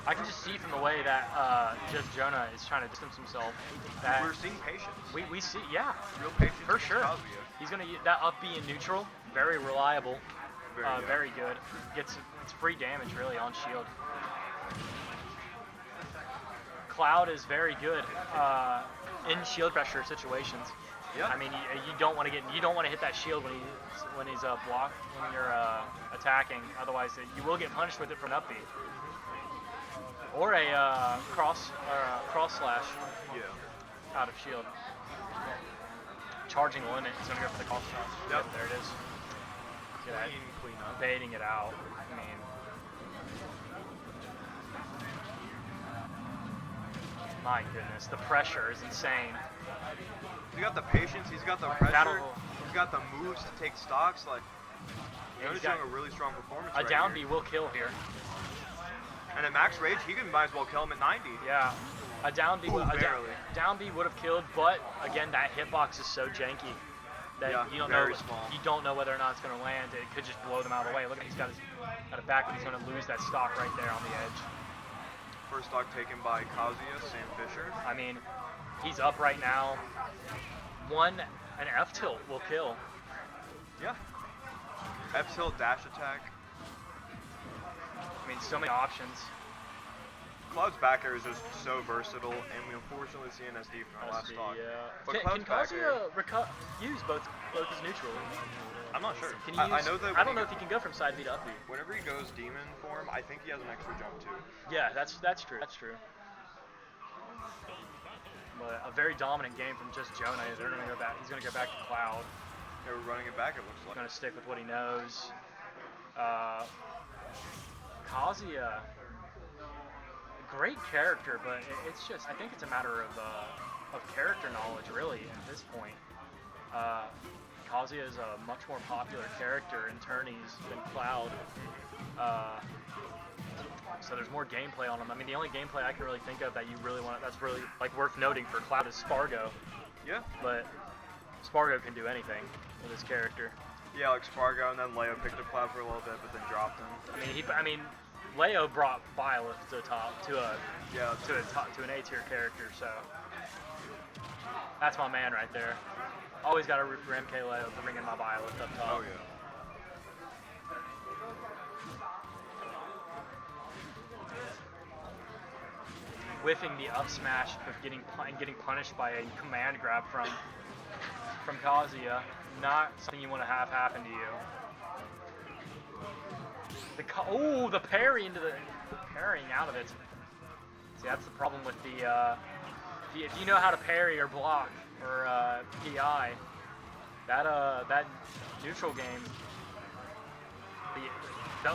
I can just see from the way that just Jonah is trying to distance himself. That We're seeing patience. we see, yeah, Real patience. for with sure. Kazuya. He's gonna use that up B in neutral, very reliable, Very, very good. It's free damage really on shield. Cloud is very good in shield pressure situations. Yeah. I mean, you don't want to hit that shield when he's blocked when you're attacking. Otherwise, you will get punished with it from up B. Or a cross slash Yeah. out of shield. charging the limit. He's gonna go for the cross smash. Yep. There it is. Yeah, Clean up. baiting it out. I mean, my goodness, the pressure is insane. He's got the patience, he's got the pressure, he's got the moves to take stocks. Like, Jona's doing a really strong performance. A right down here. B will kill here. And at max rage, he might as well kill him at 90. Yeah, a down B, Ooh, a down B would have killed, but again, that hitbox is so janky that Yeah, you don't very know. small. You don't know whether or not it's going to land. It could just blow them out of the way. Look at he's got a back, and he's going to lose that stock right there on the edge. First stock taken by Kazuya, Sam Fisher. I mean, he's up right now. An F tilt will kill. Yeah. F tilt dash attack. I mean, so many options. Cloud's back air is just so versatile, and we unfortunately see an SD from our last stock. But Can Cloud's back air, Kazuya use both as neutral? I'm not sure. Can he use, I know that. I don't know if he can go from side B to up B. Whenever he goes demon form, I think he has an extra jump too. Yeah, that's true. That's true. But a very dominant game from just Jonah. They're gonna go back. He's gonna go back to Cloud. They were running it back. It looks He's like. gonna stick with what he knows. Kazuya, great character, but it's just I think it's a matter of character knowledge really at this point. Kazuya is a much more popular character in tourneys than Cloud. So there's more gameplay on him. I mean, the only gameplay I can really think of that you really want that's really like worth noting for Cloud is Spargo. Yeah. But Spargo can do anything with his character. Yeah, like Spargo, and then Leo picked up Cloud for a little bit, but then dropped him. I mean, Leo brought Byleth to the top to an A tier character. So that's my man right there. Always got to root for MK Leo for bringing my Byleth up top. Oh yeah. Whiffing the up smash, but getting punished by a command grab from Kazuya, not something you want to have happen to you. The parry into the parrying out of it. See, that's the problem with the if you know how to parry or block or PI, that neutral game.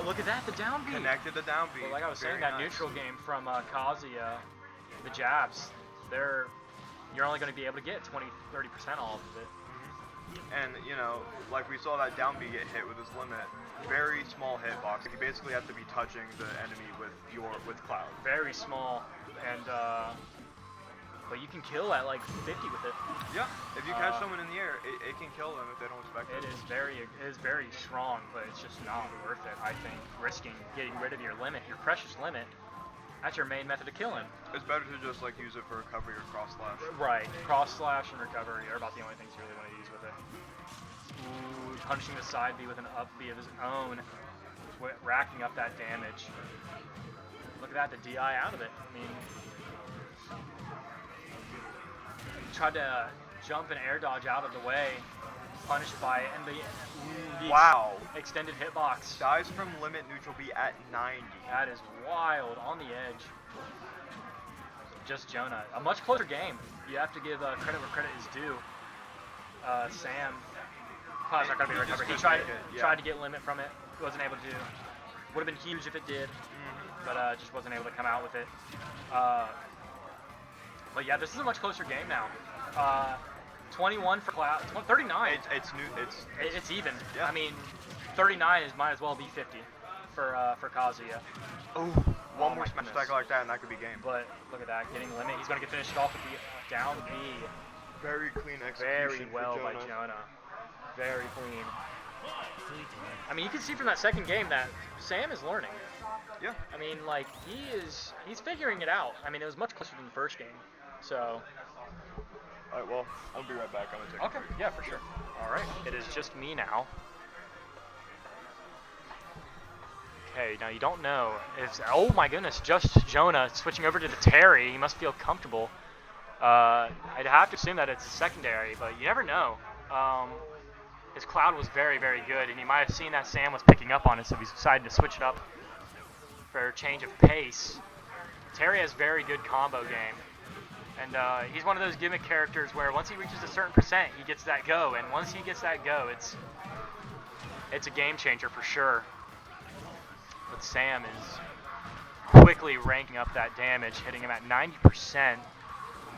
Look at that, the down B. Connected the down B. Well, like I was saying, Very that nice. neutral game from Kazuya, the jabs, you're only going to be able to get 20-30% off of it. And, you know, like we saw that down B get hit with his limit. Very small hitbox. You basically have to be touching the enemy with Cloud. Very small, and but you can kill at like 50 with it. Yeah, if you catch someone in the air, it can kill them if they don't expect it. It is very strong, but it's just not worth it. I think risking getting rid of your limit, your precious limit. That's your main method of killing. It's better to just like use it for recovery or cross slash. Right, cross slash and recovery are about the only things you really want to use with it. Ooh, punishing the side B with an up B of his own, racking up that damage. Look at that, the DI out of it. I mean, tried to jump and air dodge out of the way, punished by it, and the Wow. extended hitbox. Dies from limit neutral B at 90. That is wild, on the edge. Just Jonah. A much closer game. You have to give credit where credit is due. Sam, probably not going to be recovered. He tried to get limit from it, wasn't able to. Would have been huge if it did, but just wasn't able to come out with it. But yeah, this is a much closer game now. 21 for Cloud, 39. It's even. Yeah. I mean, 39 might as well be 50 for Kazuya. Oh, one more smash attack like that and that could be game. But look at that, getting limit. He's going to get finished off with the down B. Very clean execution. Very well for by Jonah. Very clean. I mean, you can see from that second game that Sam is learning. Yeah. I mean, like, he's figuring it out. I mean, it was much closer than the first game. So. Alright, well, I'll be right back. I'm gonna take a break. Yeah, for sure. Alright, it is just me now. Okay, now you don't know if, oh my goodness, just Jonah switching over to the Terry. He must feel comfortable. I'd have to assume that it's a secondary, but you never know. His Cloud was very, very good, and you might have seen that Sam was picking up on it, so he decided to switch it up for a change of pace. Terry has very good combo game. And he's one of those gimmick characters where once he reaches a certain percent, he gets that go. And once he gets that go, it's a game changer for sure. But Sam is quickly ranking up that damage, hitting him at 90%.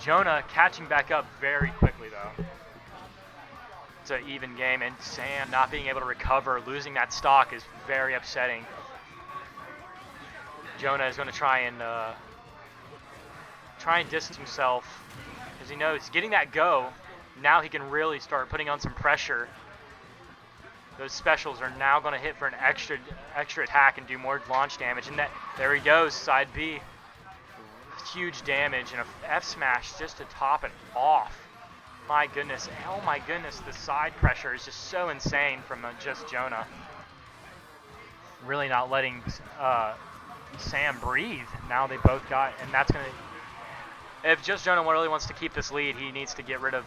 Jonah catching back up very quickly, though. It's an even game, and Sam not being able to recover, losing that stock is very upsetting. Jonah is going to try and distance himself because he knows getting that go, now he can really start putting on some pressure. Those specials are now going to hit for an extra attack and do more launch damage. And there he goes, side B. Huge damage and a F smash just to top it off. My goodness, oh my goodness, the side pressure is just so insane from just Jonah. Really not letting Sam breathe. Now they both got, and that's going to, if just Jonah really wants to keep this lead, he needs to get rid of,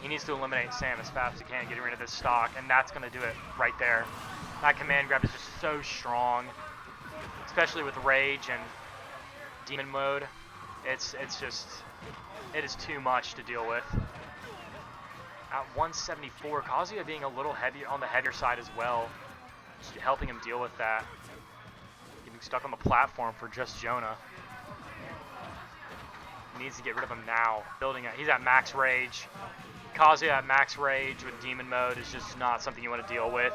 he needs to eliminate Sam as fast as he can, getting rid of this stock, and that's going to do it right there. That command grab is just so strong, especially with Rage and Demon Mode. It's just, it is too much to deal with. At 174, Kazuya being a little heavier on the heavier side as well, just helping him deal with that. Getting stuck on the platform for just Jonah. He needs to get rid of him now. He's at max rage. Kazuya at max rage with Demon Mode is just not something you want to deal with.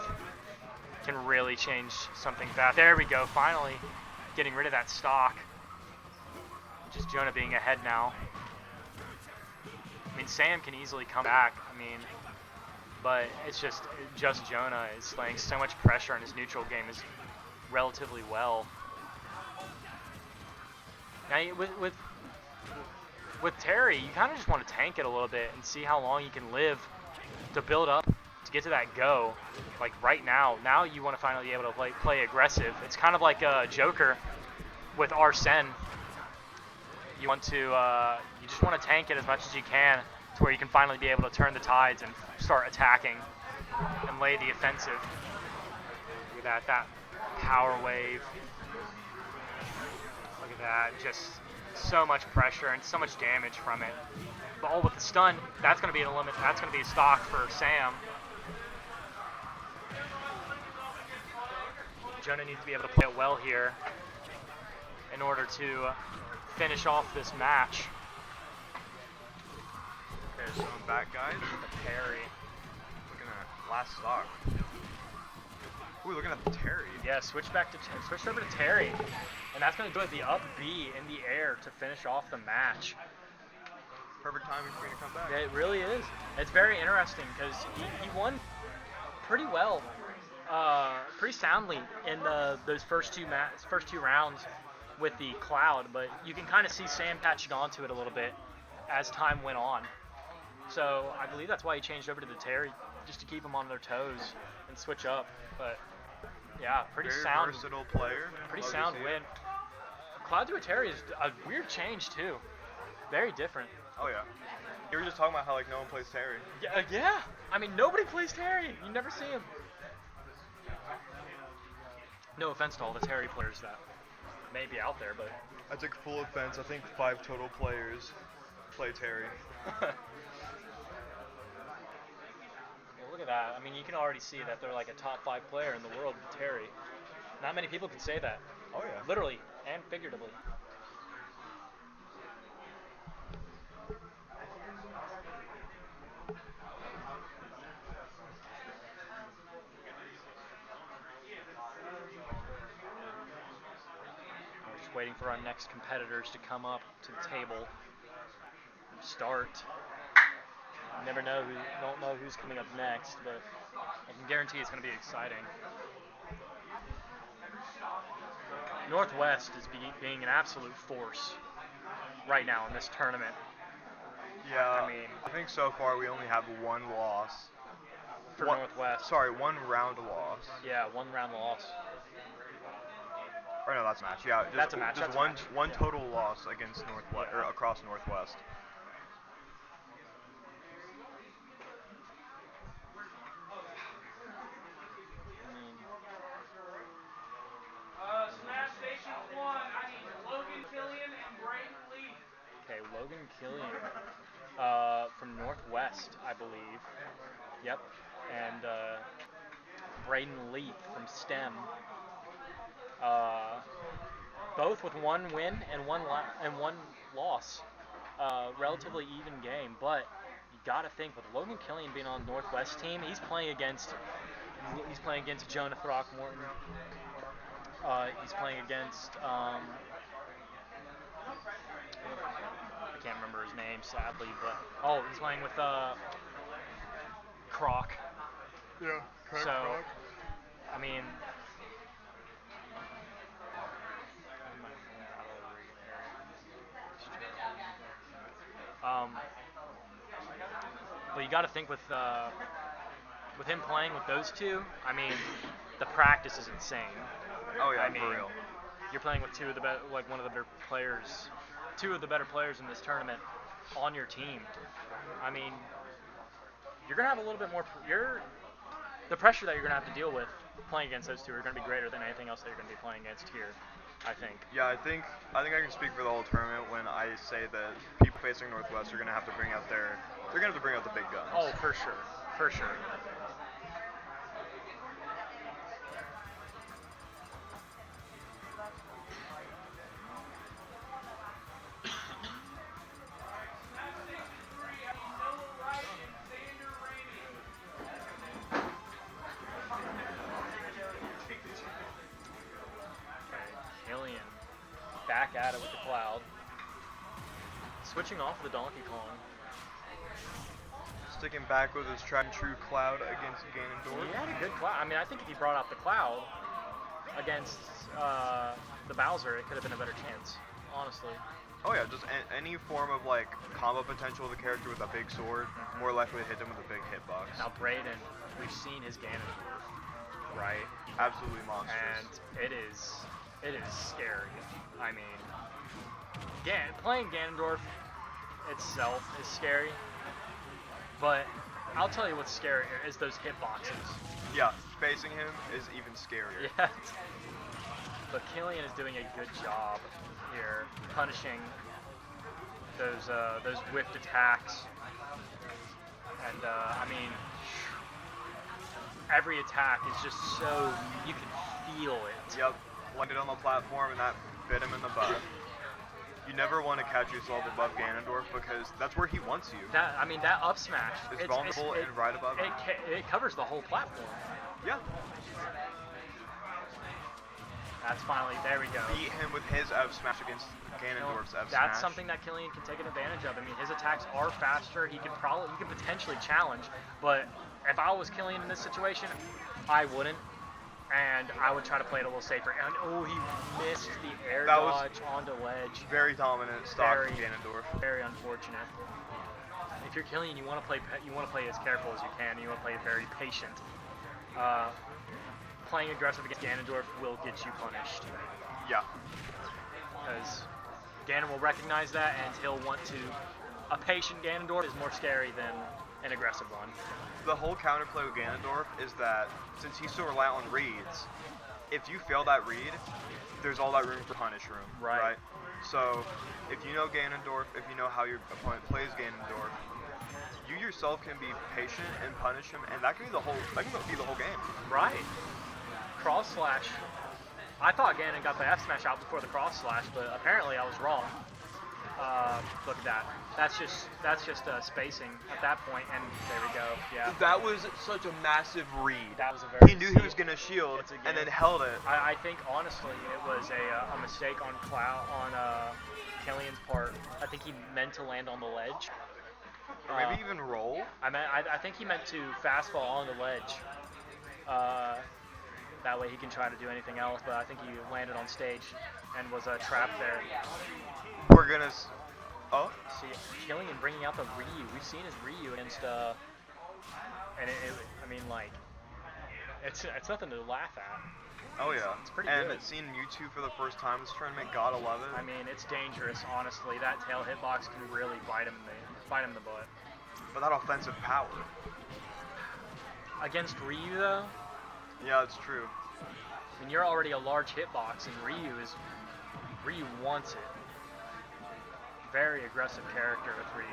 Can really change something fast. There we go, finally getting rid of that stock. Just Jonah being ahead now. I mean, Sam can easily come back, but it's just Jonah is laying so much pressure on his neutral game is relatively well. Now, with Terry, you kind of just want to tank it a little bit and see how long you can live to build up to get to that go. Like right now you want to finally be able to play aggressive. It's kind of like a Joker with Arsene. You want to, you just want to tank it as much as you can to where you can finally be able to turn the tides and start attacking and lay the offensive. Look at that power wave. Look at that, just so much pressure and so much damage from it. But all with the stun, that's going to be a limit. That's going to be a stock for Sam. Jonah needs to be able to play it well here in order to finish off this match. Okay, so I'm back, guys. The parry. Looking at last stock. Ooh, looking at the Terry. Yeah, switch over to Terry. And that's going to do it, the up B in the air to finish off the match. Perfect timing for me to come back. Yeah, it really is. It's very interesting because he won pretty well, pretty soundly in those first two rounds with the Cloud, but you can kind of see Sam catching on to it a little bit as time went on. So I believe that's why he changed over to the Terry, just to keep them on their toes and switch up. But yeah, pretty Very sound. versatile player. Pretty Love to sound see win. it. Cloud to a Terry is a weird change too. Very different. Oh yeah. You were just talking about how like no one plays Terry. Yeah. I mean, nobody plays Terry. You never see him. No offense to all the Terry players that may be out there, but I took full offense. I think 5 total players play Terry. well, look at that. I mean, you can already see that they're like a top 5 player in the world with Terry. Not many people can say that. Oh yeah. Literally and figuratively. We're just waiting for our next competitors to come up to the table and start. You never know don't know who's coming up next, but I can guarantee it's going to be exciting. Northwest is being an absolute force right now in this tournament. Yeah. I think so far we only have 1 loss. For Northwest. Sorry, 1 round loss. Yeah, 1 round loss. Or no, that's a match. Yeah, That's a match. Just That's a one match. one total loss against Northwest or across Northwest. Smash Station 1, I need Logan Killian and Brayden Lee. Okay, Logan Killian Yep. And Braden Leaf from STEM. Both with one win and one loss. Relatively even game, but you got to think with Logan Killian being on the Northwest team, he's playing against Jonah Throckmorton. He's playing against I can't remember his name sadly, but he's playing with Croc. Yeah, So I mean, but you got to think with him playing with those two. I mean, the practice is insane. Oh yeah, I mean, for real. you're playing with two of the one of the better players, two of the better players in this tournament on your team. I mean, you're gonna have a little bit more. The pressure that you're gonna have to deal with playing against those two are gonna be greater than anything else that you're gonna be playing against here. I think. Yeah, I think I can speak for the whole tournament when I say that people facing Northwest are gonna have to bring out the big guns. Oh, for sure, for sure. Smash Station 3, I need Noah Wright and Xander Ramey. Okay, Killian back at it with the Cloud. Switching off the Donkey Kong. Sticking back with his tried and true Cloud against Ganondorf. He had a good Cloud. I mean, I think if he brought out the Cloud against the Bowser, it could have been a better chance, honestly. Oh yeah, just any form of like combo potential of the character with a big sword, more likely to hit him with a big hitbox. Now, Brayden, we've seen his Ganondorf, right? Absolutely monstrous. And it is scary. I mean, playing Ganondorf itself is scary, but I'll tell you what's scarier is those hitboxes. Yeah, facing him is even scarier. Yeah. But Killian is doing a good job here, punishing those whipped attacks. And I mean, every attack is just so you can feel it. Yep, landed on the platform and that bit him in the butt. You never want to catch yourself above Ganondorf because that's where he wants you. That up smash. It's vulnerable and right above him. It covers the whole platform. Yeah. That's finally, there we go. Beat him with his F smash against Ganondorf's F smash. That's something that Killian can take advantage of. I mean, his attacks are faster. He could potentially challenge, but if I was Killian in this situation, I wouldn't. And I would try to play it a little safer. And he missed the air dodge onto ledge. Very dominant stock from Ganondorf. Very unfortunate. If you're Killian, you want to play as careful as you can. You want to play very patient. Playing aggressive against Ganondorf will get you punished. Yeah. Because Ganon will recognize that, and he'll want to. A patient Ganondorf is more scary than an aggressive one. The whole counterplay with Ganondorf is that since he's so reliant on reads, if you fail that read, there's all that room for punish room. Right? So if you know Ganondorf, if you know how your opponent plays Ganondorf, you yourself can be patient and punish him, and that can be the whole game. Right. Cross slash. I thought Ganon got the F smash out before the cross slash, but apparently I was wrong. Look at that. That's just spacing at that point, and there we go. Yeah. That was such a massive read. That was a very. He knew he was gonna shield and then held it. I think honestly it was a mistake on Killian's part. I think he meant to land on the ledge. Or maybe even roll. I think he meant to fastball on the ledge. That way he can try to do anything else, but I think he landed on stage and was trapped there. We're gonna. Oh. See, Killian bringing out the Ryu. We've seen his Ryu against, and I mean, like, it's nothing to laugh at. Oh yeah. It's pretty and good. Seeing Mewtwo for the first time this tournament, gotta love it. I mean, it's dangerous, honestly. That tail hitbox can really bite him in the butt. But that offensive power. Against Ryu, though. Yeah, it's true. I mean, you're already a large hitbox, and Ryu wants it. Very aggressive character with Ryu.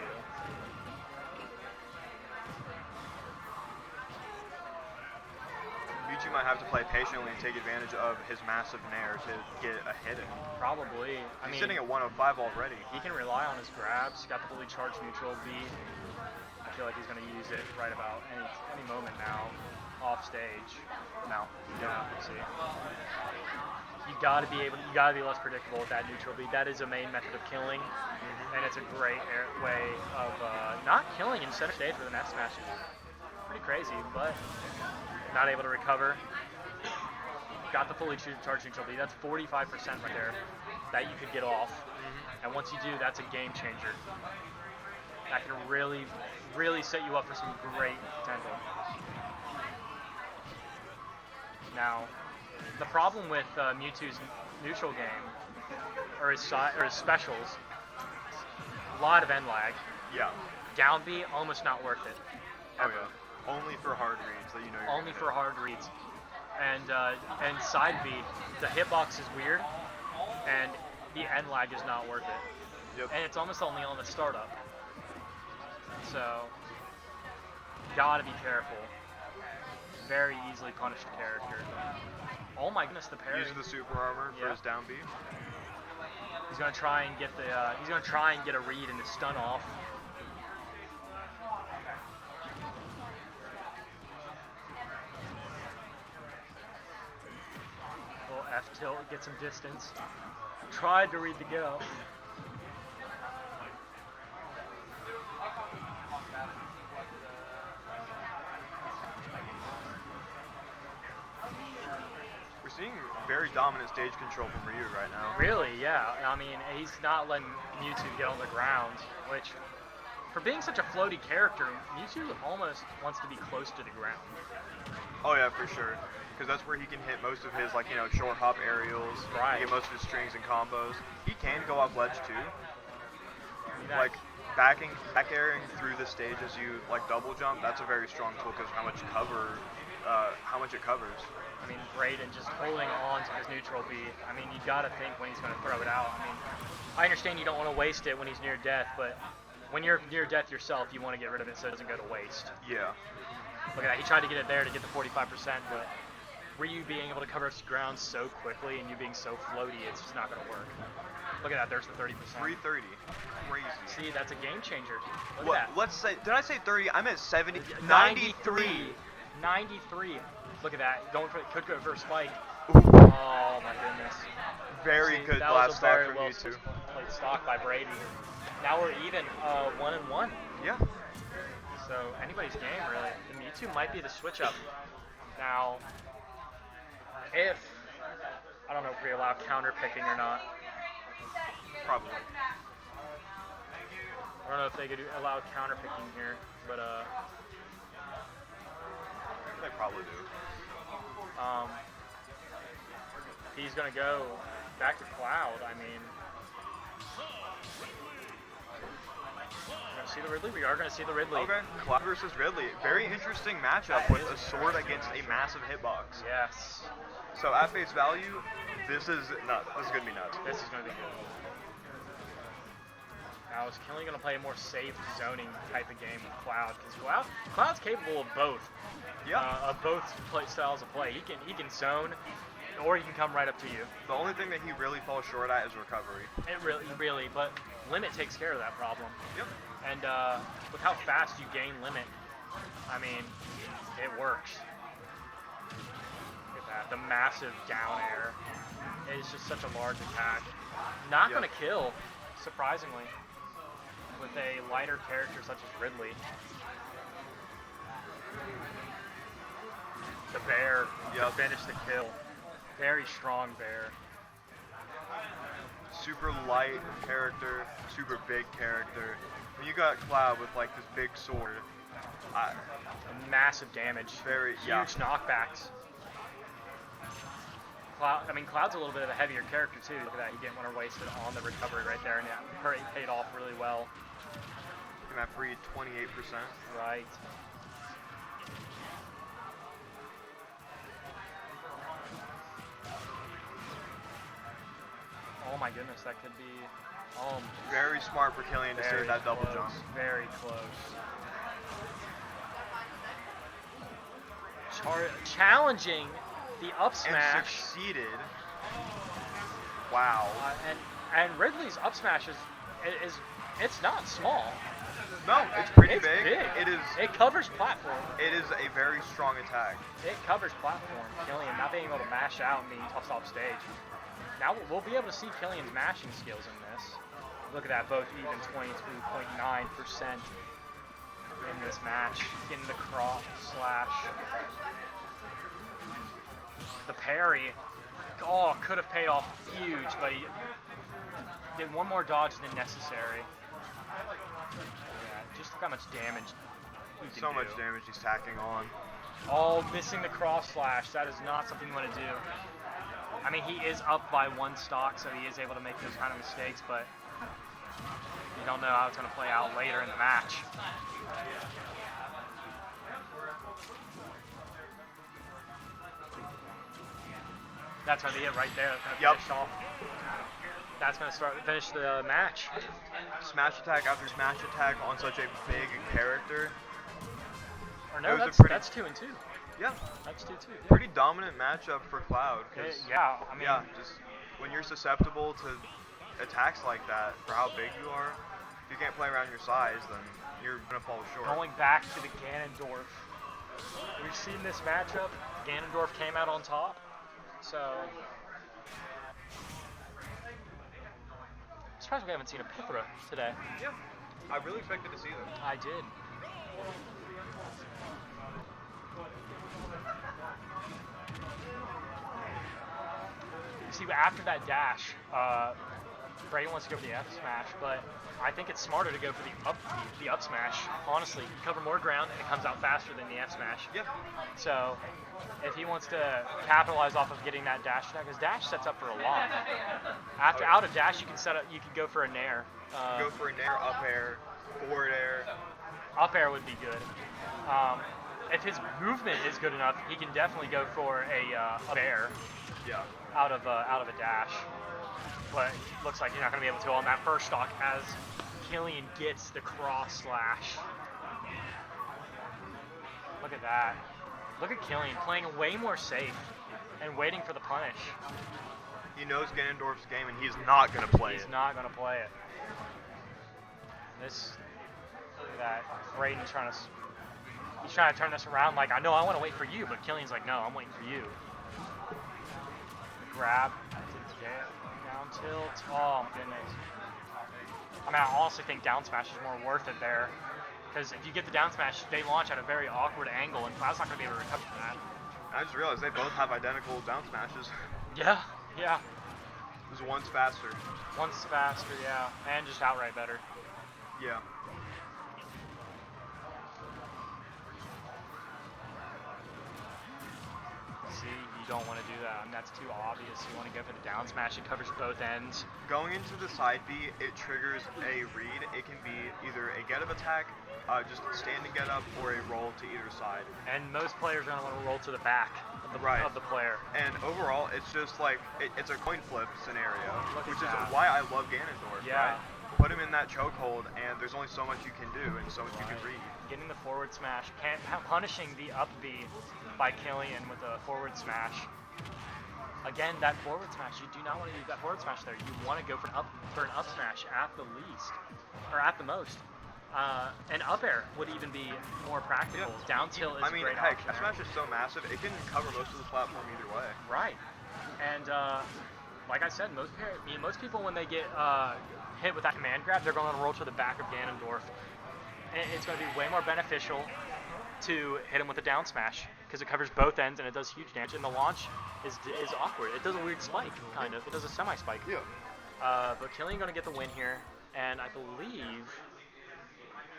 might have to play patiently and take advantage of his massive nair to get a hit in. Probably. I He's mean, sitting at 105 already. he can rely on his grabs. He's got the fully charged neutral beat. I feel like he's going to use it right about any moment now, off stage. Now. Yeah, we'll see. You got to be less predictable with that neutral beat. That is a main method of killing, and it's a great way of not killing in center stage with an F smash. Pretty crazy, but not able to recover. Got the fully charged neutral beat. That's 45% right there that you could get off. And once you do, that's a game changer. That can really, really set you up for some great potential. Now, the problem with Mewtwo's neutral game, or his specials, a lot of end lag. Yeah. Down B, almost not worth it. Oh yeah. Only for hard reads that you know you're Only for hard reads. And side B, the hitbox is weird, and the end lag is not worth it. Yep. And it's almost only on the startup. So, gotta be careful. Very easily punished character. Oh my goodness, the parry. Uses the super armor for his down B. He's gonna try and get a read and a stun off. Little F tilt, get some distance. Tried to read the get up. We're seeing very dominant stage control from Ryu right now. Really, yeah. I mean, he's not letting Mewtwo get on the ground, which, for being such a floaty character, Mewtwo almost wants to be close to the ground. Oh yeah, for sure. Because that's where he can hit most of his, like, you know, short hop aerials. Right. Get most of his strings and combos. He can go off ledge too. That- Like back airing through the stage as you like double jump. That's a very strong tool because how much it covers. I mean, Braden just holding on to his neutral B. I mean, you gotta think when he's gonna throw it out. I mean, I understand you don't want to waste it when he's near death, but when you're near death yourself, you want to get rid of it so it doesn't go to waste. Yeah. Look at that. He tried to get it there to get the 45%, but Ryu being able to cover his ground so quickly and you being so floaty, it's just not gonna work. Look at that. There's the 30%. 330. Crazy. See, that's a game changer. Look What? at that. Let's say. Did I say 30? I meant 70. 93. 93. Look at that. Could go for a spike. Oh my goodness. Very See, good that blast was a stock very from well you two. played stock by Brady. Now we're even 1-1. Yeah. So anybody's game really. The Mewtwo might be the switch up. Now, if I don't know if we allow counter picking or not. Probably. I don't know if they could allow counter picking here, but They probably do. he's gonna go back to Cloud. I mean, we're gonna see the Ridley. We are gonna see the Ridley. Okay. Cloud versus Ridley. Very interesting matchup with a sword against a massive hitbox. Yes. So at face value, this is nuts. This is gonna be nuts. This is gonna be good. Now is Kelly gonna play a more safe zoning type of game with Cloud? Because Cloud's capable of both. Yeah. Of both styles of play. He can zone, or he can come right up to you. The only thing that he really falls short at is recovery. It really, but limit takes care of that problem. Yep. And with how fast you gain limit, I mean, it works. Look at that, the massive down air. It's just such a large attack. Not Yep. gonna kill, surprisingly, with a lighter character such as Ridley. The bear to finish the kill. Very strong bear. Super light character, super big character. When you got Cloud with like this big sword, Massive damage. Huge knockbacks. Cloud's a little bit of a heavier character too. Look at that, he didn't want to waste it on the recovery right there, and it paid off really well. Looking at free 28%. Right. Oh my goodness, that could be. Very smart for Killian to save that double jump. Very close. challenging the up And smash. succeeded. Wow. And Ridley's up smash is it's not small. No, it's pretty It's big. big. It is. It covers platform. It is a very strong attack. It covers platform. Killian not being able to mash out and being tossed off stage. Now we'll be able to see Killian's mashing skills in this. Look at that, both even 23.9% in this match. Getting the cross slash. The parry. Oh, could have paid off huge, but he did one more dodge than necessary. Yeah, just look how much damage he can So much do. damage he's tacking on. Oh, missing the cross slash. That is not something you want to do. I mean, he is up by one stock, so he is able to make those kind of mistakes, but you don't know how it's going to play out later in the match. That's going to be it right there. That's going to finish off. That's going to finish the match. Smash attack after smash attack on such a big character. Or It no, was a pretty- that's 2 and 2. Yeah, That's 2-2. Yeah. pretty dominant matchup for Cloud. 'Cause, Yeah, I mean, yeah, just when you're susceptible to attacks like that, for how big you are, if you can't play around your size, then you're gonna fall short. going back to the Ganondorf. We've seen this matchup. Ganondorf came out on top. So, I'm surprised we haven't seen a Pithra today. Yeah, I really expected to see them. I did. See, after that dash, Bray wants to go for the F smash, but I think it's smarter to go for the up smash. Honestly, you cover more ground and it comes out faster than the F smash. Yeah, So, if he wants to capitalize off of getting that dash attack, because dash sets up for a lot. After out of dash, you can go for a nair. go for a nair, up air, forward air. Up air would be good. If his movement is good enough, he can definitely go for a up air Yeah. out of a dash. But looks like he's not going to be able to on that first stock as Killian gets the cross slash. Look at that. Look at Killian playing way more safe and waiting for the punish. He knows Ganondorf's game and he's not gonna play He's it. not going to play it. Look at that. Brayden's he's trying to turn this around like, I know I want to wait for you, but Killian's like, no, I'm waiting for you. The grab, down tilt, oh my goodness. I mean, I honestly think down smash is more worth it there. Because if you get the down smash, they launch at a very awkward angle, and Cloud's not going to be able to recover from that. I just realized they both have identical down smashes. Yeah. Just one's faster. One's faster, yeah. And just outright better. Yeah. See, you don't want to do that. I mean, that's too obvious. You want to go for the down smash. It covers both ends. Going into the side B, it triggers a read. It can be either a get up attack, just standing get up, or a roll to either side. And most players are going to want to roll to the back of the player. And overall, it's just like, it's a coin flip scenario, Look at which is that. why I love Ganondorf. Yeah. Right? Put him in that chokehold, and there's only so much you can do, and so much you can read. Getting the forward smash, punishing the up B by Killian with a forward smash. Again, that forward smash, you do not want to use that forward smash there. You want to go for an up smash at the least, or at the most. An up air would even be more practical. Yeah. Down tilt is I mean, a great heck, option a there. smash is so massive, it can cover most of the platform either way. Right. And like I said, most people when they get hit with that command grab, they're going to roll to the back of Ganondorf. And it's going to be way more beneficial to hit him with a down smash because it covers both ends and it does huge damage. And the launch is awkward. It does a weird spike, kind of. It does a semi-spike. Yeah. But Killian going to get the win here, and I believe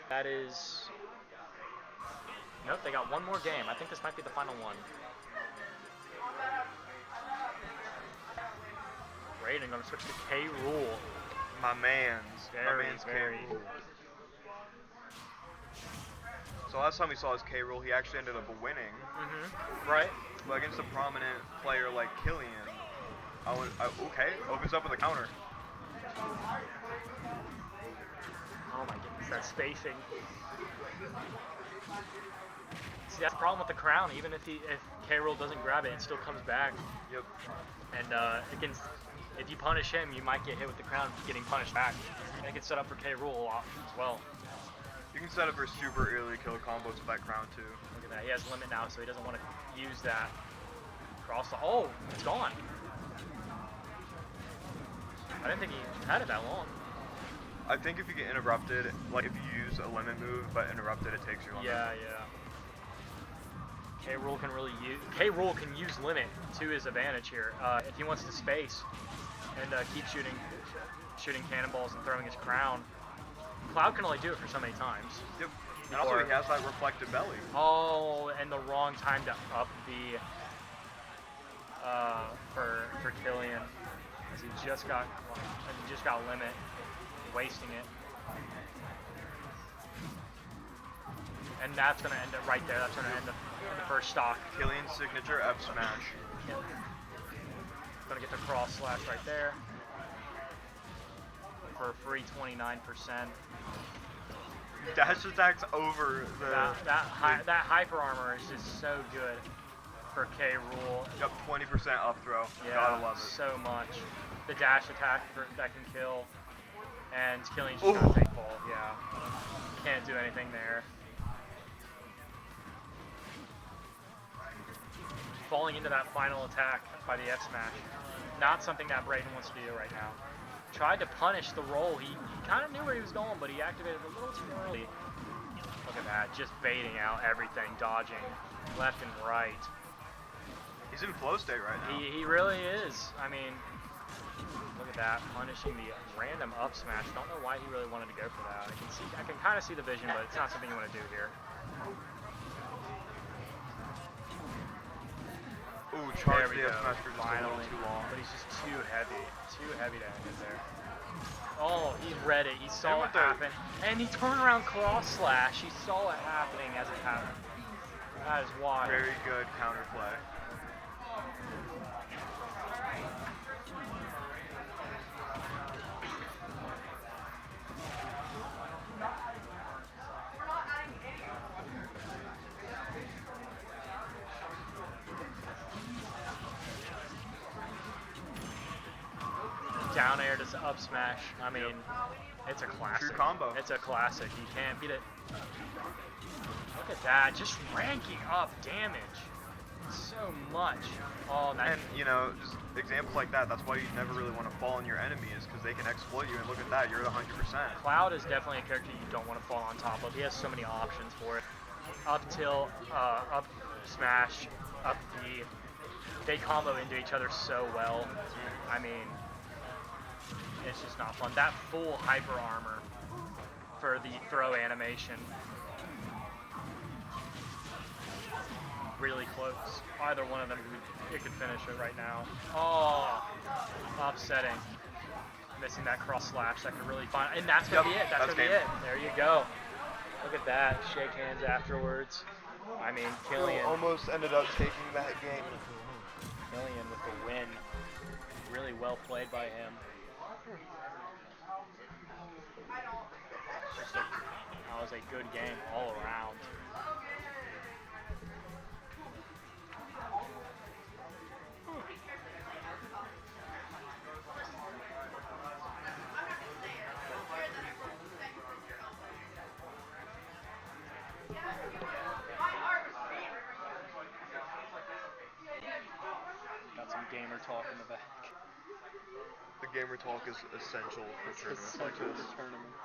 that is. Nope, they got one more game. I think this might be the final one. Raiden going to switch to K. Rool. My man's K. Very. Rool. So last time we saw his K. Rool, he actually ended up winning. Right. But against a prominent player like Killian, okay, opens up with a counter. Oh my goodness, that spacing. See, that's the problem with the crown. Even if K. Rool doesn't grab it, it still comes back. Yep. And it can, if you punish him, you might get hit with the crown, getting punished back. And it can set up for K. Rool a lot as well. You can set up for super early kill combos with that crown too. Look at that. He has limit now, so he doesn't want to use that. Cross the. Oh, it's gone. I didn't think he had it that long. I think if you get interrupted, like if you use a limit move but interrupted, it takes your limit. Yeah, yeah. K. Rool can really use. K. Rool can use limit to his advantage here. If he wants to space and keep shooting cannonballs and throwing his crown. Cloud can only do it for so many times. Yep. And also he has that reflective belly. Oh, and the wrong time to up the for Killian, as he just got limit, wasting it. And that's gonna end it right there. That's gonna end the first stock. Killian's signature F smash. Yep. Gonna get the cross slash right there for a free 29%. Dash attacks over the that hyper armor is just so good for K. Rool. Yep, 20% up throw. Yeah, Gotta love it. so much. The dash attack that can kill, and Killian's just gonna take fall. Yeah, can't do anything there. Falling into that final attack by the F smash, not something that Brayden wants to do right now. Tried to punish the roll. He kind of knew where he was going, but he activated a little too early. Look at that, just baiting out everything, dodging left and right. He's in flow state right now. He really is. I mean, look at that, punishing the random up smash. Don't know why he really wanted to go for that. I can kind of see the vision, but it's not something you want to do here. Ooh, charge There we the go. F smash for just a little Finally. too long. But he's just too heavy to end it there. Oh, he read it. He saw And it with the- happen, and he turned around cross slash. He saw it happening as it happened. That is wild. Very good counterplay. Down air to up smash. I mean, it's a classic. True combo. It's a classic. You can't beat it. Look at that. Just ranking up damage. So much. Oh, nice. And, you know, just examples like that, that's why you never really want to fall on your enemies, because they can exploit you, and look at that, you're at 100%. Cloud is definitely a character you don't want to fall on top of. He has so many options for it. Up tilt, up smash, up B. They combo into each other so well. I mean, it's just not fun. That full hyper armor for the throw animation. Really close. Either one of them, it could finish it right now. Oh, upsetting. Missing that cross slash. That could really find, and that's gonna be it. That's gonna be game. it. There you go. Look at that. Shake hands afterwards. I mean, Killian. Almost ended up taking that game. Killian with the win. Really well played by him. That was a good game all around. Got some gamer talk in the back. The gamer talk is essential for tournaments like Essential this. for tournaments.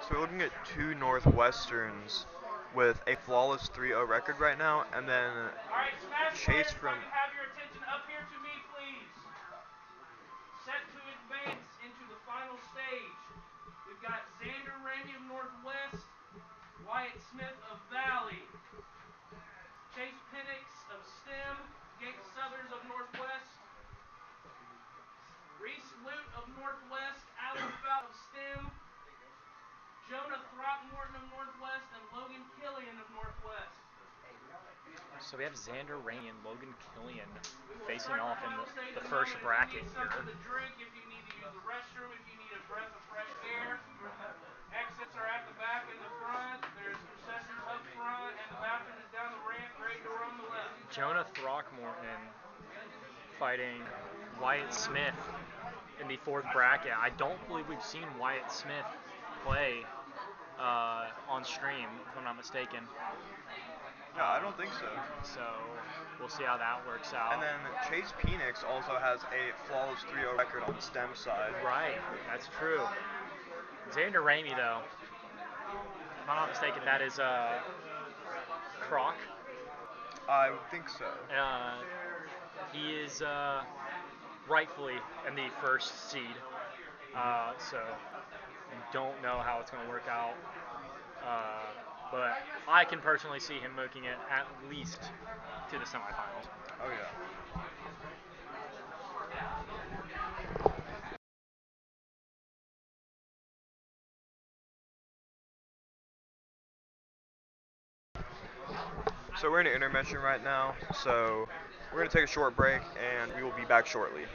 So we're looking at two Northwesterns with a flawless 3-0 record right now, and then All right, Smash Chase players, if I from- can have your attention up here to me, please. Set to advance into the final stage. We've got Xander Ramey of Northwest, Wyatt Smith of Valley, Chase Penix of STEM, Gates Southers of Northwest, Reese Lute of Northwest, Alan Fout of STEM, Jonah Throckmorton of Northwest, and Logan Killian of Northwest. So we have Xander Rainey and Logan Killian We will facing start the off in final stage the in a first moment. If you bracket need here. something to drink, if you need to use the restroom, if you need a breath of fresh air, exits are at the back and the front. There's concessions up front, and the bathroom is down the ramp, gray door on the left. Jonah Throckmorton fighting Wyatt Smith in the fourth bracket. I don't believe we've seen Wyatt Smith play on stream, if I'm not mistaken. No, I don't think so. So we'll see how that works out. And then Chase Penix also has a flawless 3-0 record on the STEM side. Right, that's true. Xander Ramey, though, if I'm not mistaken, that is Croc. I would think so. He is rightfully in the first seed, so don't know how it's going to work out. But I can personally see him making it at least to the semifinals. Oh yeah. So we're in an intermission right now, so we're going to take a short break and we will be back shortly.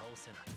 倒せない。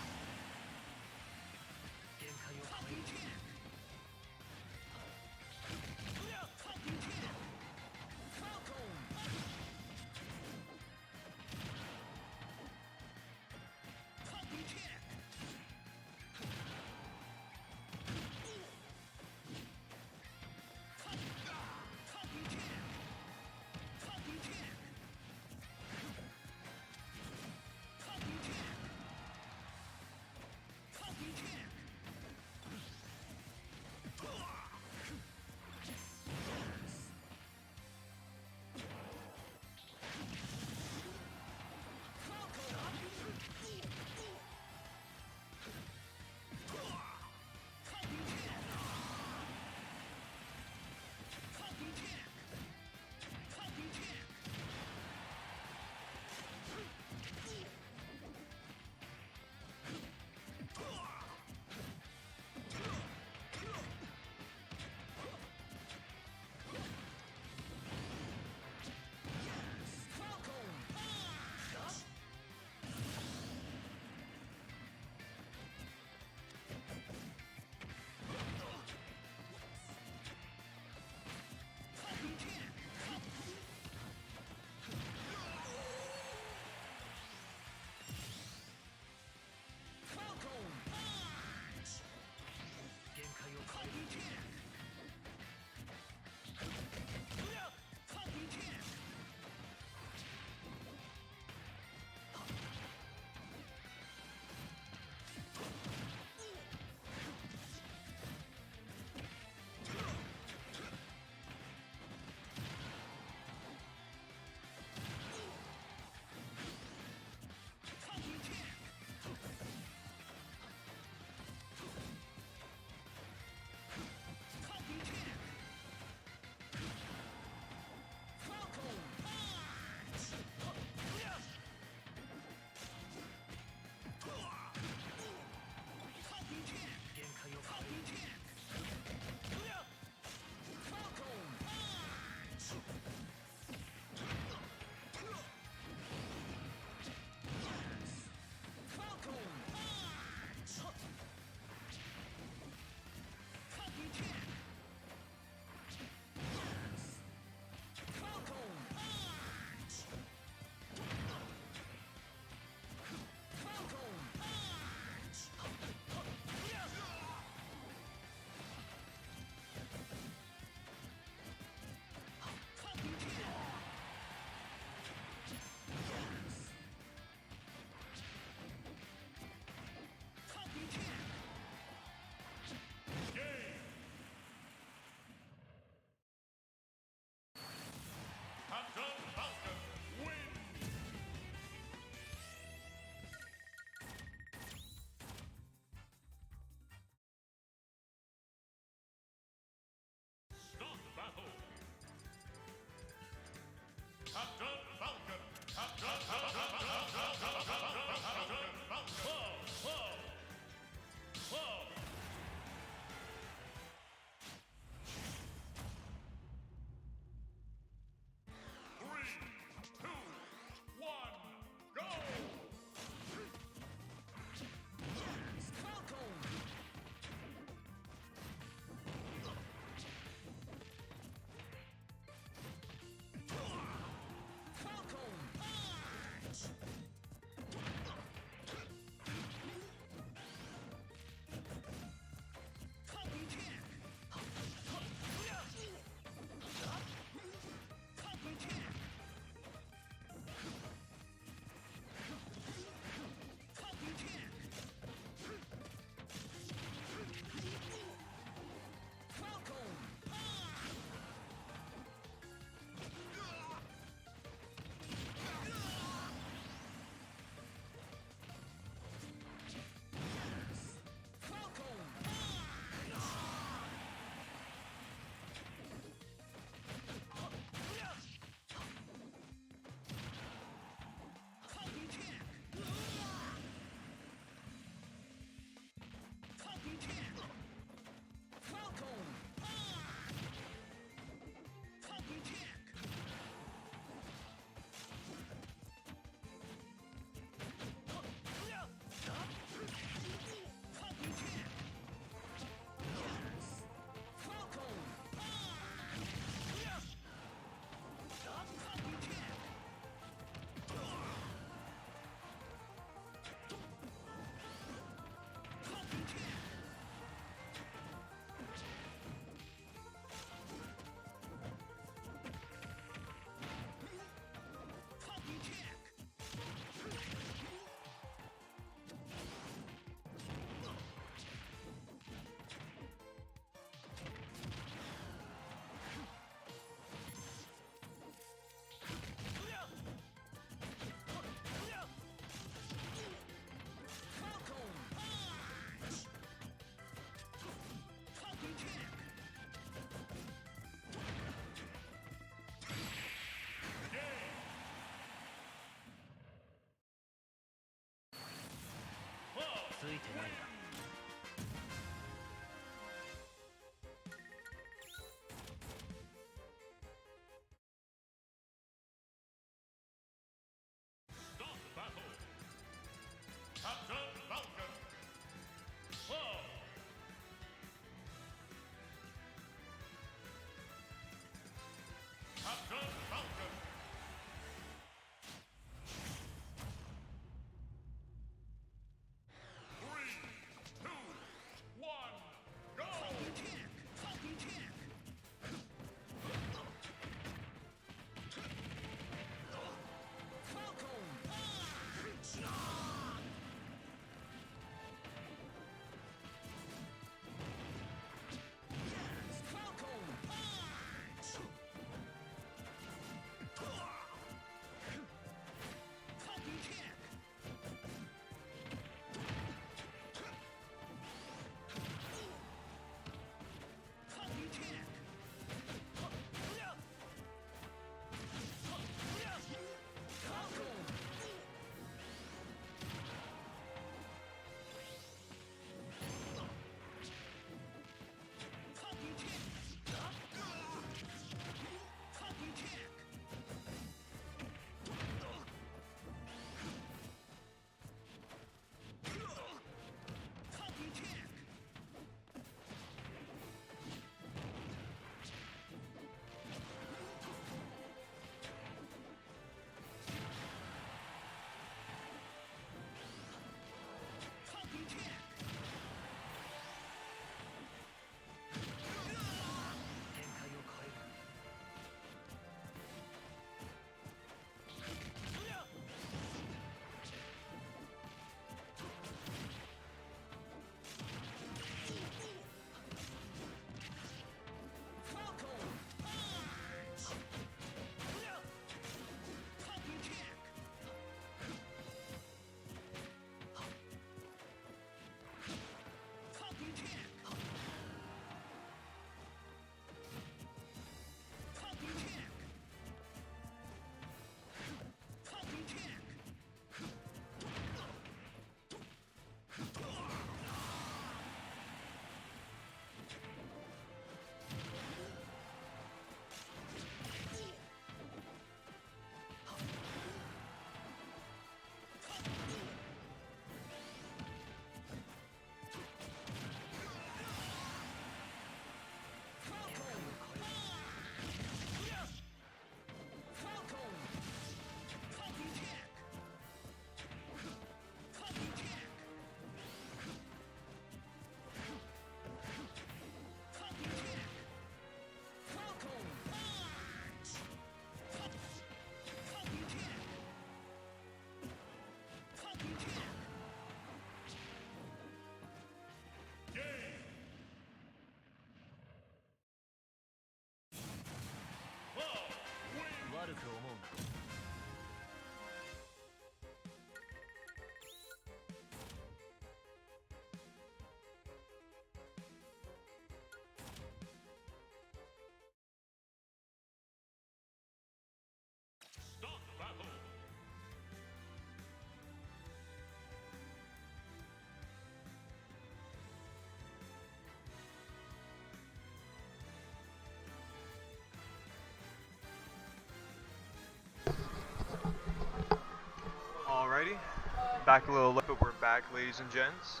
Back a little late, but we're back, ladies and gents.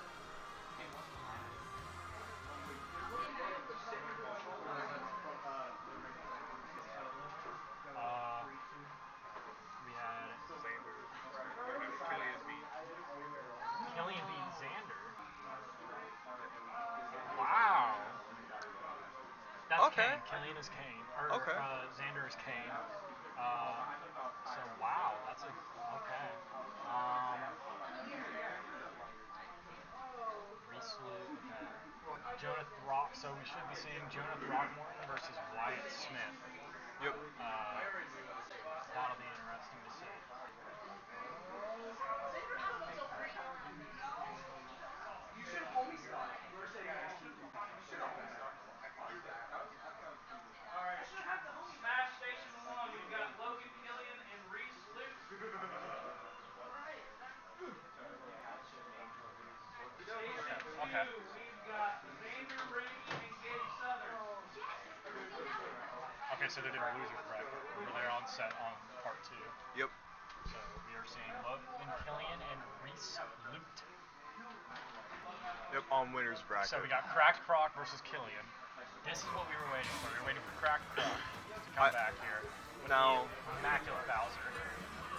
We had Killian beat Xander. Wow. That's Okay. Kane. Killian is Kane. Or Okay. Xander is Kane. So wow, that's a okay. Resalute. Okay. Jonah Throck. So we should be seeing Jonah Throckmorton versus Wyatt Smith. Yep. That'll be interesting to see. You should only stop. You should only stop. All right. Smash Station 1. We've got Logan Killian and Reese Luke. Station 2. Okay. We've got Xander Ramey and Gabe Southern. Okay, so they're doing losers bracket. They're on set on part 2. Yep. So we are seeing Logan Killian and Reese Lute. Yep, on winners bracket. So we got Cracked Croc versus Killian. This is what we were waiting for. We were waiting for Cracked Croc to come back here with now, the immaculate Bowser.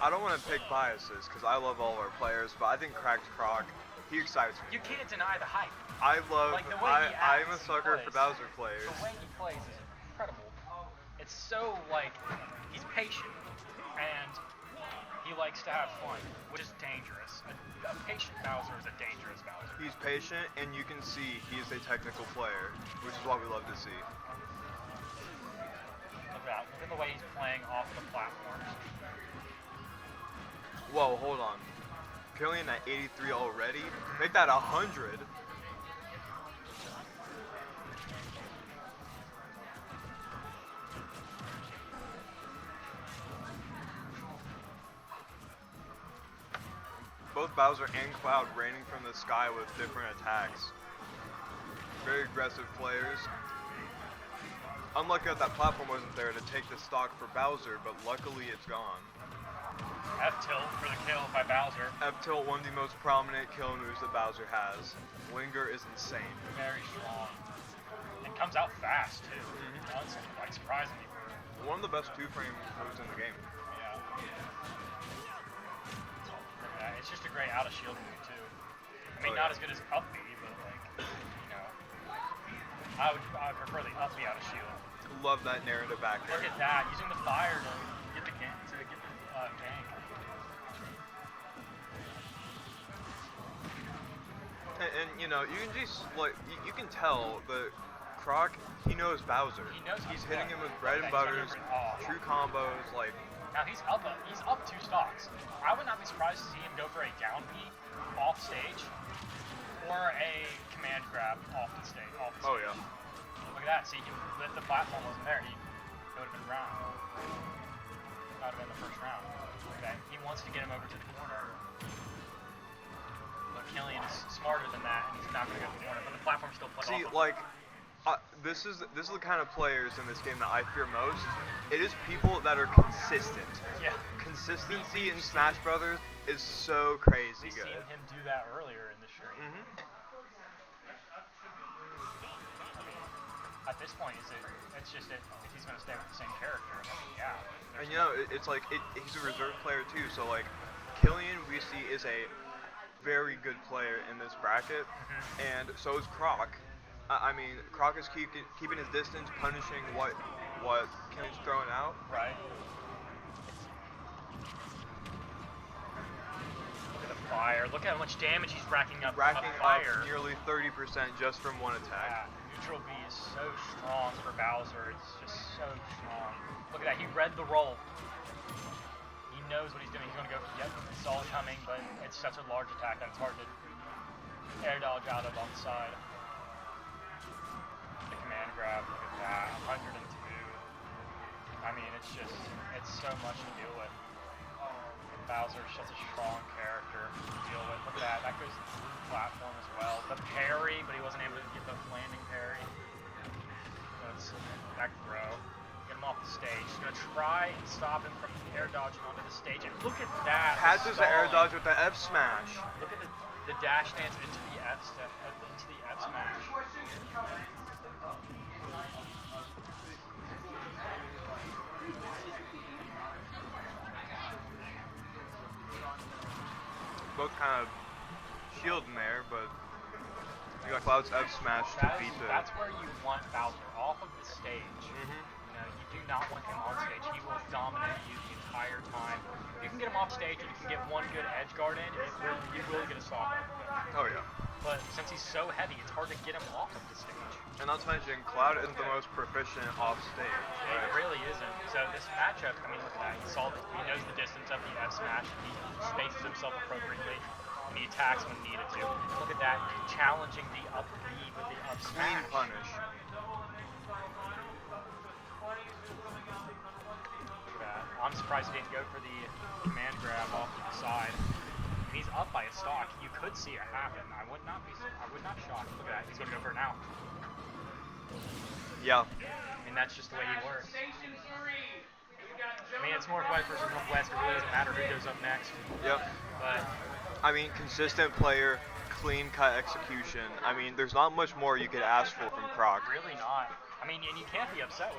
I don't want to pick biases because I love all of our players, but I think Cracked Croc, he excites me. You can't deny the hype. I love. Like the way he acts, I'm a sucker for Bowser players. The way he plays is incredible. It's so like he's patient and he likes to have fun, which is dangerous. A patient Bowser is a dangerous Bowser. He's patient, and you can see he's a technical player, which is what we love to see. Look at that. Look at the way he's playing off the platforms. Whoa, hold on. Killian at 83 already? Make that 100. Both Bowser and Cloud raining from the sky with different attacks. Very aggressive players. Unlucky that that platform wasn't there to take the stock for Bowser, but luckily it's gone. F-tilt for the kill by Bowser. F-tilt, one of the most prominent kill moves that Bowser has. Linger is insane. Very strong. And comes out fast, too. That's like surprising me. One of the best two-frame moves in the game. Yeah. It's just a great out-of-shield move, too. I mean, not as good as up B, but like, you know. I would prefer the up B out-of-shield. Love that narrative back there. Look at that, using the fire to get the gank. And you know, you can just like you can tell that Croc, he knows Bowser. He knows he's hitting him with bread and butters, true combos. Like now he's up 2 stocks. I would not be surprised to see him go for a down B off stage or a command grab off the stage. Oh yeah. Look at that. See, if the platform wasn't there, it would have been round. That would have been the first round. Okay, he wants to get him over to the corner. But Killian is smarter than that, and he's not going to go to the corner. But the platform still plays. See, like, this is the kind of players in this game that I fear most. It is people that are consistent. Yeah. Consistency in Smash Brothers is so crazy We've good. seen him do that earlier in the stream. At this point, it's just if he's going to stay with the same character. Yeah. And you know, it's like he's a reserve player too. So like, Killian we see is a very good player in this bracket, and so is Croc. I mean, Croc is keeping his distance, punishing what Killian's throwing out. Right. Look at the fire. Look at how much damage he's racking up. Racking fire. up nearly 30% just from one attack. Yeah. Neutral B is so strong for Bowser. It's just so strong. Look at that. He read the roll. He knows what he's doing. He's going to go for saw it coming, but it's such a large attack that it's hard to air dodge out of on the side. The command grab. Look at that. 102. I mean, it's so much to deal with. Bowser's such a strong character to deal with. Look at that. That goes through the platform as well. The parry, but he wasn't able to get the landing parry. That's back throw. Get him him off the stage. He's going to try and stop him from air dodging onto the stage. And look at that. Catches the air stalling. dodge with the F smash. Look at the dash dance into the F step, into the F smash. Both kind of shielding there, but you got Cloud's F smash to beat the. That's where you want Bowser, off of the stage. Mhm. You know, you do not want him on stage. He will dominate you the entire time. You can get him off stage and you can get one good edge guard in, and you will get a stop. Oh yeah. But since he's so heavy, it's hard to get him off of the stage. And not to mention, Cloud isn't the most proficient off stage. It really isn't. So this matchup, I mean, look at that. He knows the distance of the F smash. He spaces himself appropriately, and he attacks when needed to. Look at that, challenging the up B with the up Clean smash. punish. Look at that. I'm surprised he didn't go for the command grab off to the side. And he's up by a stock. You could see it happen. I would not be shocked. Look at that. He's going to go for it now. Yeah. I mean, that's just the way he works. Station 3. We got I mean, it's Northwest versus Northwest. It really doesn't matter who goes up next. Yep. But I mean, consistent player, clean cut execution. I mean, there's not much more you could ask for from Croc. really not. I mean, and you can't be upset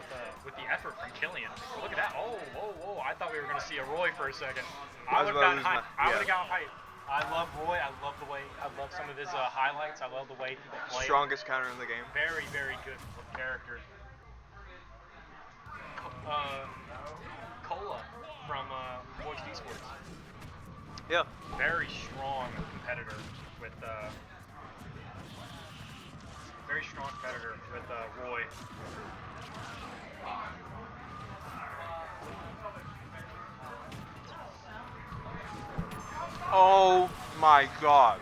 with the effort from Killian. Look at that. Oh, whoa, whoa. I thought we were going to see a Roy for a second. I would have gotten hype. I would have got hype. I love Roy. I love some of his highlights. I love the way people play. Strongest counter in the game. Very, very good character. Cola from Voice Esports. Yeah. Very strong competitor with Roy. Oh my god.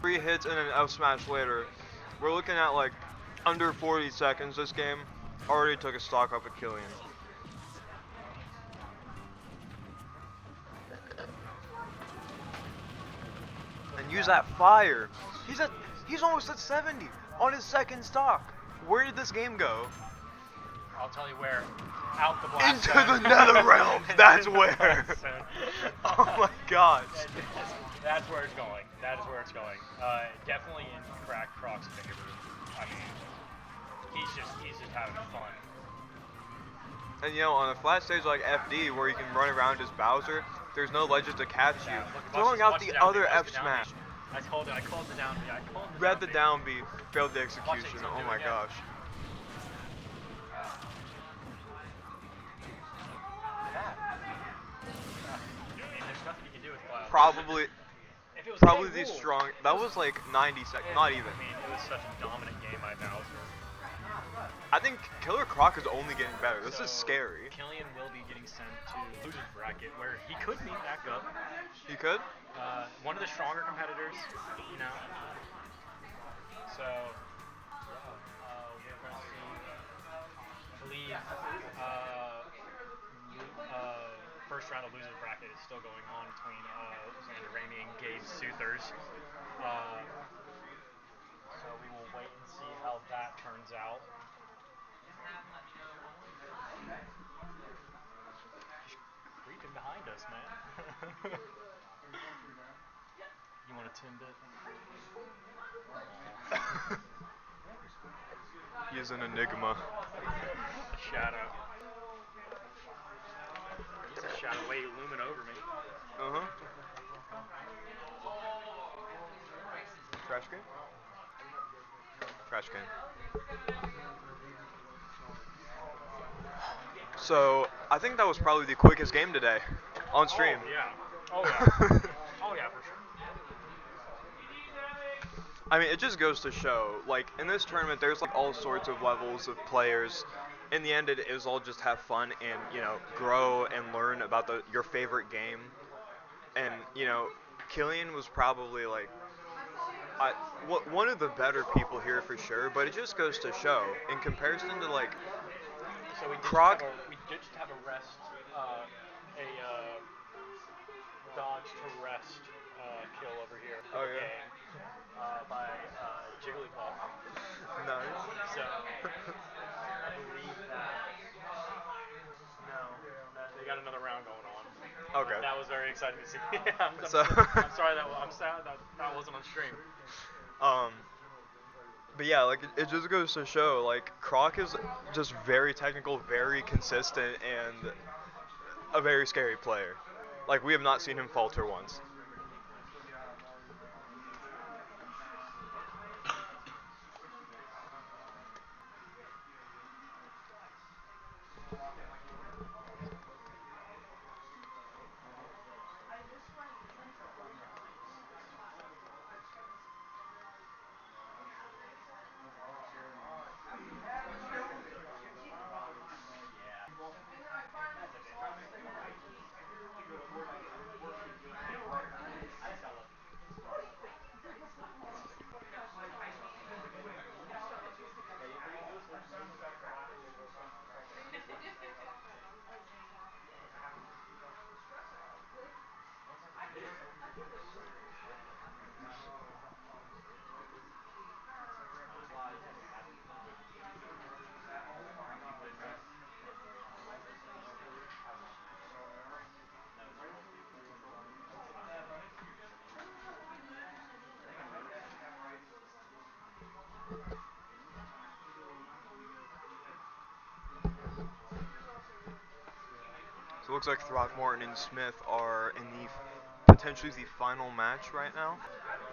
3 hits and an F smash later. We're looking at like under 40 seconds this game. Already took a stock up at Killian. And use that fire. He's almost at 70 on his second stock. Where did this game go? I'll tell you where. Out the blast Into zone. the nether realms. That's Into the where. blast zone. Oh my gosh. That's where it's going. That is where it's going. Definitely in Croc's favor. I mean, he's just having fun. And you know, on a flat stage like FD where you can run around as Bowser, there's no ledges to catch you. Yeah, look, Throwing out the other F smash. I called the down B. Read the down B, failed the Watch it, execution. he's gonna Oh do it my again. gosh. I mean, there's nothing you can do with Cloud. Probably If it was the K. Rool, strong. That was like 90 seconds, not even. I mean, it was such a dominant game by Bowser. I think Killer Croc is only getting better. This is So, scary. Killian will be getting sent to losers bracket where he could meet back up. You could? One of the stronger competitors, you know. So, we're going to see, I believe, first round of losers bracket is still going on between Xander Ramey and Gabe Suthers. So we will wait and see how that turns out. Just creeping behind us, man. You want a Timbit? He's an enigma. Shadow. He's a shadow way looming over me. Uh-huh. Trash can? Trash can. So, I think that was probably the quickest game today on stream. Oh, yeah. Oh, yeah. Oh, yeah, for sure. I mean, it just goes to show, like, in this tournament, there's, like, all sorts of levels of players. In the end, it is all just have fun and, you know, grow and learn about your favorite game. And, you know, Killian was probably, like, one of the better people here for sure, but it just goes to show, in comparison to, like, So we did Croc. just have a rest, dodge to rest kill over here for Oh, the yeah. game. by Jigglypuff. Nice. So I believe that no, they got another round going on. Okay. That was very exciting to see. So I'm sorry that I'm sad that that wasn't on stream. um but yeah, like it just goes to show like Croc is just very technical, very consistent and a very scary player. Like we have not seen him falter once. Yeah, that's okay. I just got lucky. So it looks like Throckmorton and Smith are in the potentially the final match right now.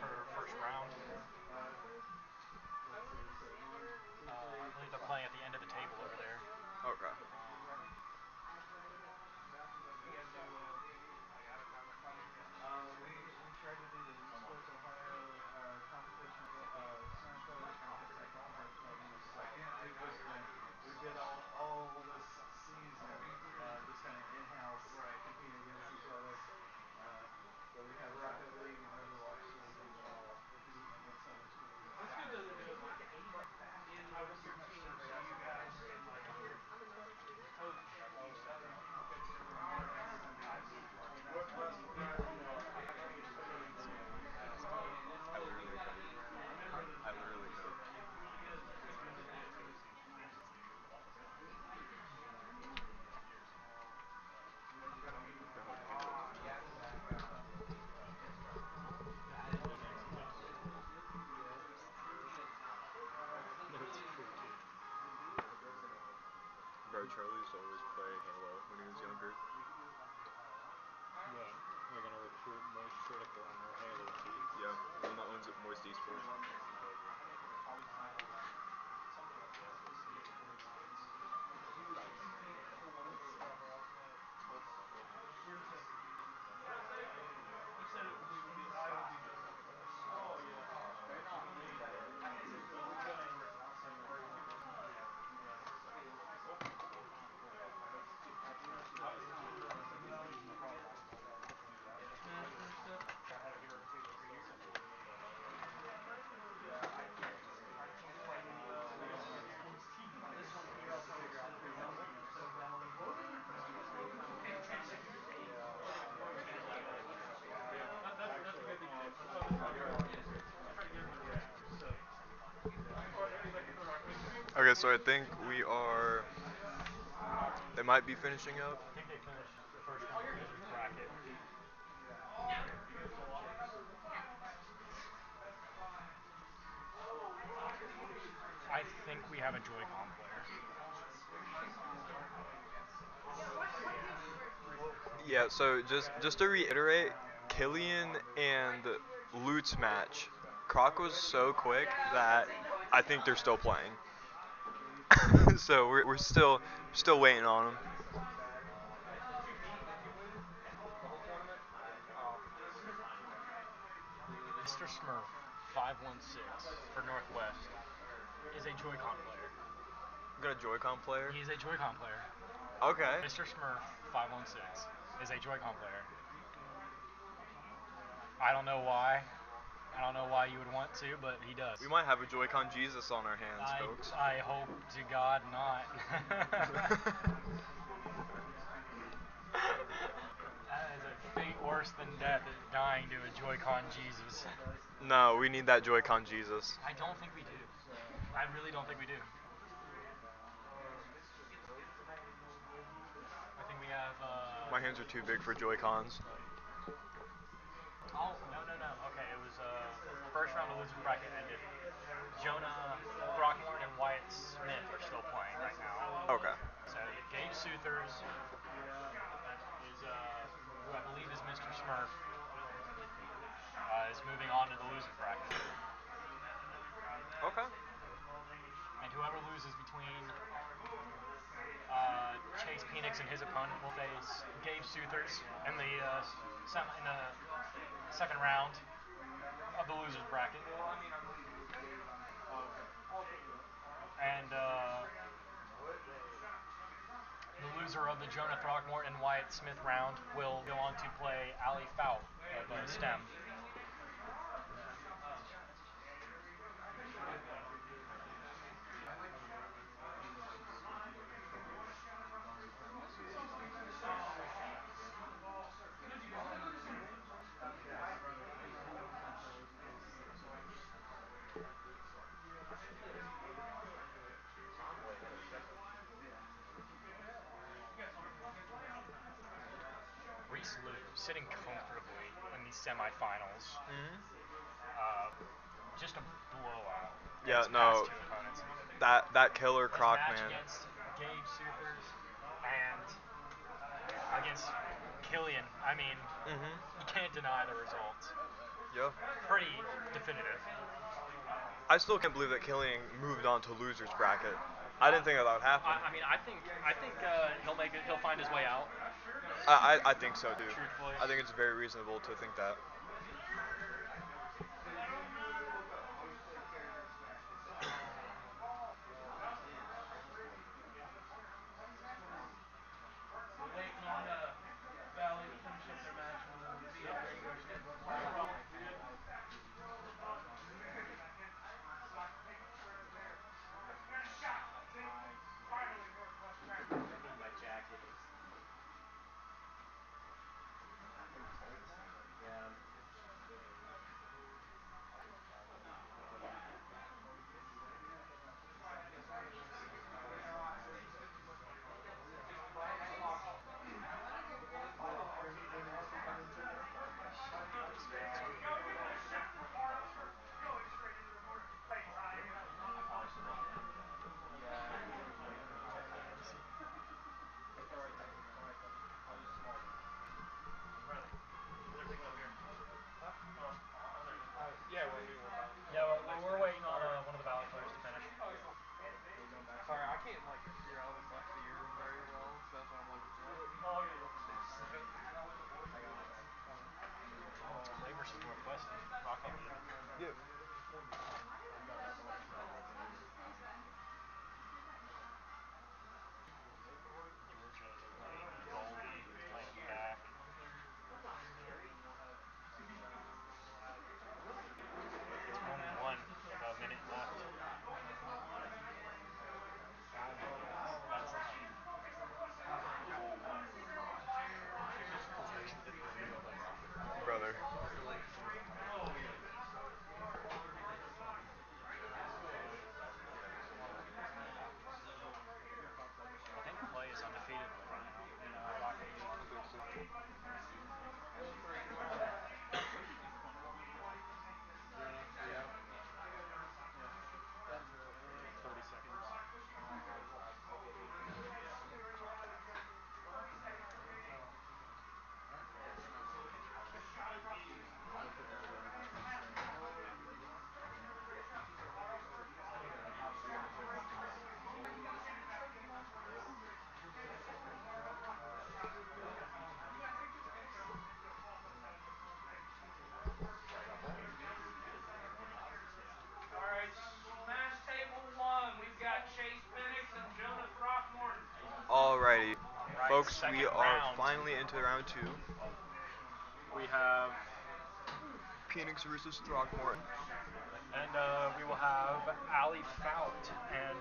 For first round, I believe they're playing at the end of the table over there. Okay. That's good though. They're doing like an in with your team, so you guys can like coach each other. I literally don't. I literally don't. That's pretty good. Bro, Charlie used to always play Halo when he was younger. What? They're gonna recruit Moist Critical on their Halo team. Yeah, the one that owns it, Moist Esports. He said his eye would be better with us. Oh yeah. Smash next up. This one here I'll probably set up instead of Valley. Pay attention. That's a good thing to do. That's why this one here I try to get them to Okay, so I think we are. They might be finishing up. I think they finished the first round of this bracket. I think we have a Joy-Con player. Yeah, so just to reiterate, Killian and Lute's match, Croc was so quick that I think they're still playing. So we're still waiting on them. Mr. Smurf, 516 for Northwest, is a Joy-Con player. We got a Joy-Con player. He's a Joy-Con player. Okay. Mr. Smurf, 516, is a Joy-Con player. I don't know why. I don't know why you would want to, but he does. We might have a Joy-Con Jesus on our hands, folks. I hope to God not. That is a fate worse than death, is dying to a Joy-Con Jesus. No, we need that Joy-Con Jesus. I don't think we do. I really don't think we do. I think we have. My hands are too big for Joy-Cons. Oh no. Okay, it was first round of losers bracket ended. Jonah Throckmorton and Wyatt Smith are still playing right now. Okay. So Gabe Suthers is who I believe is Mr. Smurf is moving on to the losers bracket. Okay. And whoever loses between Chase Penix and his opponent will face Gabe Suthers in the in the second round of the losers bracket. And the loser of the Jonah Throckmorton and Wyatt Smith round will go on to play Ali Fout of STEM. Reese Lou sitting comfortably in the semifinals. Mhm. Uh, just a blowout Yeah, against past no. two opponents. That killer His Croc match man. against Gabe Suthers and against Killian. I mean, Mhm. you can't deny the results. Yeah. Pretty definitive. I still can't believe that Killian moved on to losers bracket. I didn't think that would happen. I think he'll find his way out. I think so, dude. Truthfully. I think it's very reasonable to think that. We're waiting on Valley to finish up their match, and then we'll tee up regular scheduled play. Yeah, we're waiting on one of the Valley players to finish. Sorry, I can't hear out of this left ear very well, so that's why I'm like, what? I got it. Oh, it's Clay versus Northwestern. Rockhampton. Yeah. Georgia is playing goalie, who's playing in the back. It's 1-1 with a minute left. That's tight. I actually did the video by Rockhampton. Brother. I think Clay is undefeated right now in Rockhampton. I think so. Yep. 30 seconds. All right, Smash Table 1. We've got Chase Penix and Jonah Throckmorton. Alrighty. All right, Folks, we second are round. finally into round two. We have, Phoenix versus Throckmorton. and we will have Ali Fout and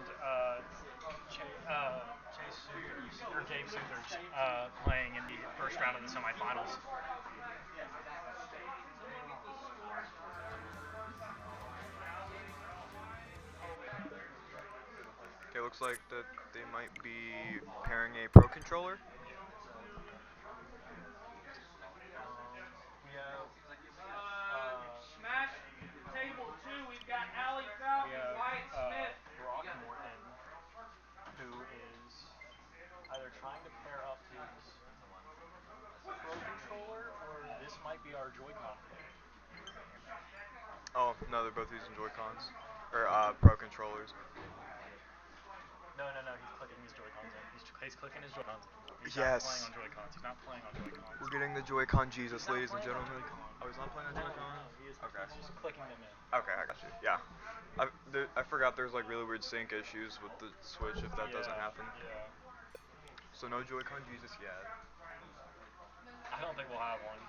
Chase Suthers, or Gabe Suthers, playing in the first round of the semifinals. Okay, looks like that they might be pairing a Pro Controller. We have Smash table 2, we've got Allie we Falcon, have Wyatt Smith. Brock Morton, who is either trying to pair up his Pro controller, or this might be our Joy-Con pick. Oh, no, they're both using Joy-Cons. Or, Pro Controllers. No, he's clicking his Joy-Cons in. He's clicking his Joy-Cons in. He's Yes. not playing on Joy-Cons. He's not playing on Joy-Cons. We're getting the Joy-Con Jesus, He's not ladies and playing on gentlemen. Joy-Cons. Oh, he's not playing on Joy-Con? He's Okay. just clicking them in. Okay, I got you. Yeah. I forgot there's like really weird sync issues with the Switch if that doesn't happen. Yeah. So no Joy-Con Jesus yet. I don't think we'll have one.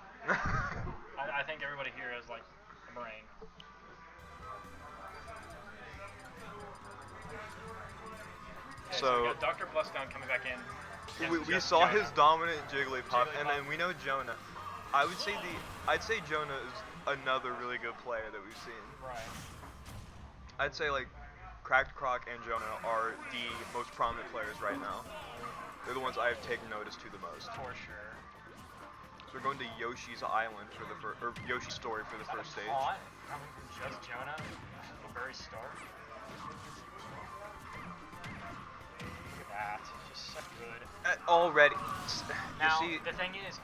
I think everybody here has like a brain. Okay, so we got Dr. Bustdown coming back in. We saw his dominant Jigglypuff, and then we know Jonah. I'd say Jonah is another really good player that we've seen. Right. I'd say like Cracked Croc and Jonah are the most prominent players right now. They're the ones I've taken notice to the most. For sure. So we're going to Yoshi's Island for the or Yoshi's Story for the first stage. Taunt coming from just Jonah at the very start. Look at that, just so good. Already. Now, you see, the thing is,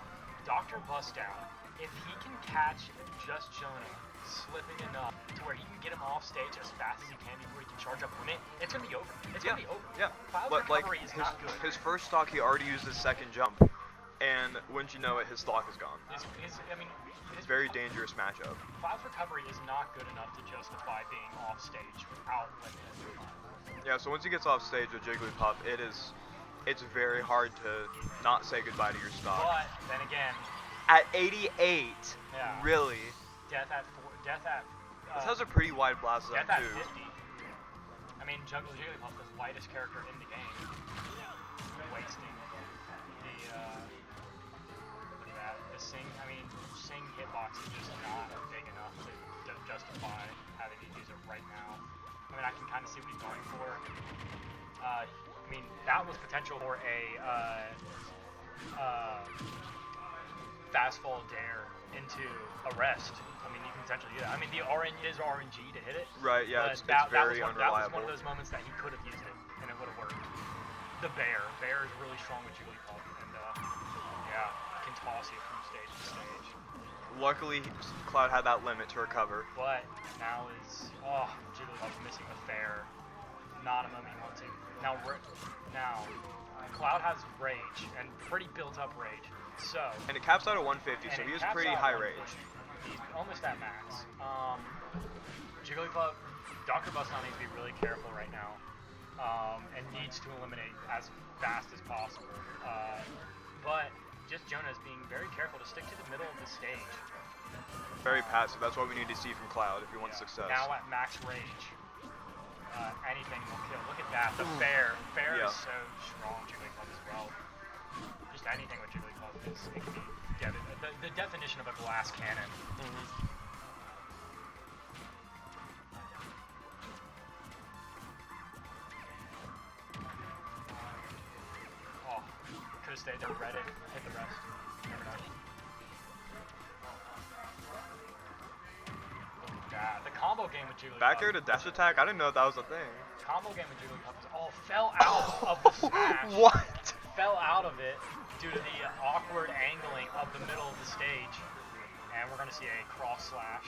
Dr. Bustdown, if he can catch just Jonah slipping enough to where he can get him off stage as fast as he can before he can charge up limit, it's gonna be over. It's gonna be over. Yeah. Cloud But like recovery is not good. his first stock, he already used his second jump, and wouldn't you know it, his stock is gone. His Very dangerous matchup. Cloud's recovery is not good enough to justify being off stage without limit. Yeah. So once he gets off stage with Jigglypuff, it's very hard to not say goodbye to your stock. But then again, At 88, yeah. really. Death at This has a pretty wide blast zone Death at too. 50. I mean, Jigglypuff, the lightest character in the game, wasting the look at that. The Sing hitbox is just not big enough to justify having to use it right now. I mean, I can kind of see what he's going for. I mean, that was potential for a fast fall dare into arrest. I mean, you can potentially do that. I mean, the RNG is RNG to hit it. Right, yeah, but it's that very was unreliable. one of those moments that he could have used it, and it would have worked. The bear is really strong with Jigglypuff, and yeah, can toss you from stage to stage. Luckily, Cloud had that limit to recover. But now is Jigglypuff missing the fair. Not a moment you want to. Now Cloud has rage and pretty built up rage. So And it caps out at 150, so he has pretty high rage. He's almost at max. Jigglypuff, Dr. Bustdown needs to be really careful right now, and needs to eliminate as fast as possible. But just Jonah is being very careful to stick to the middle of the stage. Very passive. That's what we need to see from Cloud if he wants success. Now at max rage, anything will kill. Look at that. The fair Yeah. is so strong. Jigglypuff as well. Just anything with Jigglypuff is it can be the definition of a glass cannon. Oh, could have stayed there, read it, hit the rest. Never know. Look at that. The combo game with Jigglypuff. Back air to dash attack? I didn't know that was a thing. Combo game with Jigglypuff is fell out of the smash. What? Fell out of it due to the awkward angling of the middle of the stage. And we're going to see a cross slash.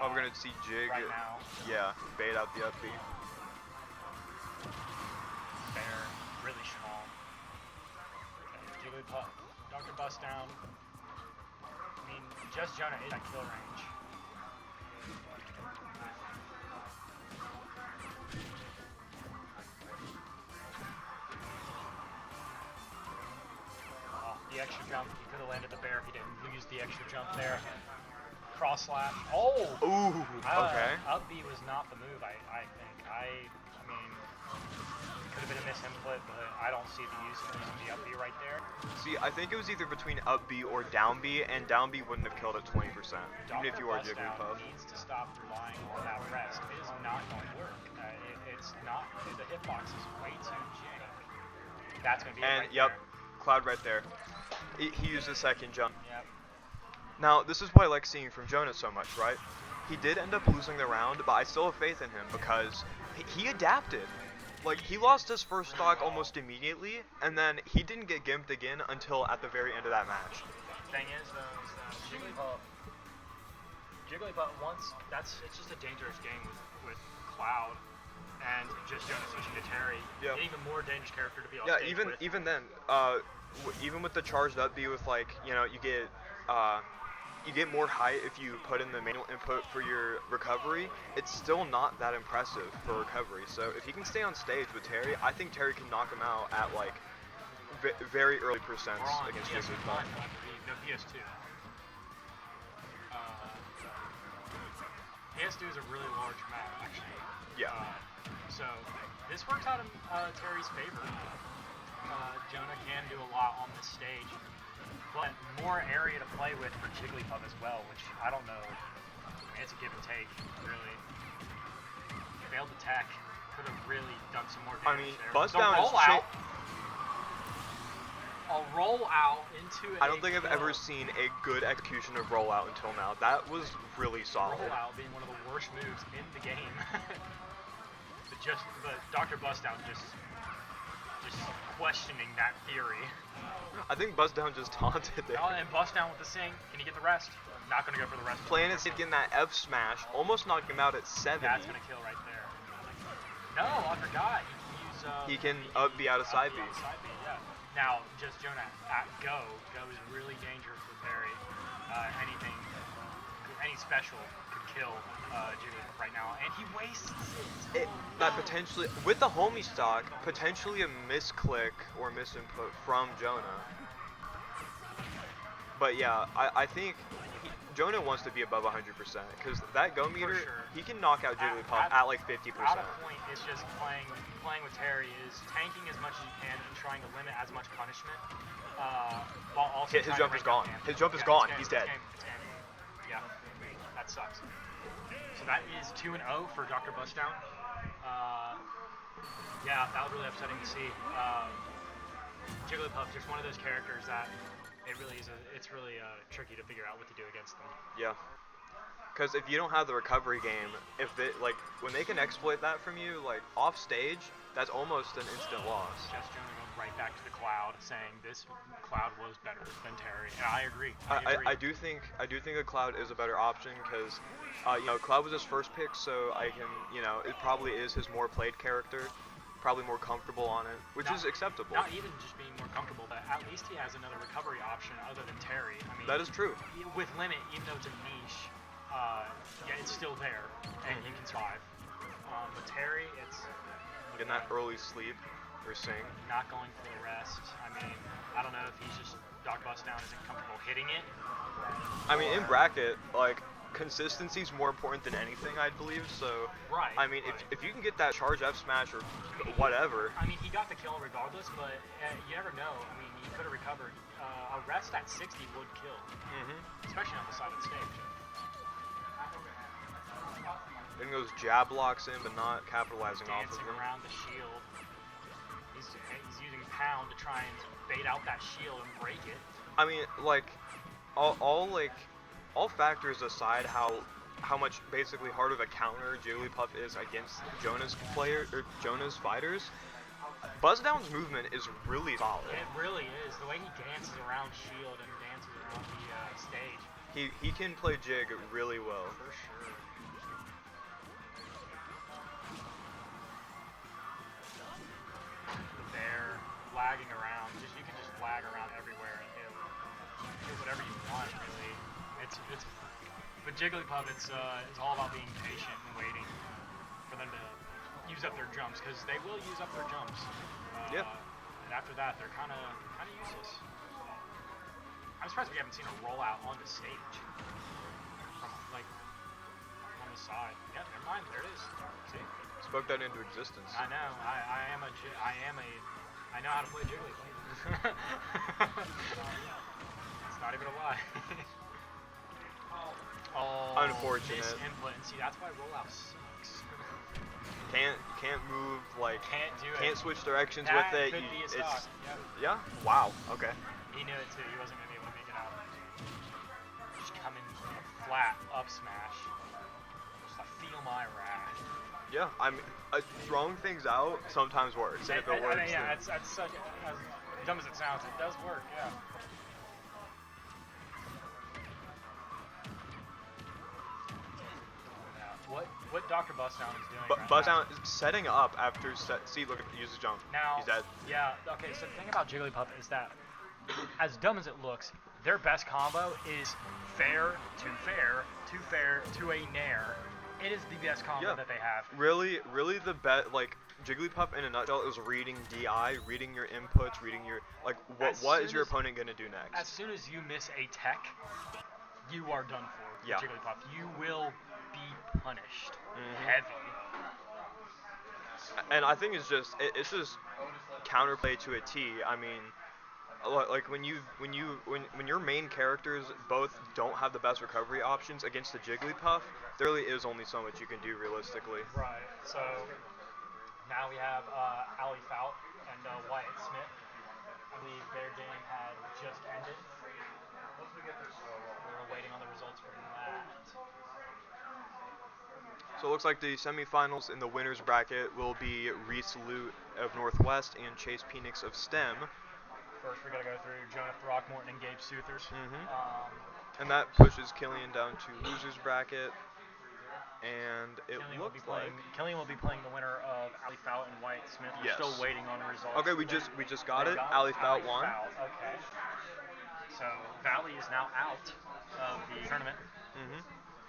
We're going to see Jig. Right now. Yeah, bait out the up B. Fair, really strong. Okay, Jigglypuff, Dr. Bustdown. I mean, just Jonah is at kill range. The extra jump, he could have landed the bear if he didn't use the extra jump there. Cross slash. Oh! Ooh, okay. Up B was not the move, I think. I mean, could have been a misinput, but I don't see the use of using the up B right there. See, I think it was either between up B or down B, and down B wouldn't have killed at 20%, even if you are Jigglypuff. Needs to stop relying on that rest. It is not going to work. It's not. The hitbox is way too jank. That's going to be And it right there. Cloud right there. He used a second jump. Yep. Now, this is what I like seeing from Jonah so much, right? He did end up losing the round, but I still have faith in him because he adapted. Like, he lost his first stock almost immediately, and then he didn't get gimped again until at the very end of that match. Thing is, though, is that Jigglypuff it's just a dangerous game with Cloud and just Jonah switching to Terry. Yeah. An even more dangerous character to be on Yeah, stage with. even then, even with the charged up B with, like, you know, you get more height if you put in the manual input for your recovery. It's still not that impressive for recovery. So if he can stay on stage with Terry, I think Terry can knock him out at like very early percents against Jigglypuff. No, PS2. PS2 is a really large map, actually. Yeah. So this works out in Terry's favor. Jonah can do a lot on this stage. But more area to play with for Jigglypuff as well, which I don't know. I mean, it's a give and take, really. Failed attack. Could have really done some more damage there. Buzz down is A rollout into I don't think I've ever seen a good execution of rollout until now. That was really solid. Rollout being one of the worst moves in the game. but Dr. Bustdown just questioning that theory. I think Buzz down just taunted there. Oh, and Bustdown with the sing. Can you get the rest? Not gonna go for the rest. Playing it, getting that F smash, almost knocked him out at 70. That's gonna kill right there. No, I forgot. He can up B out of side B. Yeah. Now, just Jonah at Go is really dangerous with Terry. Any special could kill Jigglypuff right now, and he wastes it. That potentially, with the homie stock, potentially a misclick or misinput from Jonah. But yeah, I think Jonah wants to be above 100% because that Go meter, he can knock out Jigglypuff at like 50%. Out of point is just playing with Terry is tanking as much as you can and trying to limit as much punishment. While also his jump is gone. His jump is gone. He's dead. Yeah, that sucks. So that is 2-0 for Dr. Bustdown. Yeah, that was really upsetting to see. Jigglypuff, just one of those characters that it's really tricky to figure out what to do against them. Yeah. Because if you don't have the recovery game, when they can exploit that from you, like off stage, that's almost an instant loss. Just Jonah going right back to the Cloud, saying this Cloud was better than Terry, and I agree. I do think a Cloud is a better option because, Cloud was his first pick, so it probably is his more played character, probably more comfortable on it, which is acceptable. Not even just being more comfortable, but at least he has another recovery option other than Terry. I mean, that is true. With Limit, even though it's a niche, it's still there, and you can survive. But Terry, it's getting that early sleep or sing. Not going for the rest. I mean, I don't know if he's just Dr. Bustdown isn't comfortable hitting it. I mean, in bracket, consistency is more important than anything, I believe. So, right. I mean, if you can get that charge F smash or whatever. I mean, he got the kill regardless, but you never know. I mean, he could have recovered. A rest at 60 would kill, especially on the side of the stage. Getting those jab blocks in, but not capitalizing off of them. Dancing around the shield. He's using Pound to try and bait out that shield and break it. I mean, all factors aside, how much basically hard of a counter Jigglypuff is against Jonah's fighters. Buzzdown's movement is really solid. It really is. The way he dances around shield and dances around the stage. He can play Jig really well. For sure. There, lagging around. You can just lag around everywhere and hit whatever you want, really. But Jigglypuff, it's all about being patient and waiting for them to use up their jumps, because they will use up their jumps. Yeah. And after that, they're kind of useless. I'm surprised we haven't seen a rollout on the stage from on the side. Yeah, never mind. There it is. See. Spoke that into existence. I know. I know how to play Jigglypuff. It's not even a lie. Oh, Unfortunate. Miss input, and see that's why rollout sucks. Can't move, like, Can't do it. can't switch directions That with it. could be a stock. Yep. Yeah? Wow, okay. He knew it too. He wasn't gonna be able to make it out. Just coming flat up smash. Just I feel my wrath. Yeah, I mean, throwing things out sometimes works, and if it works, I mean, yeah, then- that's such as dumb as it sounds, it does work. Yeah. What Dr. Bustdown is doing But right Buzzdown now. is setting up after see, look at uses jump. Now, He's dead. yeah, okay, so the thing about Jigglypuff is that, as dumb as it looks, their best combo is fair to fair to fair to a nair. It is the best combo Yeah. that they have. Really the bet, like, Jigglypuff in a nutshell is reading DI, reading your inputs, reading your, like, what is your opponent gonna do next? As soon as you miss a tech, you are done for with Yeah. Jigglypuff. You will be punished Mhm. heavy. And I think it's just counterplay to a T. I mean, like when your main characters both don't have the best recovery options against the Jigglypuff, there really is only so much you can do realistically. Right. So now we have Ali Fout and Wyatt Smith. I believe their game had just ended. We're waiting on the results from that. So it looks like the semifinals in the winners bracket will be Reese Lute of Northwest and Chase Penix of STEM. First, we gotta go through Jonah Throckmorton and Gabe Suthers. Mhm. Um, And that pushes Killian down to losers bracket. And it looks like Killian will be playing the winner of Ali Fout and Wyatt Smith. We're Yes. still waiting on results. okay, we just got They it. got Ali Fout won. Okay. So Valley is now out of the tournament. Mhm.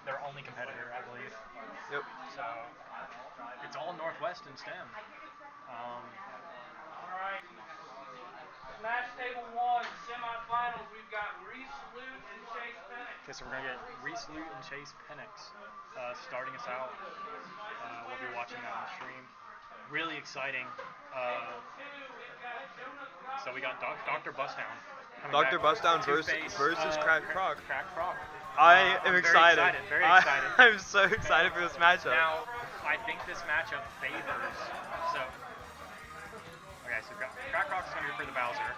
Their only competitor, I believe. Yep. So it's all Northwest and STEM. All right. Smash Table 1, semifinals. We've got Reese Lute and Chase Penix. Okay, so we're gonna get Reese Lute and Chase Penix starting us out. We'll be watching that on the stream. Really exciting. So we got Dr. Bustdown. Dr. Bustdown Two-Face, versus Crack Croc. Crack Croc. I I'm am very excited. Very excited. I'm so excited for this matchup. Now, I think this matchup favors. So, okay, so Crack Croc's going to be for the Bowser.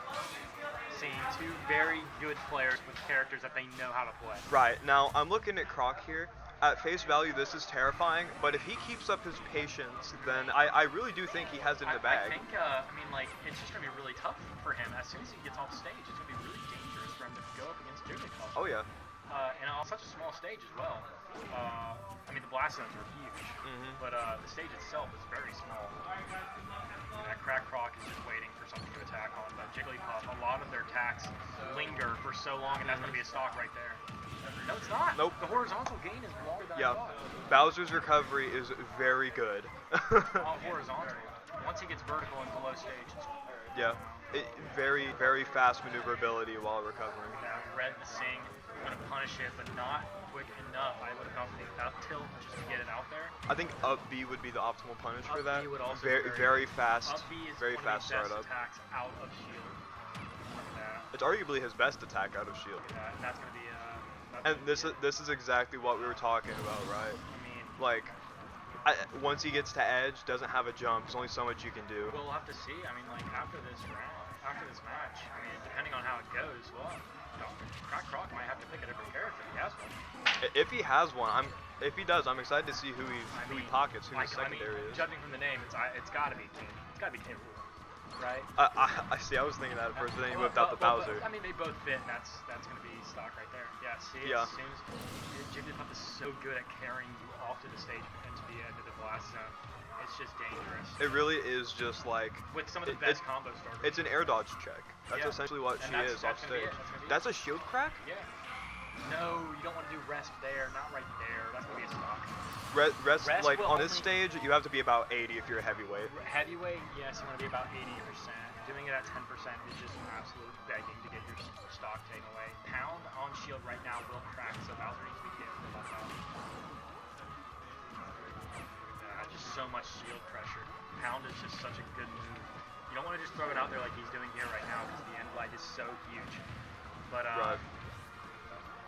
Seeing two very good players with characters that they know how to play. Right, now I'm looking at Croc here. At face value, this is terrifying, but if he keeps up his patience, then I really do think he has it in the bag. I think, I mean, like, it's just going to be really tough for him. As soon as he gets off stage, it's going to be really dangerous for him to go up against Jigglypuff. Oh, yeah. And on such a small stage as well. I mean, the blast zones are huge, but the stage itself is very small. And that Crack Croc is just waiting for something to attack on. But Jigglypuff, a lot of their attacks linger for so long, and that's going to be a stock right there. No, it's not. Nope. The horizontal gain is longer than I Yeah. thought. Bowser's recovery is very good. Not horizontal. Once he gets vertical and below stage, it's Yeah. Very fast maneuverability while recovering. Red the Sing, going to punish it, but not quick enough. I would have gone for the up tilt just to get it out there. I think up B would be the optimal punish for Up that. B would also very, be very fast, Up B is very one fast of the best startup. attacks out of shield. It's arguably his best attack out of shield. And that's going to be And this is exactly what we were talking about, right? I mean, Like, once he gets to edge, doesn't have a jump. There's only so much you can do. we'll have to see. I mean, like after this match, I mean, depending on how it goes, well, Crack Croc might have to pick a different character if he has one. If he has one, if he does, I'm excited to see who he pockets, who his secondary is. Judging from the name, it's got to be King. It's got to be King Rool, right? I see. I was thinking that at first, but then he whipped out the Bowser. I mean, they both fit, and that's going to be stock right there. Yeah. See, Yeah. as soon as Jigglypuff is so good at carrying you off to the stage and to the end of the blast zone, it's just dangerous. It really is just like With some of the best combo starters. it's an air dodge check. That's Yeah. essentially what And she that's- is that's off gonna be stage. it. That's gonna be That's a shield crack. Yeah. No, you don't want to do rest there, not right there. That's going to be a stock. Rest like will on this only- stage, you have to be about 80 if you're a heavyweight. Heavyweight, yes, you want to be about 80%. Doing it at 10% is just an absolute begging to get your stock taken away. Pound on shield right now will crack, so Bowser needs to be careful about that. just so much shield pressure. Pound is just such a good move. You don't want to just throw it out there like he's doing here right now because the end glide is so huge. But Right.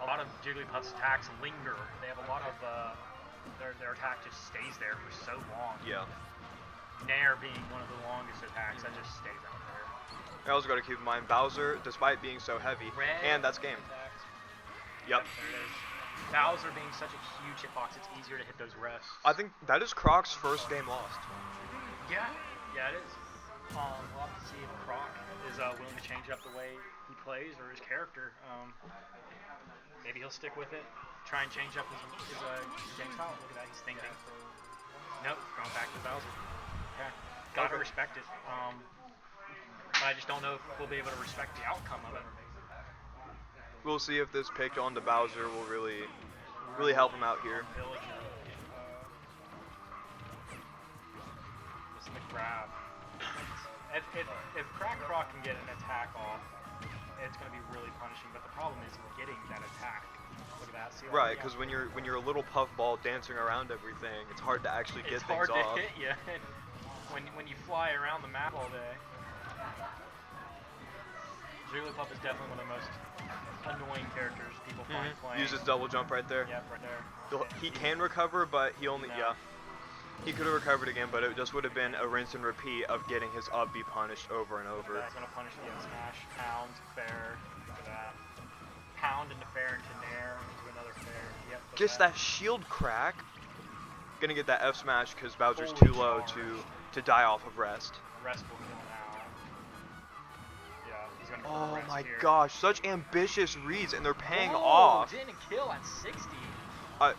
a lot of Jigglypuff's attacks linger. They have a lot of their attack just stays there for so long. Yeah. Nair being one of the longest attacks that just stays out there. I also got to keep in mind Bowser, despite being so heavy, and that's game. Attacks. Yep. There it is. Bowser being such a huge hitbox, it's easier to hit those rests. I think that is Croc's first game lost. Yeah, it is. We'll have to see if Croc is willing to change up the way he plays or his character. Maybe he'll stick with it, try and change up his game style. Look at that, he's thinking. Nope, going back to Bowser. Okay, gotta respect it. I just don't know if we'll be able to respect the outcome of it. We'll see if this pick onto Bowser will really help him out here. Villager. This is the grab. If Crack Croc can get an attack off, it's going to be really punishing. But the problem is getting that attack. Look at that. See Right, because when you're a little puffball dancing around everything, it's hard to actually get it's things hard off. to hit you when you fly around the map all day. Jigglypuff is definitely one of the most annoying characters people find playing. Uses double jump right there. Yep, right there. He can recover, but he only he could have recovered again, but it just would have been a rinse and repeat of getting his up be punished over and over. That's gonna punish the up smash. Pound, fair. Look at that. Pound into fair into nair into another fair. Yep. Gets that shield crack. Gonna get that F smash because Bowser's Holy too low charge. to die off of rest. Rest will kill now. Yeah, he's gonna Oh rest my here. gosh, such ambitious reads, and they're paying Whoa, off. Didn't kill at 60.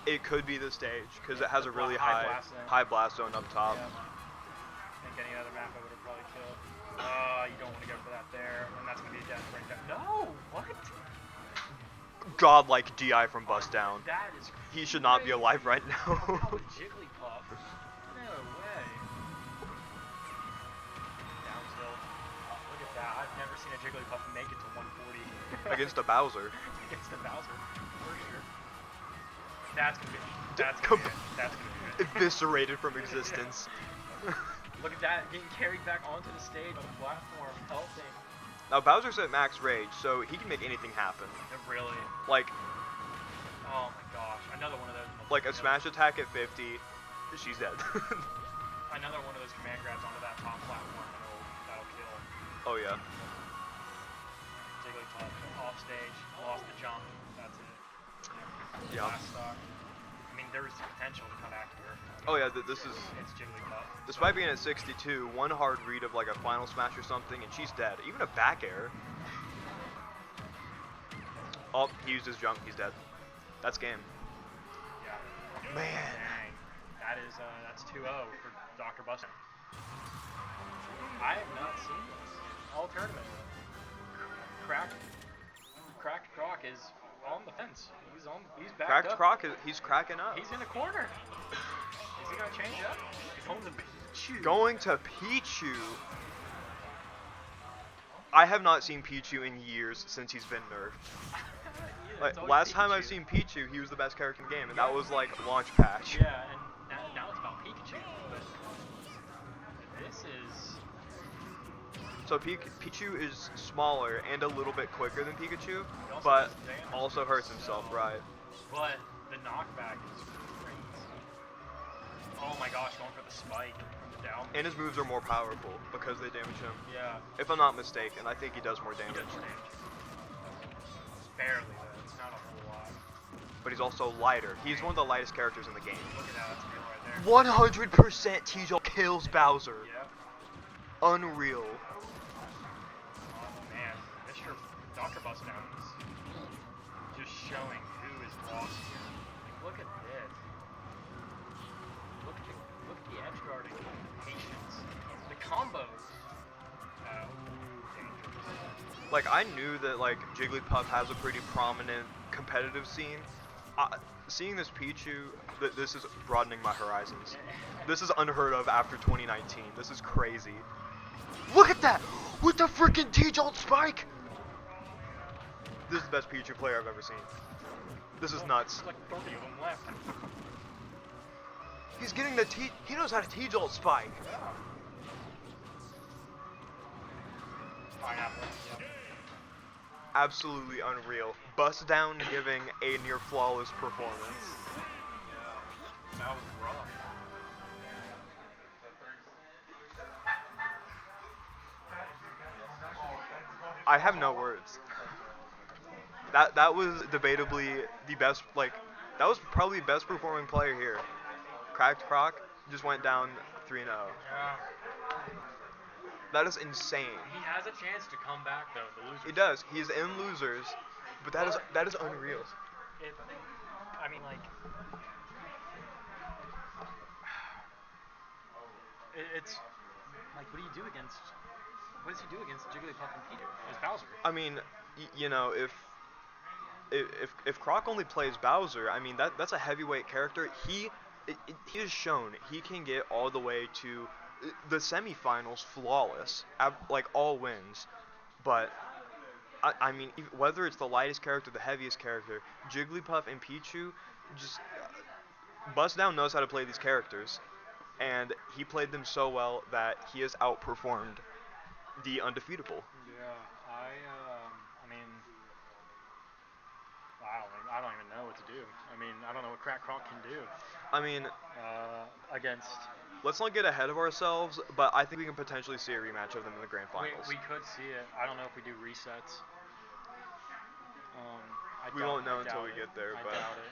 It could be the stage because it has a really High high blast zone. high blast zone up top. Yeah. I think any other map I would have probably killed. You don't want to go for that there, and that's gonna be a death right there. No, what? Godlike DI from Bust Down. That is. He should not be crazy. alive right now. How Jigglypuff? No way. Down tilt. Look at that. I've never seen a Jigglypuff make it to 140. Against a Bowser. Against a Bowser, for sure. That's gonna be. That's gonna be it. Eviscerated from existence. Look at that, getting carried back onto the stage on the platform, helping. Now Bowser's at max rage, so he can make anything happen. Really? Like Oh my gosh, another one of those. like a smash attack at 50, she's dead. Another one of those command grabs onto that top platform, and that'll kill. Oh yeah. Jigglypuff off stage, lost the jump. That's it. Yeah. Last stock. I mean, there's potential to come back here. Oh yeah, this is. It's Jigglypuff. Despite being at 62, one hard read of like a final smash or something, and she's dead. Even a back air. Oh, he used his jump. He's dead. That's game. Yeah. Man. Dang. That's 2-0 for Dr. Bustin. I have not seen this all tournament. Cracked Croc is on the fence. He's back Cracked up. Croc, he's cracking up. He's in the corner. Is he gonna change up? He's going to Pichu. Going to Pichu. I have not seen Pichu in years since he's been nerfed. Yeah, it's Like always last time Pikachu. I've seen Pichu, he was the best character in the game, and that was like launch patch. Yeah, and now it's about Pikachu. But this is. So Pichu is smaller and a little bit quicker than Pikachu, also but does damage. also hurts himself, right? But the knockback is crazy. Oh my gosh, going for the spike from the down. And his moves are more powerful because they damage him. Yeah. If I'm not mistaken, I think he does more He does damage. more damage. Barely though. It's not a whole lot. But he's also lighter. He's one of the lightest characters in the game. Look at that. That's a kill right there. 100% T-Joe kills Bowser. Yeah. Unreal. Oh man, Mr. Dr. Bustdown is just showing who is lost here. Like, look at this. Look at the edge guarding, patience, the combos. Dangerous. Like, I knew that, like, Jigglypuff has a pretty prominent competitive scene. Seeing this Pichu, this is broadening my horizons. This is unheard of after 2019. This is crazy. Look at that! With the freaking T-Jolt spike! This is the best Pichu player I've ever seen. This is nuts. There's like 30 of them left. He's getting the T. He knows how to T-jolt spike. Yeah. Pineapple. Yep. Absolutely unreal. Bust down giving a near flawless performance. Yeah. That was rough. I have no words. That was debatably the best. Like, that was probably the best performing player here. Cracked Croc just went down 3-0. Yeah. That is insane. He has a chance to come back though in the losers. He does. He's in losers, but that is unreal. It, I mean, like, it's like, what do you do against? What does he do against Jigglypuff and Peter as Bowser? I mean, you know, if Croc only plays Bowser, I mean that's a heavyweight character. He has shown he can get all the way to the semifinals flawless, like all wins. But I mean, whether it's the lightest character, the heaviest character, Jigglypuff and Pichu, just Bust Down knows how to play these characters, and he played them so well that he has outperformed the undefeatable. Yeah, I mean, I don't even know what to do. I mean, I don't know what Crack Croc can do I mean, against. let's not get ahead of ourselves, but I think we can potentially see a rematch of them in the grand finals. We could see it. I don't know if we do resets. We won't know until we get there, I but doubt it.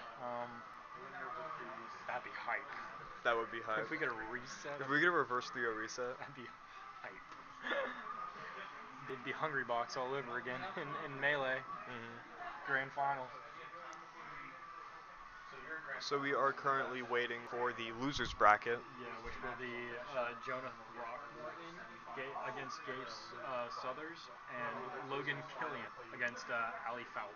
That'd be hype. that would be hype. If we get a reset, If we get a reverse 3-0 reset, that'd be hype. It'd be Hungry Box all over again in Melee Grand Final. so we are currently waiting for the losers bracket. Yeah, which will be Jonah Throckmorton against Gabe Southers and Logan Killian against Ali Fowl.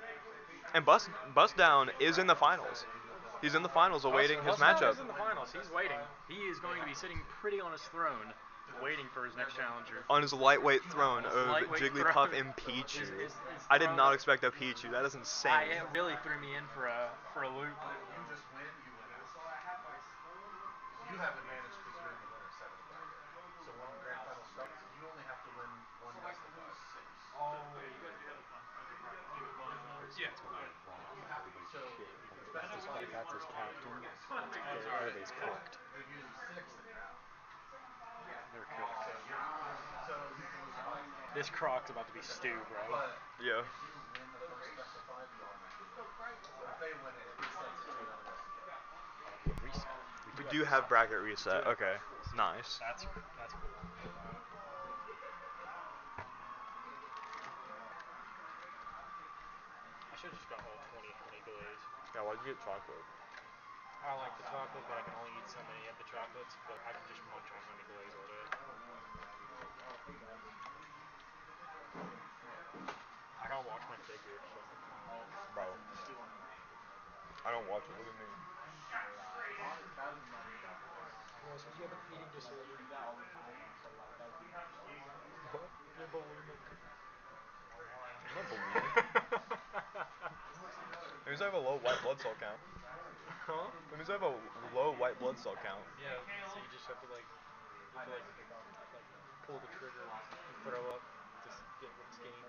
And Bust Down is in the finals. He's in the finals awaiting his matchup. He's in the finals. He's waiting. He is going to be sitting pretty on his throne, waiting for his next challenger. On his lightweight throne His of lightweight Jigglypuff throne. and Pichu. His I did throne- not expect a Pichu. That is insane. It really threw me in for a loop. You just win, you win out. You have advantage because you're in the winner's side of the bracket. So when the grand final starts, you only have to win one best of five. Yeah. So best of five. That's his captain. Everybody's cooked. They're usually six that count. They're cooked. So you can lose out. This Croc's about to be stew, bro. But Yeah. if you win the first best of five, you automatically win. If they win it, it resets to the other best of five. Reset. We do have bracket reset. Okay. Nice. That's cool. I should have just got all 20 honey glaze. Yeah, why'd you get chocolate? I like the chocolate, but I can only eat so many of the chocolates. But I can just munch on honey glaze all day. I gotta watch my figure. So. Bro. I don't watch it. What do you mean? Ross, you have an eating disorder. What? You're bulimic. I'm not bulimic. It means I have a low white blood cell count. Huh? It means I have a low white blood cell count. Yeah. So you just have to like pull the trigger and throw up to get skinny.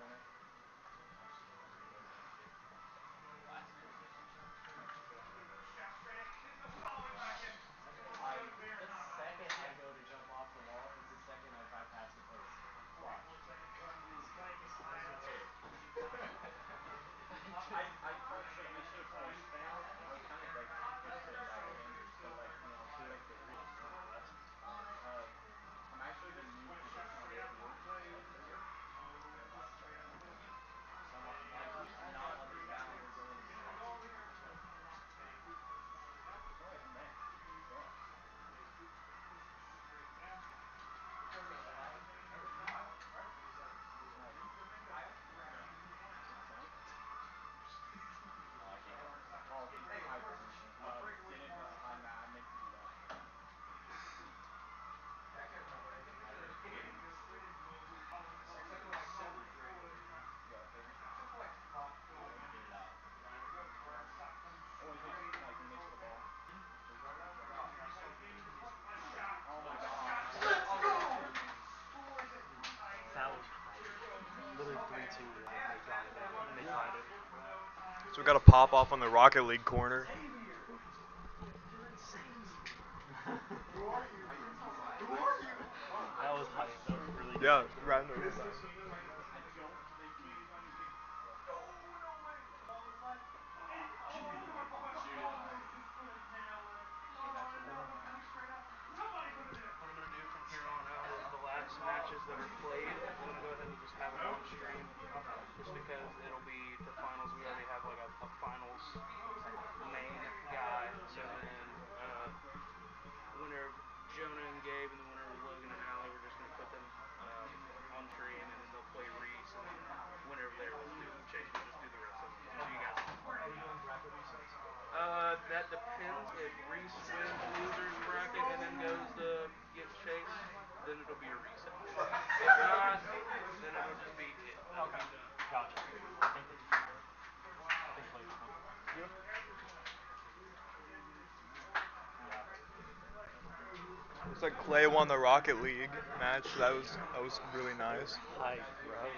And they tied it. So we got a pop off on the Rocket League corner. That was hype. That was really good. Yeah, right in the This overtime. is another one where I don't think he's. Oh no way! The ball is left. Almost just put a nail in it. Oh no! Coming straight up. Somebody put it in. What I'm gonna do from here on out is the last matches that are played, I'm gonna go ahead and just have them on stream, just because it'll be for finals. We already have like a finals main guy, so then winner of Jonah and Gabe, and the winner of Logan and Allie, we're just gonna put them on stream, and then they'll play Reese, and then winner of there will do Chase. We'll just do the rest of them, so you guys. Are we doing bracket resets? That depends. If Reese wins losers bracket and then goes to get Chase, then it'll be a reset. If not, then it'll just be it. It'll be done. Gotcha. Thank you. I think play this one. Looks like Clay won the Rocket League match. That was really nice. Hype, bro. That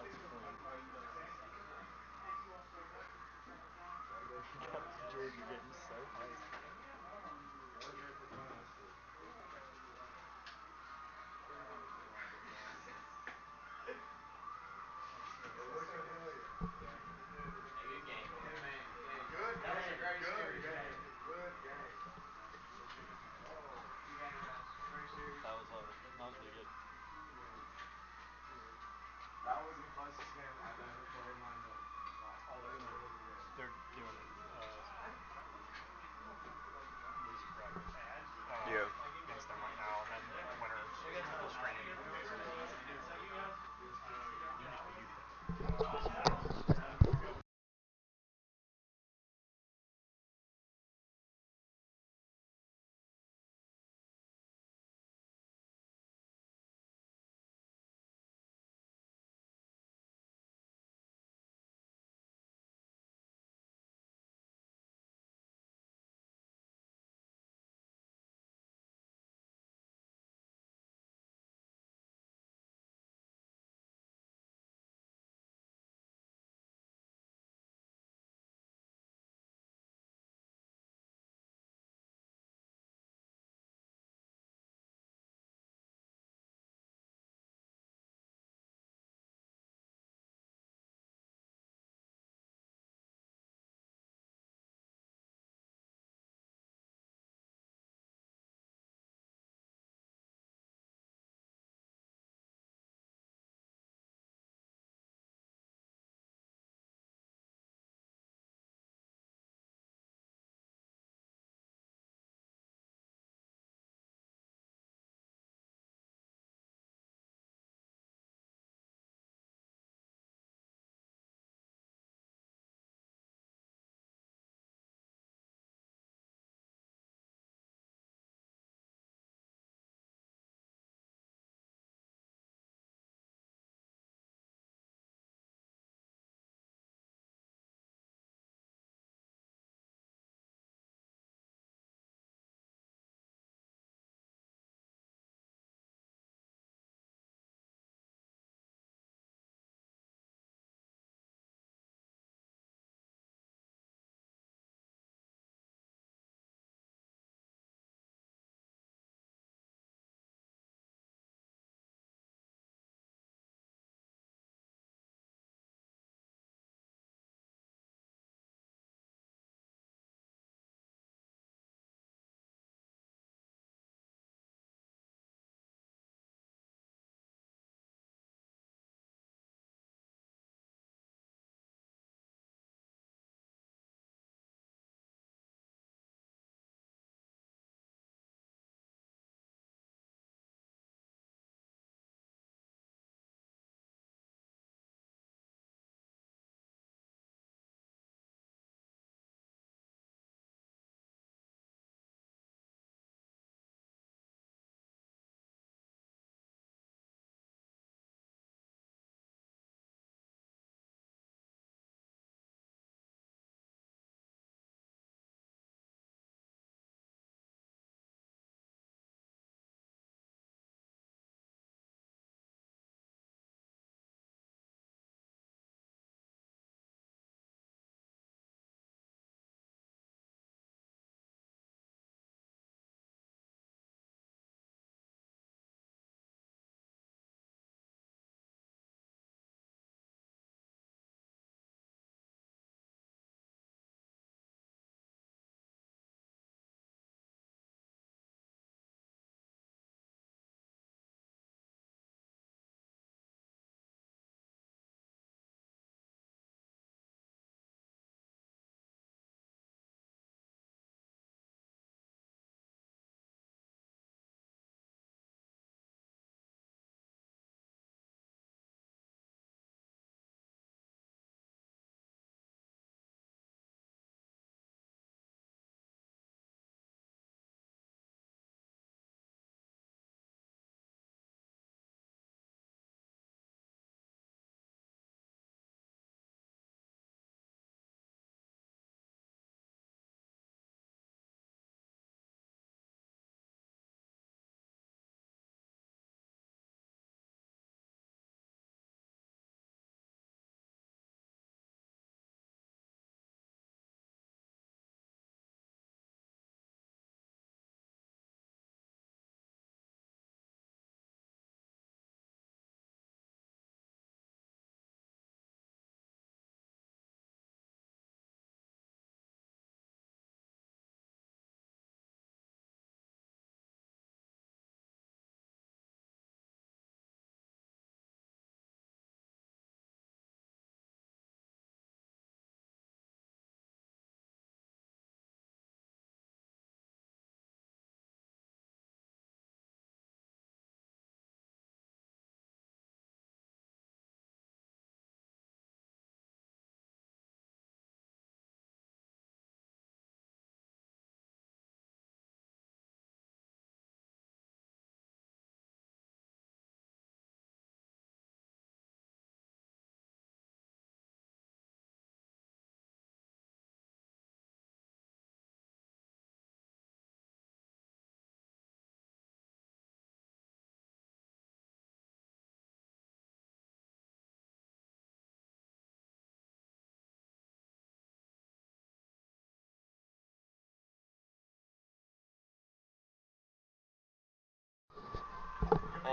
was fun. Coach Georgia getting so hyped. It looks familiar. Good game. Good man. Good That was a game. very Good serious game. game. Good game. We had it very serious. That was really good.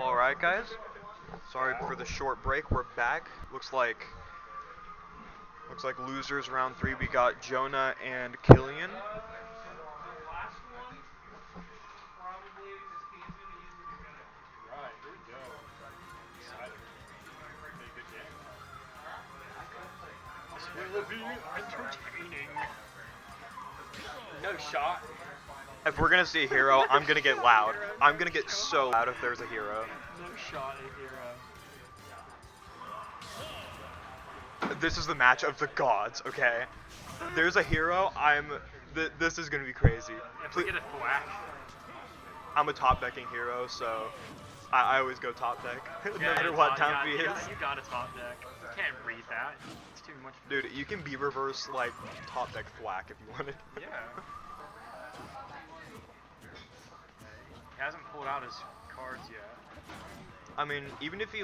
Alright guys, sorry for the short break, we're back. Looks like losers round 3, we got Jonah and Killian. The last one, probably, because he's going to use it again. Right, here we go. Excited. Be a good game. This will be entertaining. No shot. If we're gonna see a hero, I'm gonna get loud. I'm gonna get so loud if there's a hero. No shot at hero. This is the match of the gods, okay? There's a hero, this is gonna be crazy. If we get a thwack. I'm a top decking hero, so I always go top deck, no matter what time he is. You got a top deck. You can't read that. It's too much. Dude, you can be reverse like top deck thwack if you wanted. Yeah. He hasn't pulled out his cards yet. I mean, even if he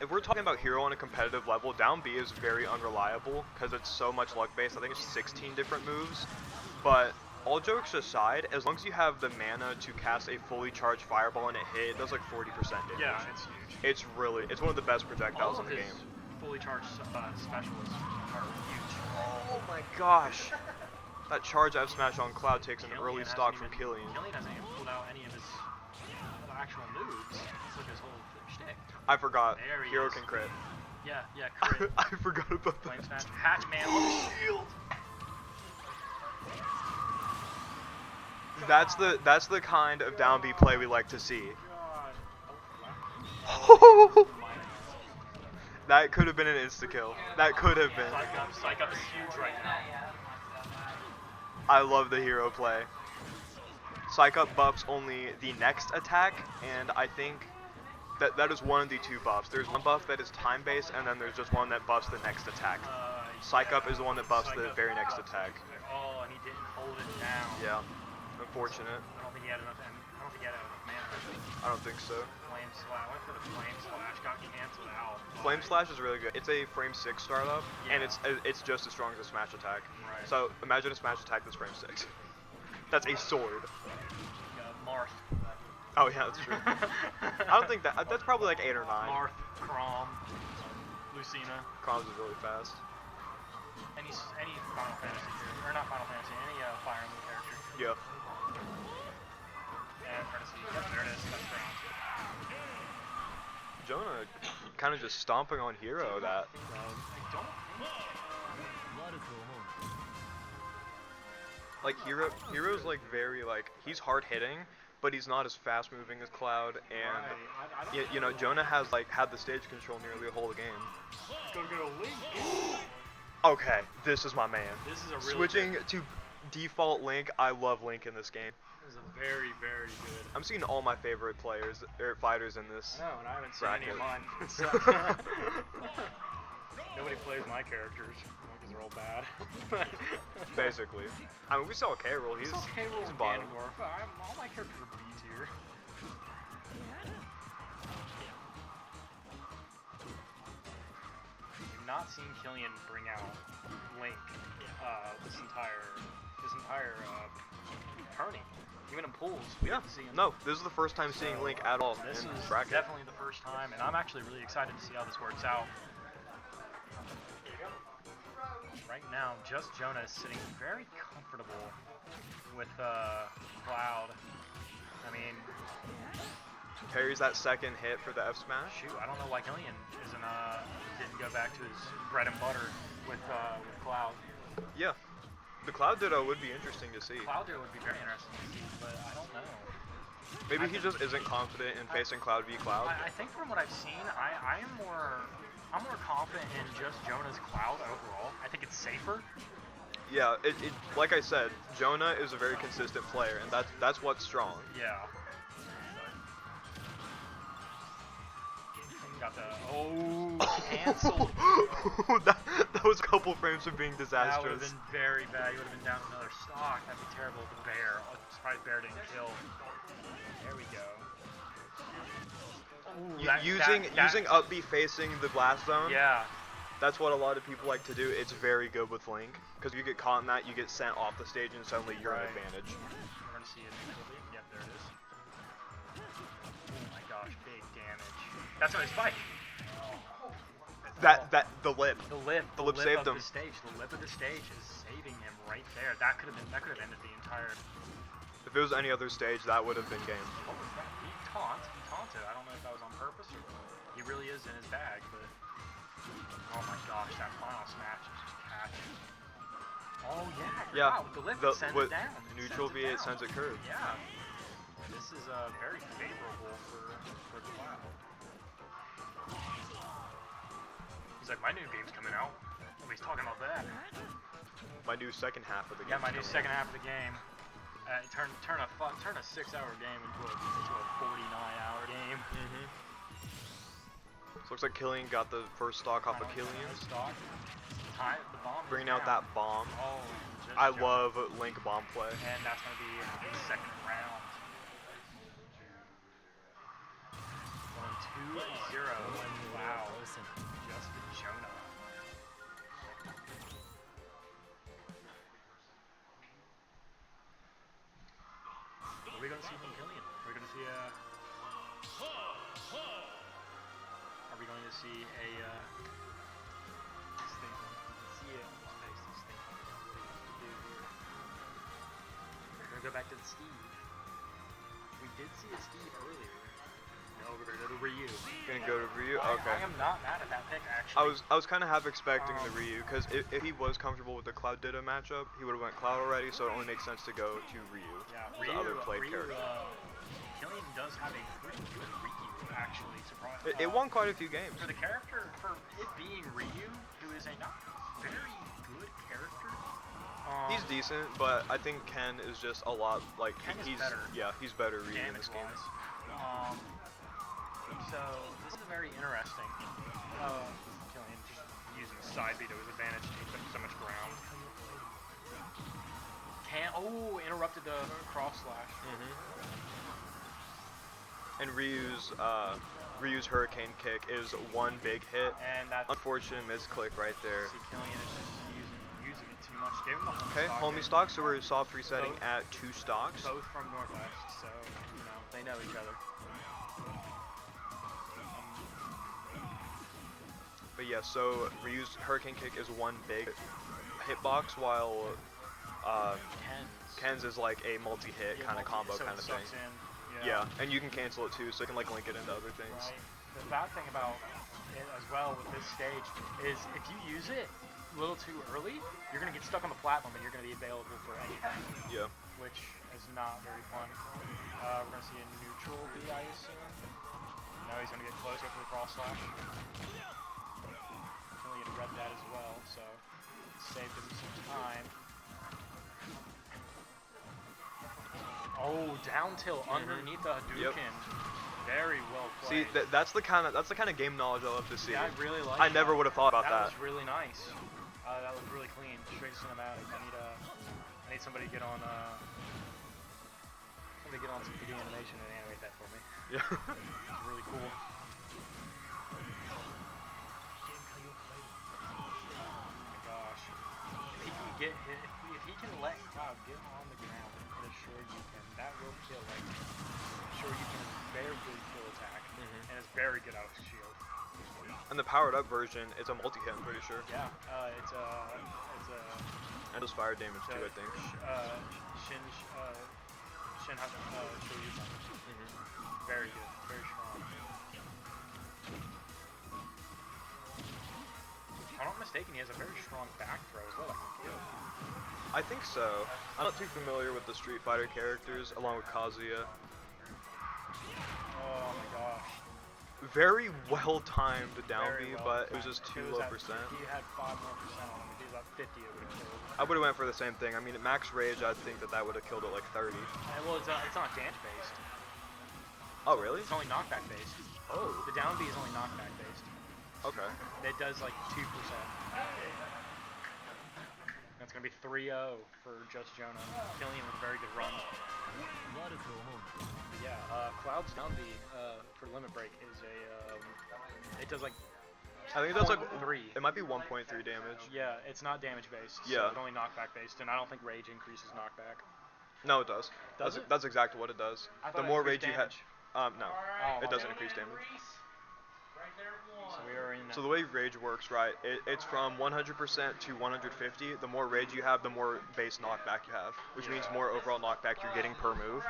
if we're talking about hero on a competitive level, down B is very unreliable because it's so much luck based. I think it's 16 different moves. But all jokes aside, as long as you have the mana to cast a fully charged fireball and it hit, it does like 40% damage. Yeah, it's huge. It's one of the best projectiles All in of the his game. fully charged specialists are huge. Oh my gosh. That charge F smash on Cloud takes an early stock from Killian. Killian hasn't even pulled out any of his actual moves. It's like his whole shtick. I forgot. There he Hero is. can crit. Yeah, crit. I forgot about Flame that. smash. Hatch man on the shield. That's the kind of down B play we like to see. God. That could have been an insta kill. That could have been. Psych up is huge right now. I love the hero play. Psych up buffs only the next attack, and I think that is one of the two buffs. There's one buff that is time based, and then there's just one that buffs the next attack. Psych up is the one that buffs the very next attack. Oh, and he didn't hold it down. Yeah, unfortunate. I don't think he had enough. I don't think he had enough mana. I don't think so. Flame slash. I went for the flame slash. Got canceled out. Flame slash is really good. It's a frame 6 startup, and Yeah. it's just as strong as a smash attack. Right. So imagine a smash attack that's frame 6. That's a sword. Marth. Oh yeah, that's true. I don't think that's probably like 8 or 9. Marth, Crom, Lucina. Crom's is really fast. Any Final Fantasy character, or not Final Fantasy, any Fire Emblem character. Yeah. And Fantasy. Yep, there it is. That's Crom. Jonah kind of just stomping on hero that. I don't. Like hero's like very he's hard hitting, but he's not as fast moving as Cloud, and you know Jonah has had the stage control nearly the whole game. Go get a Link. Okay, this is my man. This is a really Switching to default Link, I love Link in this game. This is a very, very good. I'm seeing all my favorite players or fighters in this. I know, and I haven't seen any of mine. bracket. Nobody plays my characters because they're all bad. Basically. I mean, we saw K. Rool. He's bottom. All my characters are B tier. I've not seen Killian bring out Link this entire tourney. Even in pools, we Yeah. didn't see him. No, this is the first time seeing Link at all This in is bracket. definitely the first time, and I'm actually really excited to see how this works out. Right now, just Jonah is sitting very comfortable with Cloud. I mean, Parries that second hit for the F smash. shoot, I don't know why Killian didn't go back to his bread and butter with Cloud. Yeah. The Cloud Ditto would be interesting to see. Cloud there would be very interesting to see, but I don't know. Maybe he just isn't confident in facing Cloud v Cloud. I think from what I've seen, I'm more confident in just Jonah's Cloud overall. I think it's safer. Yeah, like I said, Jonah is a very consistent player, and that's what's strong. Yeah. Got the cancel. that was a couple frames of being That would have disastrous. been very bad. You would have been down another stock. That'd be terrible. The bear. I'm surprised bear didn't kill. There we go. Ooh, Using up B facing the blast zone. Yeah. That's what a lot of people like to do. It's very good with Link because you get caught in that, you get sent off the stage, and suddenly you're Right. an advantage. We're gonna see it. Yep, there it is. Oh my gosh, That's not a spike. The lip. The lip saved of him. the stage. The lip of the stage is saving him right there. That could have ended the entire. If it was any other stage, that would have been game. Oh, he taunted. I don't know if that was on purpose or he really is in his bag, but oh my gosh, that final smash is just catching. Oh yeah, with the lip it sends it down. Neutral V8 sends it curved. Yeah. This is very favorable for Cloud. He's like, my new game's coming out. Nobody's talking about that. My new second half of the game. Yeah, my new second half of the game. Turn a 6-hour game into a 49-hour game. Mm-hmm. So looks like Killian got the first stock off of Killian. Stock. The bomb. Bringing out that bomb. Oh, I love Link bomb play. And that's gonna be the second round. Going 2-0. Wow. Justin Jonah. What are we gonna see from Killian? We're gonna see Are we going to see a this thing? See it on his face. This thing. What he wants to do here. We're gonna go back to the Steve. We did see a Steve earlier. No, we're gonna go to Ryu. Gonna go to Ryu? Okay. I am not mad at that pick, actually. I was kind of half expecting the Ryu, because if he was comfortable with the Cloud Ditto matchup, he would have went Cloud already, so it only makes sense to go to Ryu. Yeah, the other played Ryu, character. Killian does have a pretty good Ryu, actually. It won quite a few games. For the character, for it being Ryu, who is a not very good character. He's decent, but I think Ken is just a lot, like, Ken is he's better. Yeah, he's better Ryu in this game. So this is very interesting. Killian just using side B to his advantage to take so much ground. Interrupted the cross slash. And Ryu's Hurricane Kick is one big hit. And that's unfortunate misclick right there. See, Killian is just using it too much. Gave him the homie stock, so we're soft resetting at 2 stocks. Both from Northwest, so they know each other. But yeah, so Ryu's Hurricane Kick is one big hitbox, while Ken's is like a multi-hit kind of combo kind of thing. Yeah, and you can cancel it too, so you can like link it into other things. Right. The bad thing about it as well with this stage is if you use it a little too early, you're gonna get stuck on the platinum and you're gonna be available for anything. Yeah. Which is not very fun. We're gonna see a neutral B, I assume. No, he's gonna get closer for the cross slash. Killian read that as well, so it saved him some time. Oh, down tilt underneath the Hadouken. Yep. Very well played. See, that's the kind of game knowledge I love to see. Yeah, I really like. I never would have thought about that. That was really nice. That was really clean. Straight cinematic. I need somebody to get on some 3D animation and animate that for me. Yeah. It's really cool. Oh my gosh. If he can get hit, if he can let Cloud get on the ground and put a sure you can, that will kill. Like, sure you can is very good kill attack and is very good out of shield. And the powered up version, it's a multi-hit, I'm pretty sure. Yeah, it's a. And does fire damage too, I think. Shin has Shoryuken. Very good, very strong. If I'm not mistaken, he has a very strong back throw as well. I can kill. I think so. I'm not too familiar with the Street Fighter characters, along with Kazuya. Oh my gosh. Very well timed down B, Very well but it was timed. just too low percent. If he had 5 more percent on him, if he was at 50, it would have killed. I would have went for the same thing. I mean, at max rage, I think that would have killed it like 30. Well, it's not dance based. Oh, really? It's only knockback based. Oh. The down B is only knockback based. Okay. It does like 2%. That's going to be 3-0 for Just Jonah. Killian with a very good run. Yeah, Cloud's down B for Limit Break is it does like I think it does like 3. It might be 1.3 damage. Yeah, it's not damage based. Yeah. So it's only knockback based, and I don't think rage increases knockback. No, it does. Does it? That's exactly what it does. I The thought it more increased rage you have, damage. no, Oh, it doesn't okay. increase damage. So the way rage works, right? It's from 100% to 150. The more rage you have, the more base knockback you have, which means more overall knockback you're getting per move. So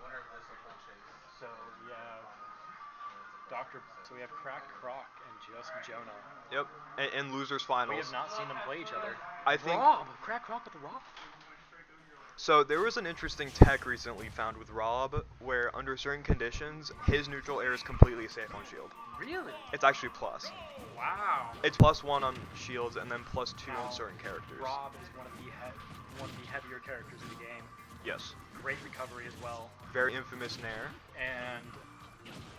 winner of this will play Chase. So we have So we have Crack Croc and just Jonah. Yep. And losers finals. We have not seen them play each other. I think. Rob, Crack Croc with the Rob. So there was an interesting tech recently found with Rob, where under certain conditions, his neutral air is completely safe on shield. Really? It's actually plus. Wow. It's +1 on shields and then +2 Now, on certain characters. Rob is one of the heavier characters in the game. Yes. Great recovery as well. Very infamous Nair. And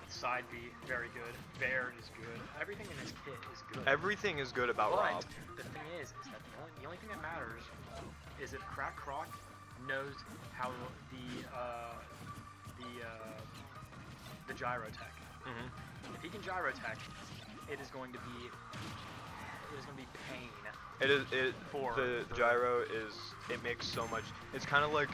side B, very good. Baird is good. Everything in his kit is good. Everything is good about but Rob. the thing is that the only thing that matters is if Crack Croc knows how the gyro tech. Mm-hmm. If he can gyro tech, it is going to be pain. The gyro it makes so much. It's kind of like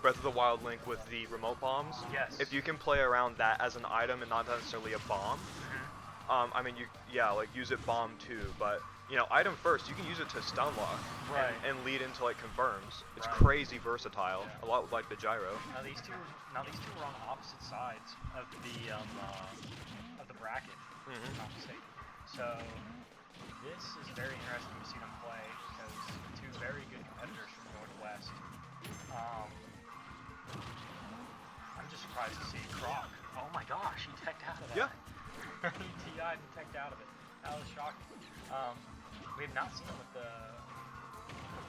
Breath of the Wild Link with the remote bombs. Yes. If you can play around that as an item and not necessarily a bomb, I mean, use it bomb too, but item first, you can use it to stun lock and lead into like confirms. It's crazy versatile, a lot like the gyro. Now these two are on opposite sides of the bracket. If I'm not mistaken. So this is very interesting to see them play because two very good competitors from Northwest. I'm just surprised to see Croc. Oh my gosh, he teched out of that. Yeah. He TI'd and teched out of it. That was shocking. We have not seen him with the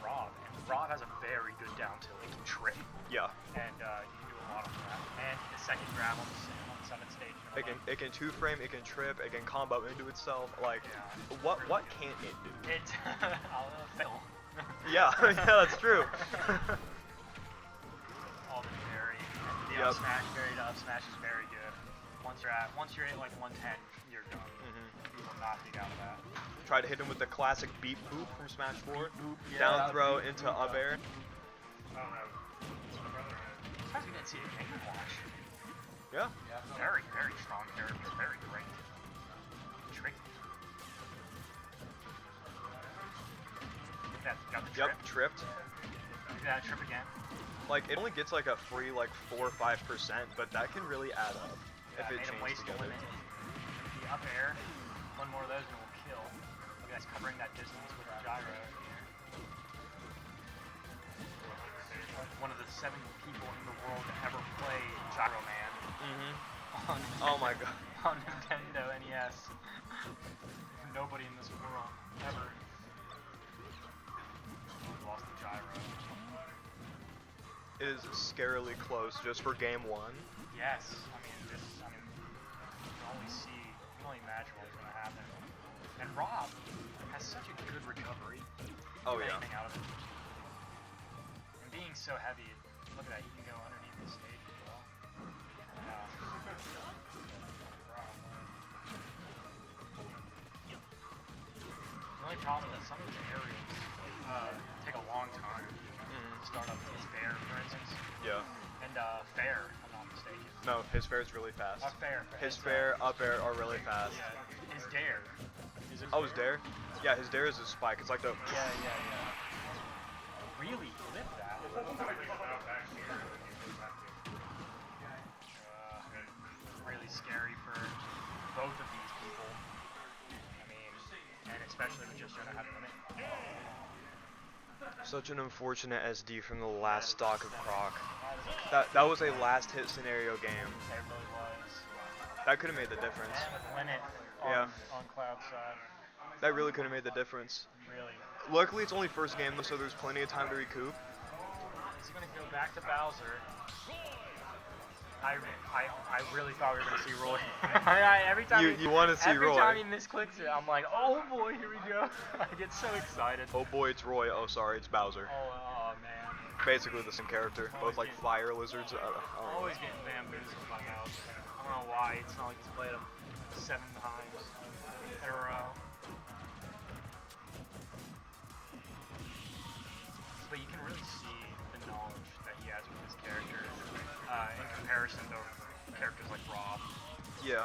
Rob, and Rob has a very good down tilt. He can trip. Yeah. And you can do a lot on that. And the second grab on the 7th stage. It can 2-frame, it can trip, it can combo into itself. Like, what can't it do? It I'll fail. Yeah, that's true. All the parry. The Yep. up smash, parry to up smash is very good. Once you're at like 110, you're done. You will not dig out of that. Try to hit him with the classic beat boop from Smash 4. Boop, yeah. Down throw into up air. Surprised we didn't see a game watch. Yeah. Very, very strong character. Very great. Tricky. Got the trip. Yep, tripped. Do that trip again. Like, it only gets like a free like 4 or 5%, but that can really add up if it made him chains waste a together. limit. The up air, one more of those and it will kill. Look at that, covering that distance with the gyro. One of the 7 people in the world to ever play Gyro Man on Oh my god. on Nintendo NES. Nobody in this world ever lost the gyro. It is scarily close just for game 1. Yes, you can only imagine what's going to happen. And Rob has such a good recovery. He can Oh, do yeah. anything out of it. And being so heavy, look at that, he can go underneath the stage as well. The only problem is that some of these areas take a long time to start up. His Fair, for instance. Yeah. And Fair, if I'm not mistaken. No, his fair is really fast. Fair. His fair, up air are really fast. Yeah, his Dare. Oh, his dare? Yeah, his dare is a spike. It's like the. Yeah. Really flip that. Really scary for both of these people. I mean, and especially with just Jonah having limit. Such an unfortunate SD from the last stock of Croc. That was a last hit scenario game. It really was. That could have made the difference. And with limit on Cloud's side. That really could have made the difference. Really. Luckily, it's only first game, though, so there's plenty of time to recoup. He's going to go back to Bowser. I really thought we were going to see Roy. Every time You want to see Roy. Every time he misclicks it, I'm like, oh boy, here we go. I get so excited. Oh boy, it's Roy. Oh, sorry, it's Bowser. Oh man. Basically the same character. Both like fire lizards. Always getting bamboozled by Bowser. I don't know why. It's not like he's played him 7 times in a row. But you can really see the knowledge that he has with his character in comparison to characters like Rob. Yeah,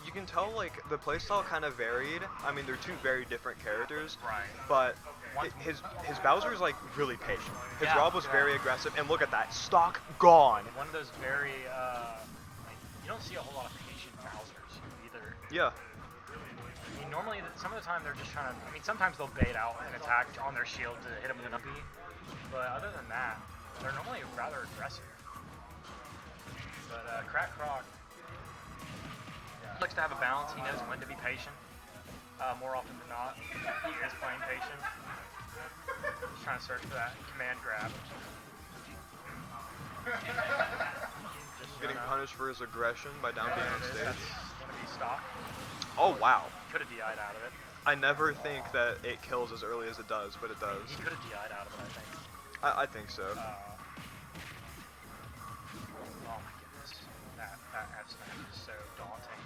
you can tell like the playstyle kind of varied. I mean, they're two very different characters, Right. but One- his Bowser's like really patient. His Yeah, Rob was yeah. very aggressive, and look at that stock gone. One of those very, like, you don't see a whole lot of patient Bowsers either. Yeah, I mean, normally, some of the time they're just trying to, I mean, sometimes they'll bait out an attack on their shield to hit him with an uppy, but other than that, they're normally rather aggressive. But Crack Croc likes to have a balance. He knows when to be patient. More often than not, he is playing patient. Just trying to search for that command grab. Just getting punished for his aggression by down being on stage. That's gonna be stock. Oh wow. Could have DI'd out of it. I never think that it kills as early as it does, but it does. He could have DI'd out of it, I think. I think so. Oh my goodness. That F smash is so daunting.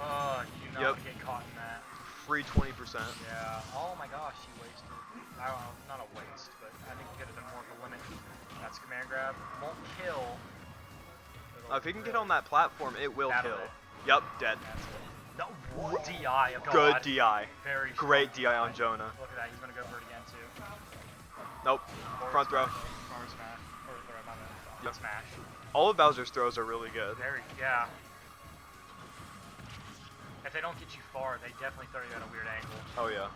Oh, you do not Yep. get caught in that. Free 20%. Yeah. Oh my gosh, he wasted. I don't know, not a waste, but I think he could have done more of a limit. That's command grab. Won't kill. If he can get on that platform, it will That'll kill. hit. Yup, dead. That's it. No, what DI? Oh, Good God. DI. Very Great strong DI on Jonah. Look at that, he's gonna go for it again too. Nope. Front throw. Forward smash. Forward throw, my bad. Yep. Smash. All of Bowser's throws are really good. Very, yeah. If they don't get you far, they definitely throw you at a weird angle. Oh yeah.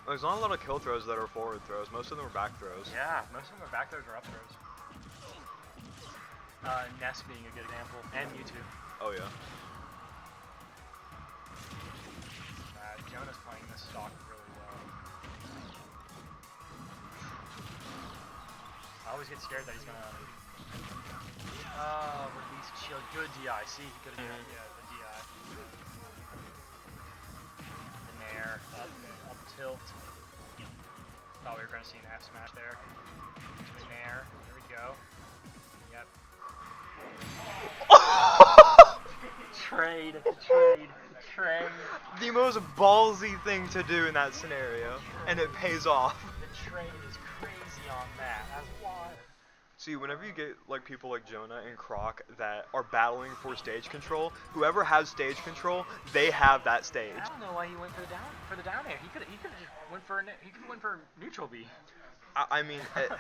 There's not a lot of kill throws that are forward throws. Most of them are back throws. Yeah, most of them are back throws or up throws. Ness being a good example, and Mewtwo. Oh yeah. Jonah's playing this stock really well. I always get scared that he's gonna release shield. Good DI. See, he could have done the DI. The nair, up tilt. Thought we were gonna see an F smash there. The nair. There we go. Yep. Trade. The most ballsy thing to do in that scenario, and it pays off. The trade is crazy on that. That's wild. See, whenever you get like people like Jonah and Croc that are battling for stage control, whoever has stage control, they have that stage. I don't know why he went for the down air. He could just went for neutral B. I mean, Could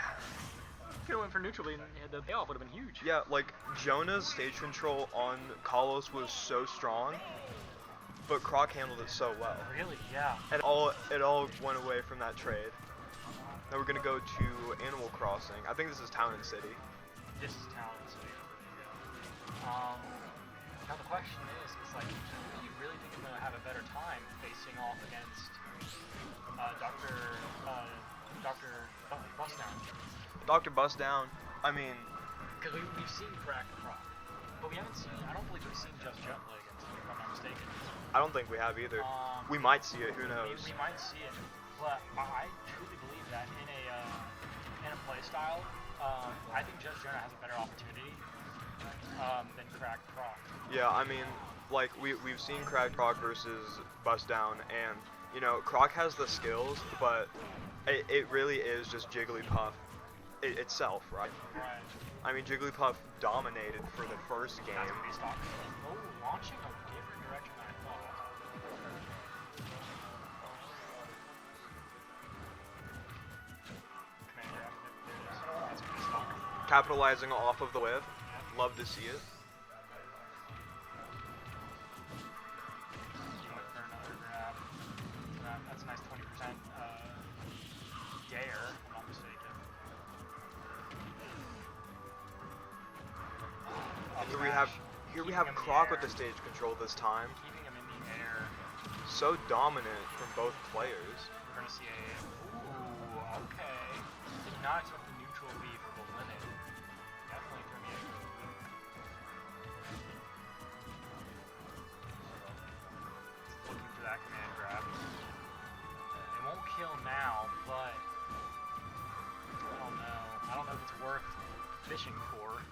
have went for neutral B and the payoff would have been huge. yeah, like Jonah's stage control on Kalos was so strong, but Croc handled it so well. Really? Yeah. And it all went away from that trade. Now we're gonna go to Animal Crossing. I think this is Town and City. This is talent. Now the question is like, who do you really think is gonna have a better time facing off against Dr. Bustdown? Dr. Bustdown, I mean, Because we've seen Crack Croc, but we haven't seen. I don't believe we've seen Just Jump Play against him, if I'm not mistaken. I don't think we have either. We might see it, who knows? We might see it, but I truly believe that in a play style, I think Just Jonah has a better opportunity than Crack Croc. Yeah, I mean, like, we've seen Crack Croc versus Bustdown, and, you know, Croc has the skills, but it really is just Jigglypuff itself, right? Right. I mean, Jigglypuff dominated for the first game. That's gonna be stock. Oh, launching a different direction than I thought. Command grab. There it is. That's gonna be stock. Capitalizing off of the whiff. Love to see it. He went for another grab. That's a nice 20% dare, if I'm not mistaken. Here we have Croc with the stage control this time. Keeping him in the air. So dominant from both players. We're gonna see a. Ooh, okay. Did not expect the neutral B for the limit. Definitely threw me a loop. Looking for that command grab. It won't kill now, but I don't know. I don't know if it's worth fishing for.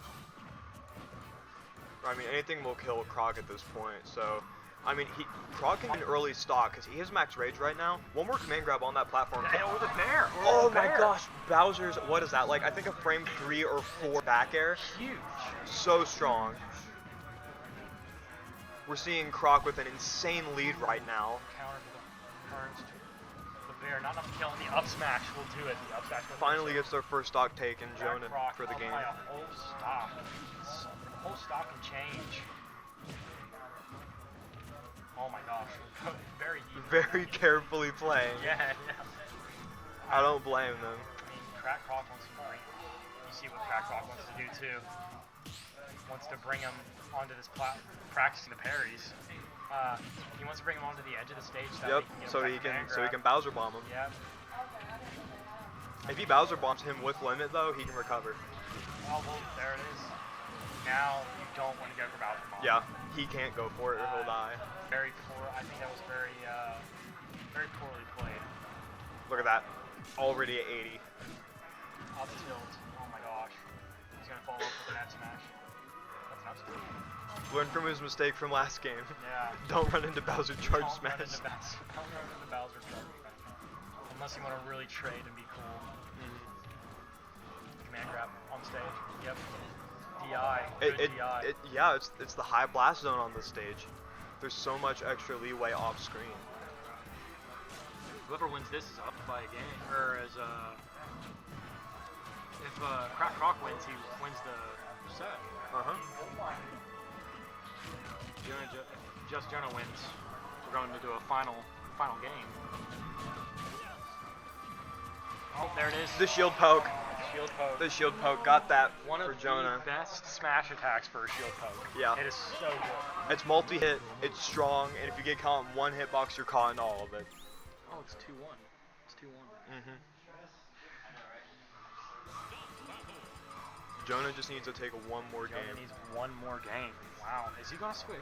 I mean, anything will kill Croc at this point, so I mean, Croc can get an early stock because he has max rage right now. One more command grab on that platform. Or the bear. Oh my gosh, Bowser's, what is that? Like, I think a frame 3 or 4 back air. Huge. So strong. We're seeing Croc with an insane lead right now. Counter to the turns to the bear. Not enough to kill him. The up smash will do it. The up smash will Finally gets their first stock taken, Jonah, for the game. By a whole stock. A whole stock can change. Oh my gosh. Very easy. Very carefully playing. Yeah. I don't blame them. I mean, Crack Croc wants to bring. You see what Crack Croc wants to do too. Wants to bring him onto this practicing the parries. He wants to bring him onto the edge of the stage. Yep. So he can Bowser bomb him. Yep. If he Bowser bombs him with limit though, he can recover. Oh well, there it is. Now you don't want to go for Bowser bomb. Yeah. He can't go for it or he'll die. Very poor. I think that was very poorly played. Look at that. Already at 80. Up tilt. Oh my gosh. He's gonna follow up with an F smash. That's an up smash. Learn from his mistake from last game. Yeah. Don't run into Bowser charge Don't smash. Run into don't run into Bowser charge smash. Unless you want to really trade and be cool. Command grab on stage. Yep. DI. Good DI. Yeah, it's the high blast zone on this stage. There's so much extra leeway off screen. Whoever wins this is up by a game. Or as if Crack Croc wins, he wins the set. Just Jonah wins. We're going to do a final game. Oh, there it is. The shield poke. Shield poke. The shield poke got that One for of Jonah. the best smash attacks for a shield poke. Yeah. It is so good. It's multi-hit, it's strong, and if you get caught in one hitbox, you're caught in all of it. Oh, it's 2-1. It's 2-1. Jonah just needs to take one more Jonah game. needs one more game. Wow. Is he going to switch?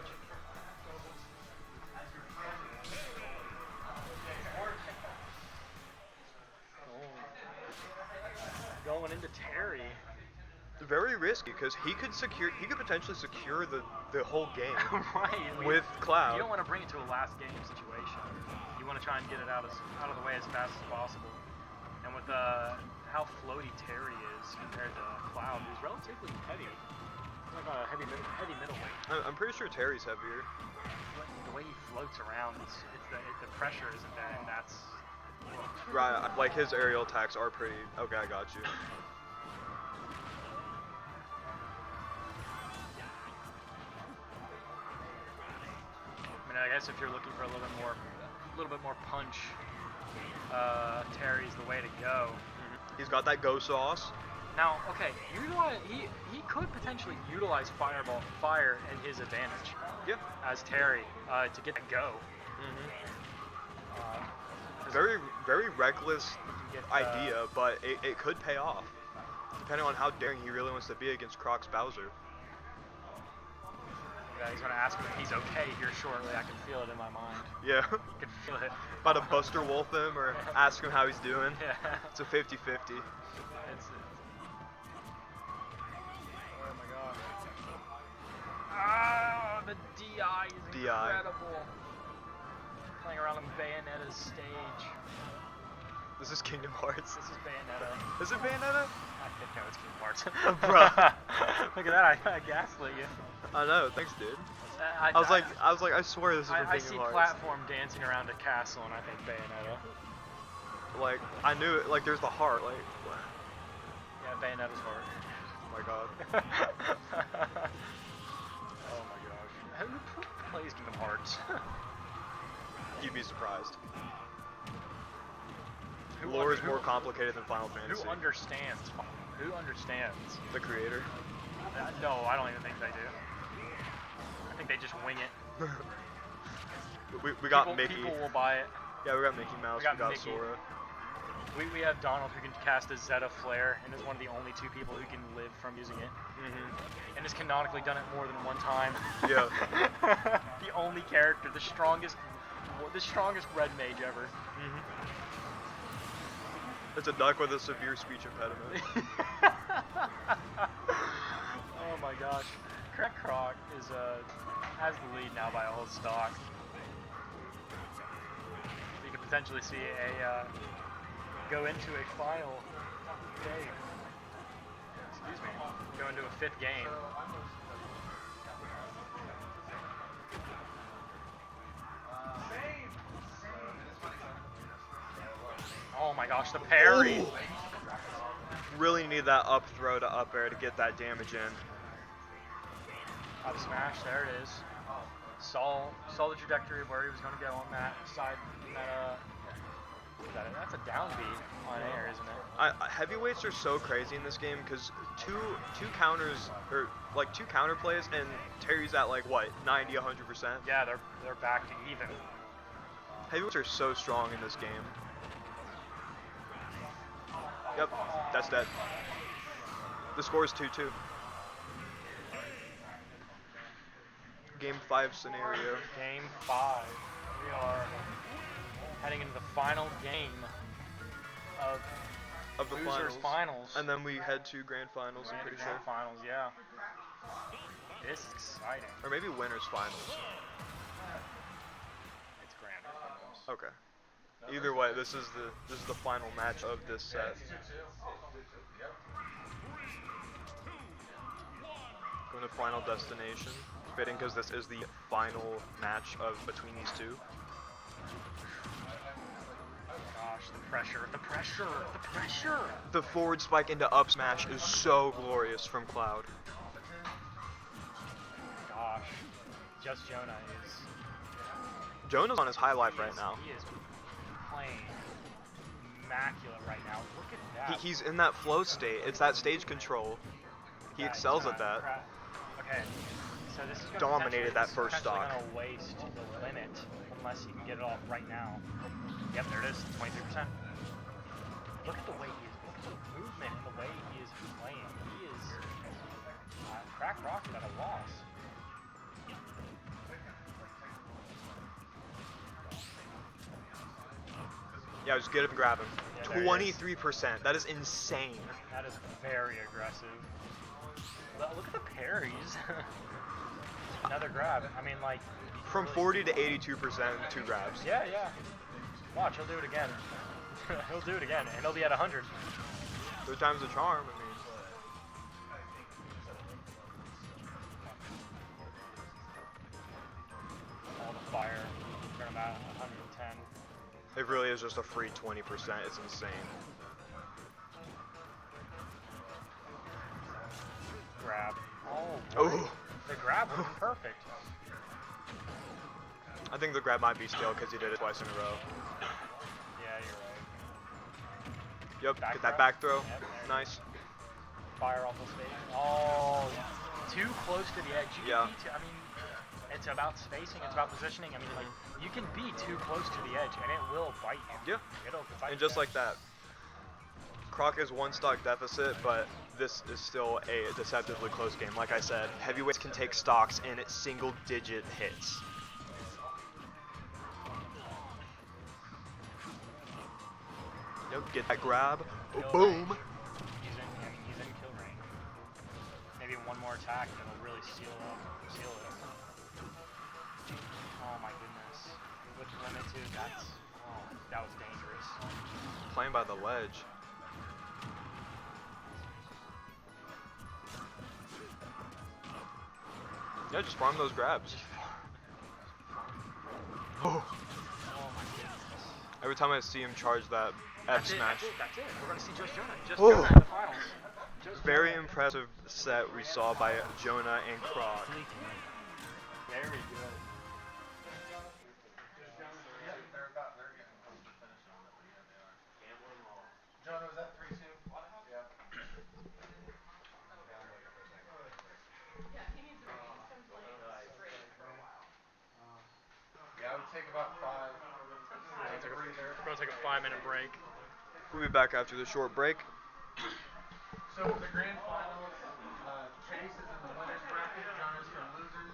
Going into Terry. Very risky because he could potentially secure the whole game Right. with Cloud. You don't want to bring it to a last game situation. You want to try and get it out of the way as fast as possible. And with how floaty Terry is compared to Cloud, who's relatively heavy, like a heavy middleweight. I'm pretty sure Terry's heavier. The way he floats around, the pressure isn't there, and that's. Right, like his aerial attacks are pretty. Okay, I got you. I mean, I guess if you're looking for a little bit more punch, Terry's the way to go. He's got that go sauce. Now, okay, he could potentially utilize fire in his advantage. Yep. As Terry to get the go. Very, very reckless Get, idea, but it could pay off, depending on how daring he really wants to be against Croc's Bowser. Yeah, he's gonna ask him if he's okay here shortly. I can feel it in my mind. Yeah. I can feel it. About to Buster Wolf him or ask him how he's doing. Yeah. It's a 50-50. Oh my gosh. Ah, the DI is incredible. Playing around on Bayonetta's stage. This is Kingdom Hearts. This is Bayonetta. Is it Bayonetta? I think no, it's Kingdom Hearts. Bruh. Look at that, I gaslit you. I know, thanks, dude. I I was like, I swear this is from I Kingdom see Hearts. platform dancing around a castle, and I think Bayonetta. Like, I knew it. Like, there's the heart. Like, what? Yeah, Bayonetta's heart. Oh my god. Oh my gosh. Who plays Kingdom Hearts? You'd be surprised. Who Lore is more complicated than Final Fantasy. Who understands? Who understands? The creator. No, I don't even think they do. I think they just wing it. we got Mickey. People will buy it. Yeah, we got Mickey Mouse. We got Mickey. Sora. We have Donald who can cast a Zeta Flare and is one of the only two people who can live from using it. And has canonically done it more than one time. Yeah. The only character, the strongest red mage ever. It's a duck with a severe speech impediment. Oh my gosh. Crack Croc is has the lead now by a whole stock. You could potentially see a go into a final game. Excuse me. Go into a 5th game. Oh my gosh, the parry! Ooh. Really need that up throw to up air to get that damage in. Up smash, there it is. Saw the trajectory of where he was going to go on that side. That's a down B on air, isn't it? Heavyweights are so crazy in this game because two counters or like 2 counter plays and Terry's at like what 90, 100%. Yeah, they're back to even. Heavyweights are so strong in this game. Yep, that's dead. The score is 2-2. Game 5 scenario. Game 5. We are heading into the final game of the losers finals. And then we head to grand finals, I'm pretty sure. Grand finals, yeah. This is exciting. Or maybe winners finals. It's grand finals. Okay. Either way, this is the final match of this set. Going to Final Destination. Fitting because this is the final match between these two. Gosh, the pressure! The forward spike into up smash is so glorious from Cloud. Gosh, just Jonah is... Jonah's on his high life right now. He is playing immaculate right now. Look at that. He's in that flow state. It's that stage control. He excels at that. Okay, so this is Dominated that first stock. Going to waste the limit unless he can get it off right now. Yep, there it is, 23%. Look at the way he is, look at the movement and the way he is playing. He is Crack Rock at a loss. Yeah, just get him and grab him. Yeah, 23%. That is insane. That is very aggressive. Look at the parries. Another grab. I mean, like... From 40 to 82%, 2 grabs. Yeah. Watch, he'll do it again. He'll do it again, and he'll be at 100. 3 times the charm, I mean. All the fire. Turn about 110. It really is just a free 20%. It's insane. Grab. Oh. The grab was perfect. I think the grab might be stale because he did it twice in a row. Yeah, you're right. Yep, get that back throw. Yep, Nice. Fire off the stage. Oh, too close to the edge. You Yeah. can be I mean, it's about spacing. It's about positioning. I mean, like, you can be too close to the edge, and it will bite you. Yeah. It'll bite And just you. like that. Croc is 1 stock deficit, but this is still a deceptively close game. Like I said, heavyweights can take stocks in single-digit hits. Yep, get that grab. Oh, boom. He's in kill range. Maybe one more attack, and it'll really seal it. Oh my goodness. With limit too, that was dangerous. Playing by the ledge. Yeah, just farm those grabs. Oh. Oh my goodness. Every time I see him charge that F smash. That's it. We're gonna see just Jonah. Just Oh. Jonah in the finals. Just Very Jonah. impressive set we saw by Jonah and Croc. Very good. Jonah, was that 3-2? Yeah. Yeah, I would take about 5. We're gonna take a 5-minute break. We'll be back after the short break. So the grand finals, Chase is in the winner's bracket, Jonah's from losers.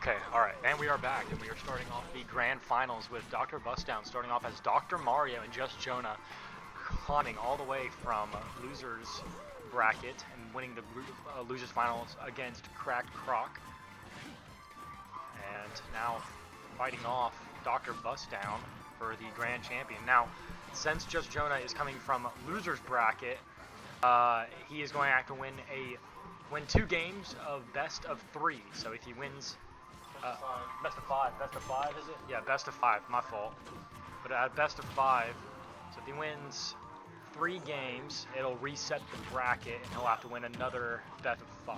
Okay, alright, and we are back, and we are starting off the grand finals with Dr. Bustdown starting off as Dr. Mario and Just Jonah climbing all the way from losers bracket and winning the group losers finals against Cracked Croc. And now fighting off Dr. Bustdown for the grand champion. Now, since Just Jonah is coming from losers bracket, he is going to have to win 2 games of best of 3. So if he wins best of 5, is it? Yeah, best of 5, my fault. But at best of 5, so if he wins 3 games, it'll reset the bracket and he'll have to win another best of 5.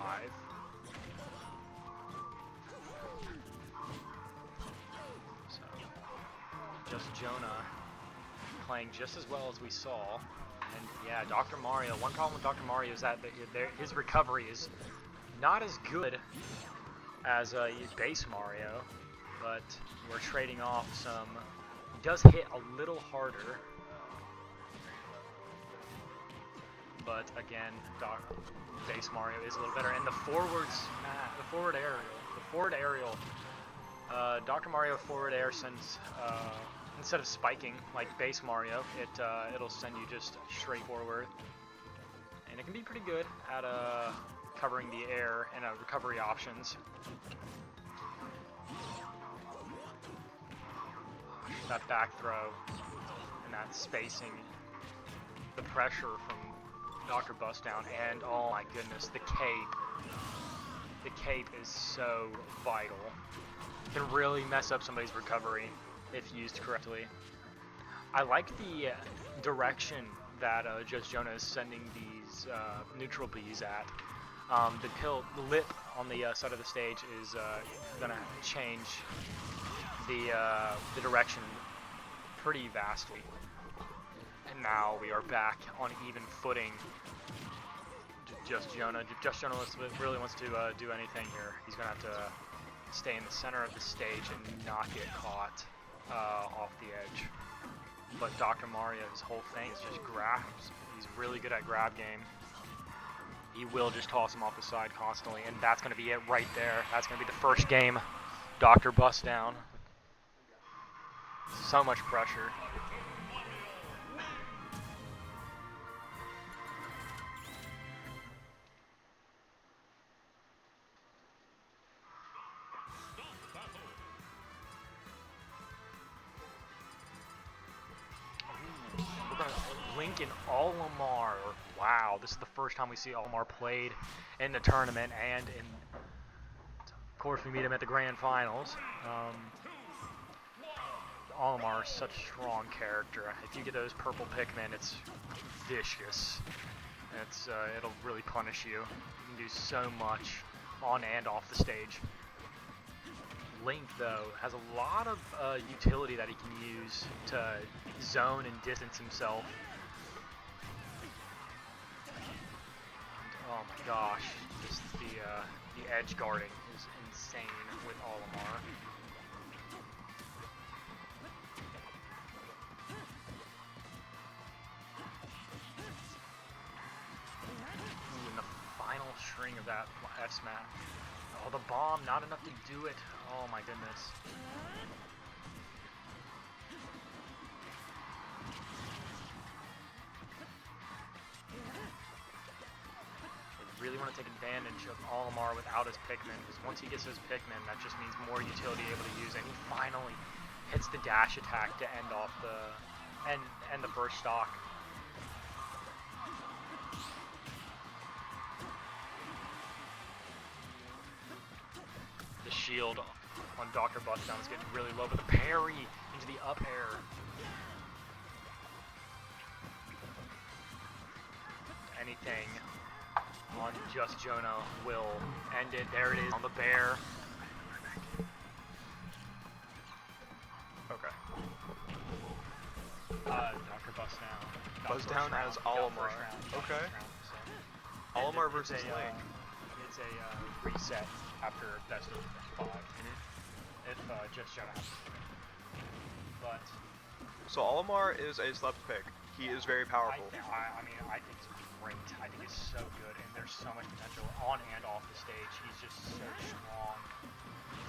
So, Just Jonah playing just as well as we saw. And yeah, Dr. Mario, one problem with Dr. Mario is that his recovery is not as good as base Mario, but we're trading off some. He does hit a little harder, but again, base Mario is a little better. And the forward aerial, Dr. Mario forward air sends instead of spiking like base Mario, it'll send you just straight forward, and it can be pretty good at covering the air and recovery options. That back throw and that spacing, the pressure from Dr. Bustdown, and oh my goodness, the cape. The cape is so vital. It can really mess up somebody's recovery if used correctly. I like the direction that Just Jonah is sending these neutral bees at. The lip on the side of the stage is gonna change the direction pretty vastly. And now we are back on even footing. Just Jonah really wants to do anything here. He's gonna have to stay in the center of the stage and not get caught off the edge. But Dr. Mario, his whole thing is just grabs. He's really good at grab game. He will just toss him off the side constantly, and that's going to be it right there. That's going to be the first game. Dr. Bustdown. So much pressure. We're going to link in Olimar. Wow, this is the first time we see Olimar played in the tournament, and of course we meet him at the grand finals. Olimar is such a strong character. If you get those purple Pikmin, it's vicious. It'll really punish you. You can do so much on and off the stage. Link, though, has a lot of utility that he can use to zone and distance himself. And, oh my gosh, just the edge guarding is insane with Olimar. Ooh, and the final string of that F-smash. Oh, the bomb, not enough to do it. Oh my goodness. They really want to take advantage of Olimar without his Pikmin, because once he gets his Pikmin, that just means more utility able to use, and he finally hits the dash attack to end off end the first stock. The shield on Dr. Bustdown is getting really low, but the parry into the up air. Anything on Just Jonah will end it. There it is on the bear. Okay. Dr. Bustdown. Bustdown has Olimar. Okay. Olimar versus Link. It's a reset after best of 5. If Just Jonah has to win. But So Olimar is a slept pick. He is very powerful. I mean, I think he's great. I think he's so good, and there's so much potential on and off the stage. He's just so strong.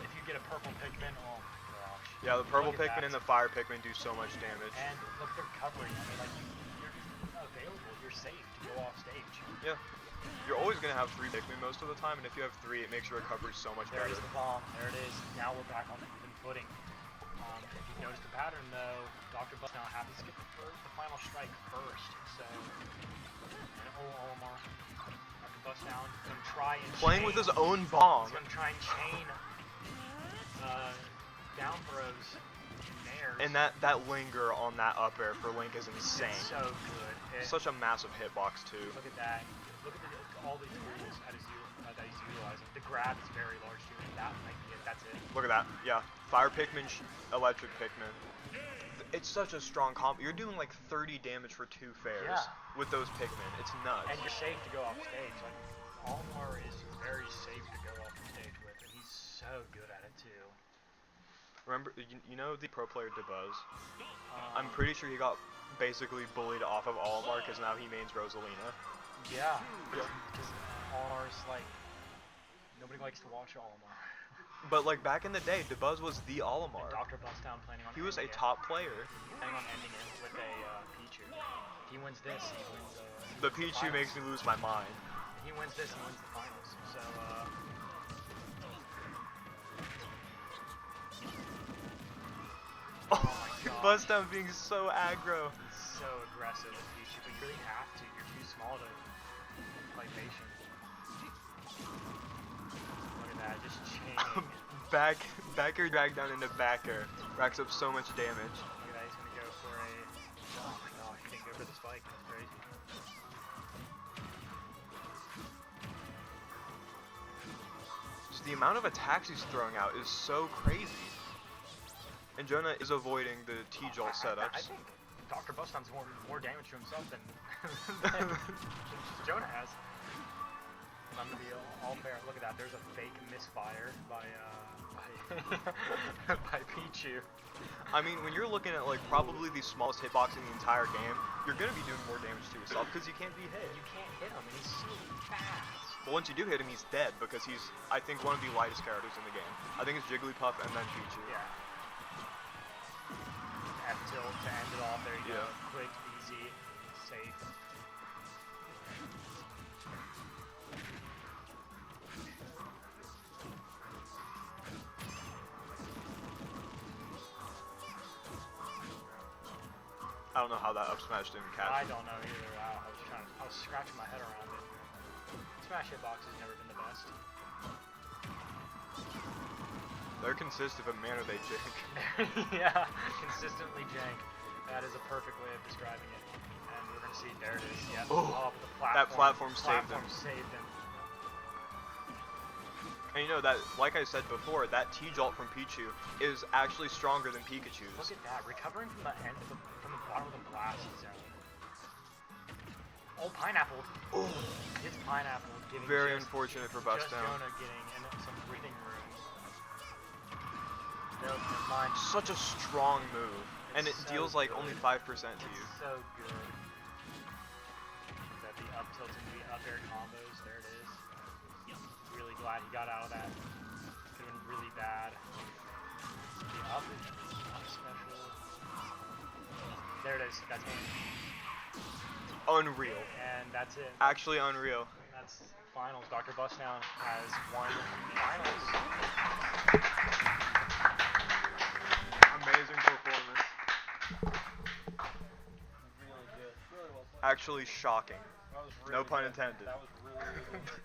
If you get a purple Pikmin, oh my gosh. Yeah, the purple Look at Pikmin and that. the fire Pikmin do so much damage. And look, they're covering. I mean, like, you're available. You're safe to go off stage. Yeah. You're always going to have 3 Pikmin most of the time, and if you have 3, it makes your recovery so much There better. is the bomb. There it is. Now we're back on even footing. If you've noticed the pattern, though, Dr. Bus now happy to skip the final strike first. So, and Olimar, Dr. Bus down, going to try and Playing chain. with his own bomb. He's going to try and chain down throws and nairs. And that linger on that up air for Link is insane. It's so good. Such a massive hitbox, too. Look at that. Look at all the tools that he's utilizing. The grab is very large, too, and that might be it. That's it. Look at that. Yeah. Fire Pikmin, electric Pikmin. It's such a strong combo. You're doing like 30 damage for 2 fares with those Pikmin. It's nuts. And you're safe to go off stage. Like, Olimar is very safe to go off the stage with, and he's so good at it, too. Remember, you know the pro player DeBuzz? I'm pretty sure he got basically bullied off of Olimar because now he mains Rosalina. Yeah. Because Olimar's like, nobody likes to watch Olimar. But like back in the day, DeBuzz was the Olimar. Dr. Bustown planning on He was a ending it. top player. Planning on ending it with a Pichu. If he wins this, he wins The Pichu makes me lose my mind. If he wins this, he wins the finals. So, Oh my gosh. Bustown being so aggro. He's so aggressive with Pichu, but you really have to. You're too small to play patient. Look at that, just chaining. Back air drag down into back air. Racks up so much damage. Look at that, he's gonna go for a. Oh my gosh, he didn't go for the spike. That's crazy. Just the amount of attacks he's throwing out is so crazy. And Jonah is avoiding the T-Jolt I setups. think Dr. Bustown's more damage to himself than Jonah has. I'm gonna be all fair. Look at that. There's a fake misfire by by Pichu. I mean, when you're looking at like probably the smallest hitbox in the entire game, you're gonna be doing more damage to yourself because you can't be hit. You can't hit him, and he's so fast. But once you do hit him, he's dead because he's, I think, one of the lightest characters in the game. I think it's Jigglypuff and then Pichu. Yeah. F tilt to end it off. There you go. Yeah. Quick, easy, safe. I don't know how that up smash didn't catch I him. don't know either. I was scratching my head around it. Smash hitbox has never been the best. They're consistent, but man, are they jank. Yeah, consistently jank. That is a perfect way of describing it. And we're gonna see, there it is. Yeah. Oh, The platform. that platform saved him. Saved him. And you know that, like I said before, that T-Jolt from Pichu is actually stronger than Pikachu's. Look at that, recovering from the end of from the bottom of the blast zone. Oh, pineapple. Oh, It's pineapple giving very just, unfortunate for just Bustown. Jonah getting some breathing room. No, never mind. Such a strong move, and it It's so deals like good. only 5% to you. It's so good. That the up tilt and the up air combos, there it is. Really glad he got out of that. Could have been really bad. The up special. There it is. That's it. Unreal. And that's it. Actually unreal. That's finals. Dr. Bustown has won finals. Amazing performance. Really good. Really well played. Actually shocking. That was No really pun good. intended. That was really, really good.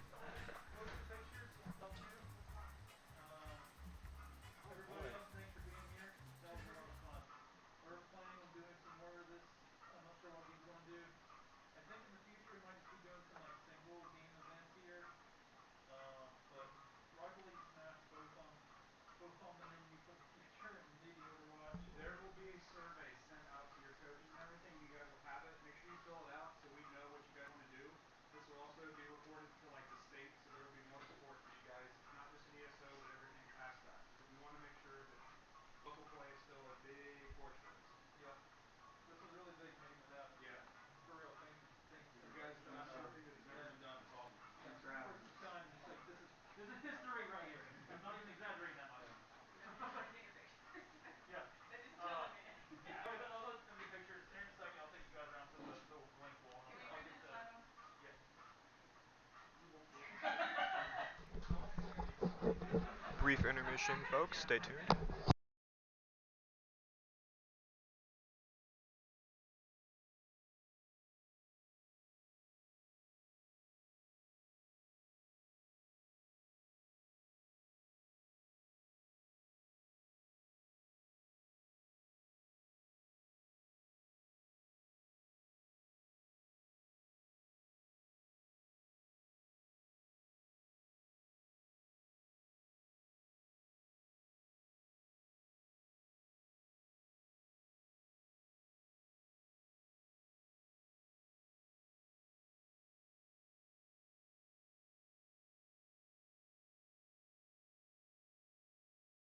There will be a survey sent out to your coaches and everything. You guys will have it. Make sure you fill it out so we know what you guys want to do. This will also be reported to like the intermission, folks. Stay tuned.